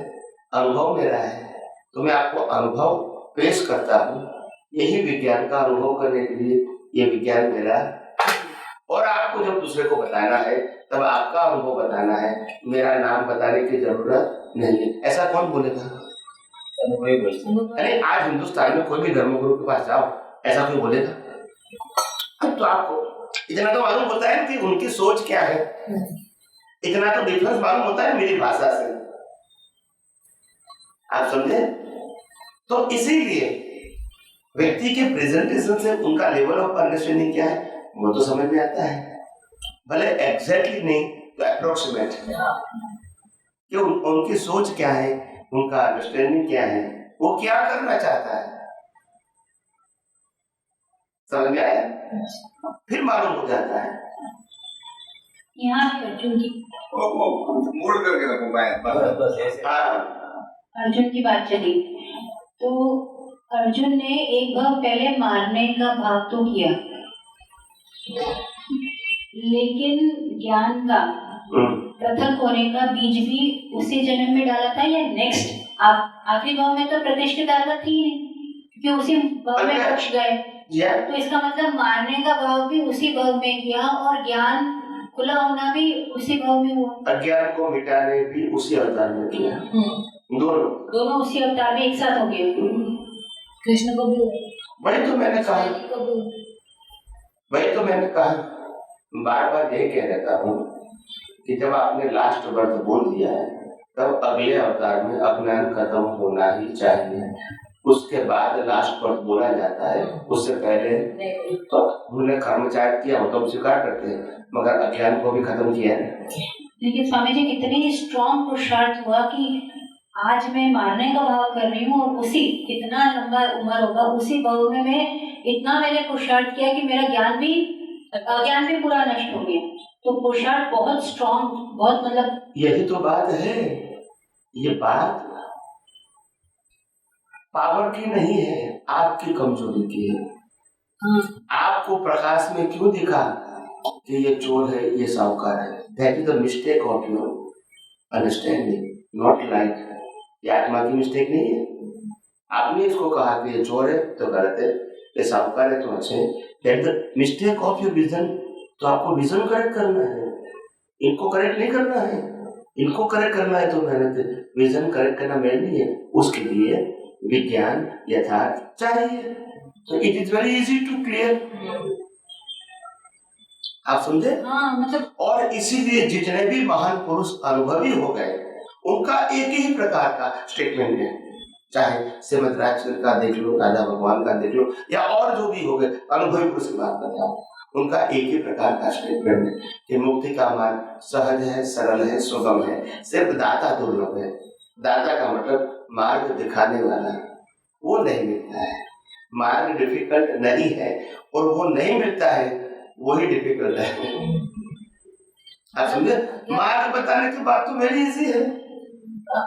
Speaker 2: अनुभव मेरा है, तो मैं आपको अनुभव पेश करता हूँ। यही विज्ञान का अनुभव करने के लिए ये विज्ञान मेरा है, और आपको जब दूसरे को बताना है तब आपका अनुभव बताना है, मेरा नाम बताने की जरूरत नहीं है। ऐसा कौन बोलेगा? अरे आज हिंदुस्तान में कोई भी धर्मगुरु के पास जाओ, ऐसा कोई बोलेगा? तो आपको इतना तो मालूम होता है कि उनकी सोच क्या है, इतना तो डिफरेंस मालूम होता है मेरी भाषा से, आप समझे? तो इसीलिए व्यक्ति के प्रेजेंटेशन से उनका लेवल ऑफ अंडरस्टैंडिंग क्या है वो तो समझ में आता है, भले एग्जैक्टली नहीं तो अप्रोक्सीमेट, कि उनकी सोच क्या है, उनका अंडरस्टैंडिंग क्या है, वो क्या करना चाहता है, समझ में आया? फिर मालूम हो जाता है।
Speaker 4: यहाँ पे अर्जुन की
Speaker 3: मोड़ करके रखो बाएं
Speaker 7: बस ऐसे
Speaker 2: हाँ
Speaker 5: अर्जुन की बात चली तो अर्जुन ने एक बार पहले मारने का भाव तो किया, लेकिन ज्ञान का पृथक होने का बीज भी उसी जन्म में डाला था या नेक्स्ट? आप आखिरी भाव में तो प्रतिष्ठिता थी नहीं, क्योंकि उसी भाव में पक्ष गए, तो इसका मतलब मारने का भाव भी उसी भाव में किया और ज्ञान खुला होना भी उसी भाव में हुआ।
Speaker 2: अज्ञान को मिटाने भी उसी अवतार में किया। दोनों
Speaker 5: उसी अवतार में एक साथ हो गए।
Speaker 4: कृष्ण को भी
Speaker 2: वही तो मैंने कहा, बार बार यही कह रहता हूँ कि जब आपने लास्ट वर्ड बोल दिया है तब अगले अवतार में अज्ञान खत्म होना ही चाहिए, उसके बाद लास्ट वर्ड बोला जाता है। उससे पहले तो उन्होंने कर्मचार किया हो तो हम स्वीकार करते हैं, मगर अज्ञान को भी खत्म किया है।
Speaker 5: लेकिन स्वामी जी कितनी स्ट्रॉन्ग पुरुषार्थ हुआ कि आज मैं मारने का भाव कर रही हूँ और उसी कितना लंबा उम्र होगा उसी भाव में मैं इतना मैंने पुरुषार्थ किया कि मेरा अज्ञान भी पूरा नष्ट हो गया। तो पुरुषार्थ बहुत स्ट्रॉन्ग, बहुत मतलब
Speaker 2: यही तो बात है। ये बात पावर की नहीं है, आपकी कमजोरी की है। आपको प्रकाश में क्यों दिखा कि ये चोर है, ये साहूकार है? That is the mistake of your understanding, not like. ये आत्मा की मिस्टेक नहीं है। आपने इसको कहा कि ये चोर है तो गलत है, ये साहूकार है तो अच्छे है। That the mistake of your vision. तो आपको विजन करेक्ट करना है, इनको करेक्ट नहीं करना है। इनको करेक्ट करना है तो मेहनत, विजन करेक्ट करना मेहनत नहीं है। उसके लिए विज्ञान यथार्थ चाहिए। तो it is very easy to clear. आप समझे?
Speaker 4: हाँ, मतलब
Speaker 2: और इसीलिए जितने भी महान पुरुष अनुभवी हो गए उनका एक ही प्रकार का स्टेटमेंट है। चाहे श्रीमद राजचंद्र का देख लो, राजा भगवान का देख लो, या और जो भी हो गए अनुभवी पुरुष की बात करता हूँ, उनका एक ही प्रकार का स्टेटमेंट है कि मुक्ति का मार्ग सहज है, सरल है, सुगम है, सिर्फ दाता दुर्लभ है। दाता का मतलब मार्ग दिखाने वाला, वो नहीं मिलता है। मार्ग डिफिकल्ट नहीं है और वो नहीं मिलता है, वही डिफिकल्ट है। आप समझे? मार्ग बताने की बात तो वेरी इजी है।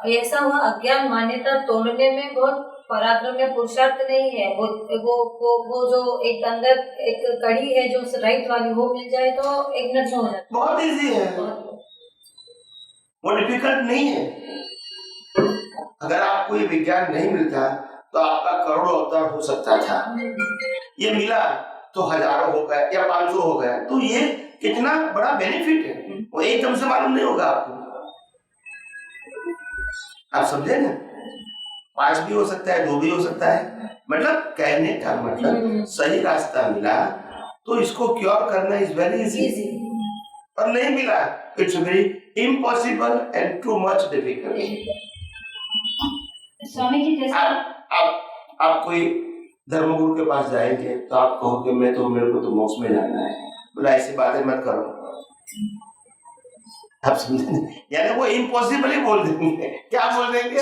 Speaker 4: ऐसा हुआ अज्ञान मान्यता तोड़ने में बहुत पराक्रम या पुरुषार्थ नहीं है। वो जो एक अंदर एक कड़ी है जो राइट वाली, वो मिल जाए तो एक मिनट हो जाए।
Speaker 2: बहुत इजी है, वो डिफिकल्ट नहीं है। अगर आपको ये विज्ञान नहीं मिलता तो आपका करोड़ों अवतार हो सकता था। ये मिला तो हजारों हो गए या 500 हो गए, तो ये कितना बड़ा बेनिफिट है, वो एकदम से मालूम नहीं होगा आपको। आप समझे ना? 5 भी हो सकता है, 2 भी हो सकता है। मतलब कहने का मतलब सही रास्ता मिला तो इसको क्योर करना इज वेरी इजी, और नहीं मिला it's very impossible and too much difficult.
Speaker 5: स्वामी जी जैसे
Speaker 2: आप कोई धर्मगुरु के पास जाएंगे तो आप कहोगे मेरे को तो मोक्ष में जाना है, बोला ऐसी बातें मत करो। आप समझे? यानी वो इम्पॉसिबल ही बोल देंगे। क्या बोल देंगे?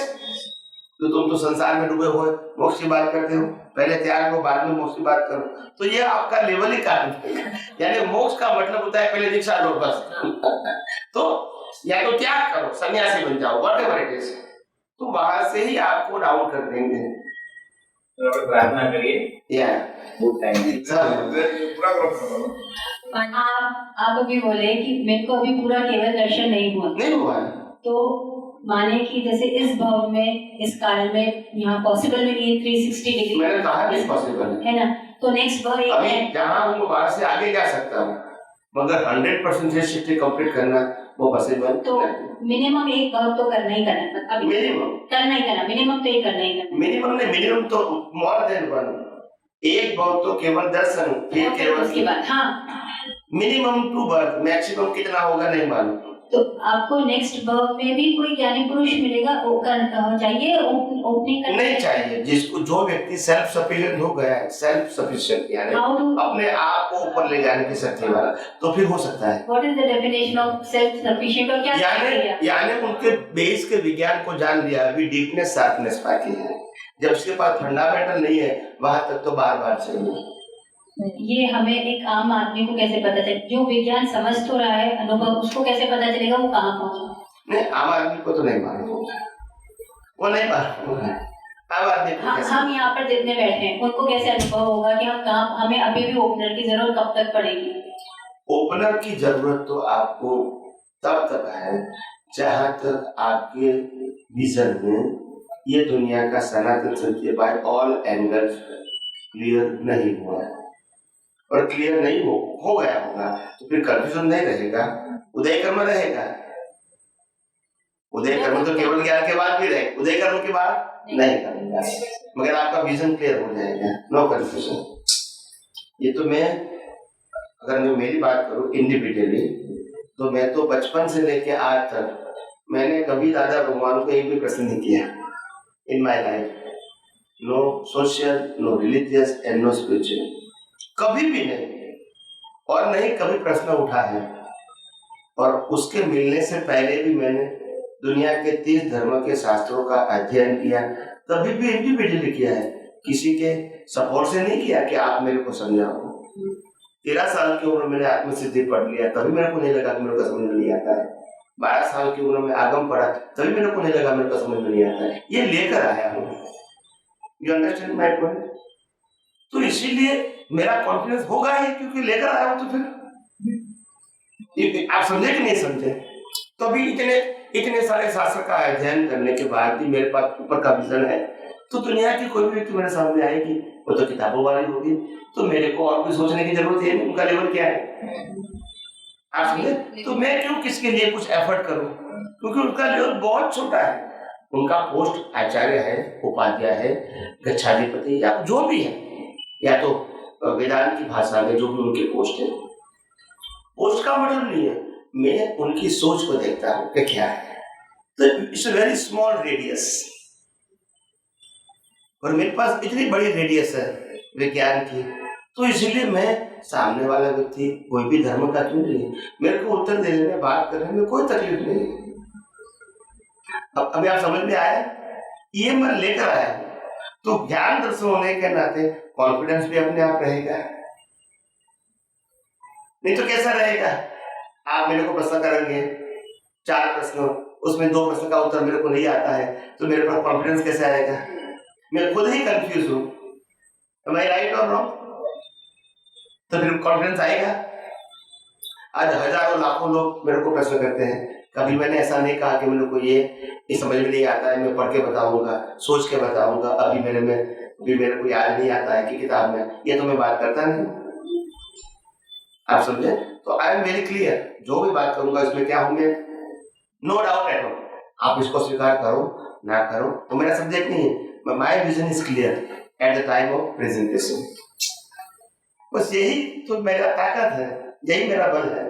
Speaker 2: तो तुम तो संसार में डूबे हुए मोक्ष की बात करते हो, पहले त्याग को बाद में मोक्ष की बात करो। तो ये आपका लेवल ही काट देगा। यानी मोक्ष का मतलब होता है पहले दीक्षा लो बस। तो या तो त्याग करो, सन्यासी बन जाओ, व्हाटएवर इट इज, तो वहां से ही आपको डाउन कर देंगे।
Speaker 7: प्रार्थना करिए।
Speaker 5: आप अभी बोले कि मेरे को अभी पूरा केवल दर्शन नहीं हुआ,
Speaker 2: तो
Speaker 5: माने कि जैसे इस भाव में, इस काल में यहाँ पॉसिबल नहीं है 360 डिग्री,
Speaker 2: मैंने कहा नहीं पॉसिबल
Speaker 5: है ना? तो नेक्स्ट भाव एक
Speaker 2: अभी
Speaker 5: है,
Speaker 2: जहाँ हूँ वहां से आगे जा सकता हूँ, मगर 100% 360 कंप्लीट करना वो पॉसिबल
Speaker 5: तो मिनिमम एक भाव तो करना ही करना, अभी
Speaker 2: मिनिमम
Speaker 5: करना ही करना, मिनिमम तो ये करना ही करना।
Speaker 2: मिनिमम ने मिनिमम तो मोर देन 1। एक भाव तो केवल दर्शन, फिर केवल
Speaker 5: उसके बाद हाँ
Speaker 2: मिनिमम 2 बर्थ, मैक्सिमम कितना होगा नहीं मालूम।
Speaker 5: तो आपको नेक्स्ट वर्क में भी कोई ज्ञानी पुरुष मिलेगा, चाहिए ओपनिंग करना
Speaker 2: नहीं चाहिए। जिसको जो व्यक्ति सेल्फ सफिशिएंट हो गया है, सेल्फ सफिशिएंट यानी अपने आप को ऊपर ले जाने की शक्ति वाला, तो फिर हो सकता है।
Speaker 5: What is the definition of self sufficient? और क्या
Speaker 2: यानी उनके बेस के विज्ञान को जान लिया, अभी डीपनेस शार्पनेस बाकी है। जब उसके पास फंडामेंटल नहीं है, वहां तक तो बार बार चाहिए।
Speaker 4: ये हमें एक आम आदमी को कैसे पता चले, जो विज्ञान समझ तो रहा है अनुभव, उसको कैसे पता चलेगा वो कहाँ पहुंचा?
Speaker 2: नहीं, आम आदमी को तो नहीं मालूम, वो नहीं मालूम। आम आदमी को कैसे?
Speaker 4: हम यहाँ पर जितने बैठे हैं उनको कैसे अनुभव होगा कि हम कहाँ, हमें अभी भी ओपनर की जरूरत कब तक पड़ेगी?
Speaker 2: ओपनर की जरूरत तो आपको तब तक है जहां तक आपके विजन में ये दुनिया का सनातन सत्य बाय ऑल एंगल्स क्लियर नहीं हुआ है। और क्लियर नहीं हो गया होगा तो फिर कंफ्यूजन नहीं रहेगा, उदय कर्म रहेगा। उदय कर्म तो केवल ज्ञान के बाद भी रहे, उदय कर्म के बाद नहीं करेगा, मगर आपका विजन क्लियर हो जाएगा, नो कंफ्यूजन। ये तो मैं, अगर मैं मेरी बात करूं इंडिविजुअली, तो मैं तो बचपन से लेके आज तक मैंने कभी दादा भगवान को एक भी प्रश्न नहीं किया in my life. No social, no religious and no spiritual, कभी भी नहीं, और नहीं कभी प्रश्न उठा है। और उसके मिलने से पहले भी मैंने दुनिया के 30 धर्म के शास्त्रों का अध्ययन किया, कभी भी इंडिविजुअली किया है, किसी के सपोर्ट से नहीं किया कि आप मेरे को समझाओ। 13 साल की उम्र में मैंने आत्मसिद्धि पढ़ लिया, तभी मेरे को नहीं लगा कि मेरे को समझ में नहीं आता है। 12 साल की उम्र में आगम पढ़ा, तभी मेरे को नहीं लगा मेरे को समझ में नहीं आता है। ये लेकर आया हूँ, यू अंडरस्टैंड माय पॉइंट? तो इसीलिए मेरा कॉन्फिडेंस होगा ही, क्योंकि लेकर आया हूँ। तो फिर आप समझे कि नहीं समझे? तो अभी इतने सारे शास्त्र का अध्ययन करने के बाद भी मेरे पास ऊपर का विजन है, तो दुनिया की कोई भी व्यक्ति मेरे सामने आएगी, वो तो किताबों वाली होगी, तो मेरे को और भी सोचने की जरूरत है नहीं, उनका लेवल क्या है, आप समझे? तो मैं क्यों किसके लिए कुछ एफर्ट करूं, क्योंकि उनका लेवल बहुत छोटा है। उनका पोस्ट आचार्य है, उपाध्याय है, गच्छाधिपति या जो भी है, या तो वेदांत की भाषा में जो भी उनके पोस्ट है, पोस्ट का मतलब नहीं है, मैं उनकी सोच को देखता हूँ कि क्या है। तो it's a very small radius, और मेरे पास इतनी बड़ी रेडियस है विज्ञान की, तो इसीलिए मैं सामने वाला व्यक्ति कोई भी धर्म का क्यों नहीं है, मेरे को उत्तर देने में, बात करने में कोई तकलीफ नहीं है। अब अभी आप समझ में आया, ये मैं लेकर आया हूँ। तो ज्ञान दर्शन होने के नाते कॉन्फिडेंस भी अपने आप रहेगा, नहीं तो कैसा रहेगा? आप मेरे को प्रश्न करेंगे 4 प्रश्न, उसमें 2 प्रश्न का उत्तर मेरे को नहीं आता है, तो मेरे पास कॉन्फिडेंस कैसे आएगा? मैं खुद ही कंफ्यूज हूँ, am I right or wrong? तो फिर कॉन्फिडेंस आएगा? आज हजारों लाखों लोग मेरे को प्रश्न करते हैं, कभी मैंने ऐसा नहीं कहा कि मेरे को ये समझ में नहीं आता है, मैं पढ़ के बताऊंगा, सोच के बताऊंगा, अभी मेरे को याद नहीं आता है कि किताब में, ये तो मैं बात करता नहीं। आप समझे? तो आई एम वेरी क्लियर, जो भी बात करूंगा इसमें क्या होंगे, नो डाउट एट ऑल। आप इसको स्वीकार करो ना करो तो मेरा सब्जेक्ट नहीं है, my vision is clear at the time of presentation. बस यही तो मेरा ताकत है, यही मेरा बल है।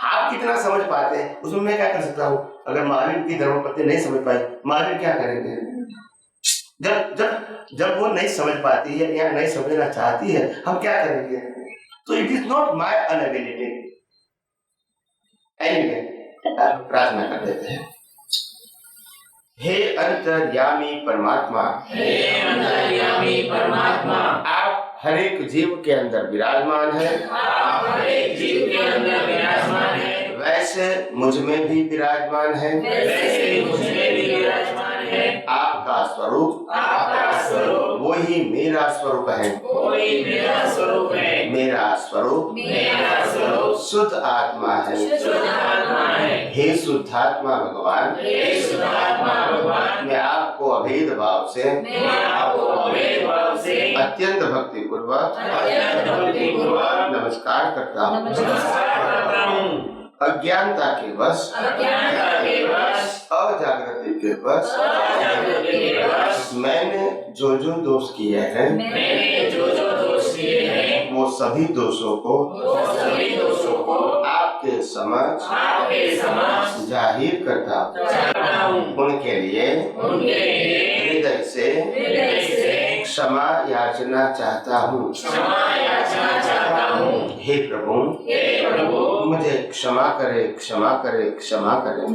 Speaker 2: आप कितना समझ पाते हैं उसमें मैं क्या कर सकता हूँ? अगर महावीर की धर्मपत्नी नहीं समझ पाई, महावीर क्या करेंगे? जब वो नहीं समझ पाती है या नहीं समझना चाहती है, हम क्या करेंगे? तो it is not my unability. Anyway, प्रार्थना कर देते हैं। हे अंतर्यामी परमात्मा,
Speaker 8: हे अंतर्यामी परमात्मा, आप
Speaker 2: हर एक जीव के अंदर विराजमान है,
Speaker 8: आप हर एक जीव के अंदर विराजमान है,
Speaker 2: वैसे मुझ में भी विराजमान है,
Speaker 8: वैसे मुझ में भी विराजमान है।
Speaker 2: आपका स्वरूप वही मेरा स्वरूप है,
Speaker 8: वही मेरा स्वरूप है,
Speaker 2: मेरा स्वरूप शुद्ध आत्मा है,
Speaker 8: शुद्ध आत्मा है।
Speaker 2: हे शुद्धात्मा भगवान,
Speaker 8: हे शुद्धात्मा भगवान,
Speaker 2: मैं आपको अभेद भाव से अत्यंत भक्ति पूर्वक नमस्कार करता हूँ। अज्ञानता के वश, अजागृति के वश मैंने जो जो दोष किए हैं, वो सभी दोषों को आपके समक्ष जाहिर करता हूँ। उनके लिए हृदय से क्षमा याचना चाहता हूँ। हे प्रभु, मुझे क्षमा करे, क्षमा करे, क्षमा करे,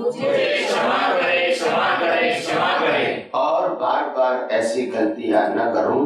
Speaker 2: और बार बार ऐसी गलतियाँ न करूँ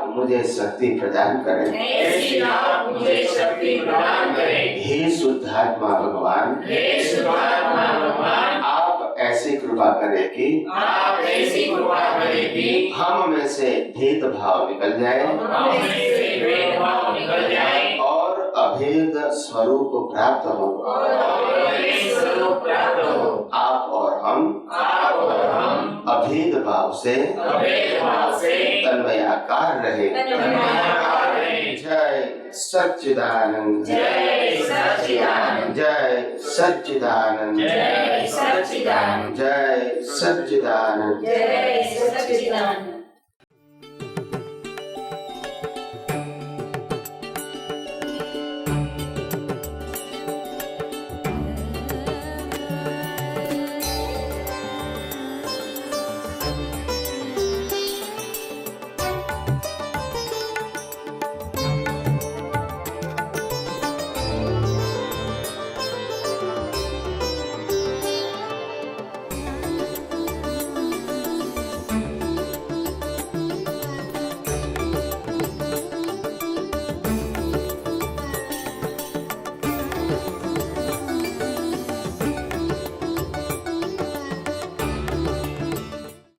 Speaker 2: मुझे शक्ति प्रदान करें।
Speaker 8: हे श्री राम मुझे शक्ति प्रदान करें।
Speaker 2: हे शुद्धात्मा भगवान,
Speaker 8: हे शुद्धात्मा भगवान,
Speaker 2: आप ऐसी कृपा करें कि
Speaker 8: आप ऐसी कृपा करें कि
Speaker 2: हम में से भेदभाव निकल जाए,
Speaker 8: हम में से भेदभाव निकल जाए
Speaker 2: और अभेद स्वरूप प्राप्त हो,
Speaker 8: और अभेद स्वरूप प्राप्त हो।
Speaker 2: आप और हम अभेद भाव से तन्मयाकार रहे। जय सच्चिदानंद,
Speaker 8: जय सच्चिदानंद,
Speaker 2: जय सच्चिदानंद,
Speaker 8: जय सच्चिदानंद,
Speaker 2: जय सच्चिदानंद।
Speaker 8: जय सच्चिदानंद।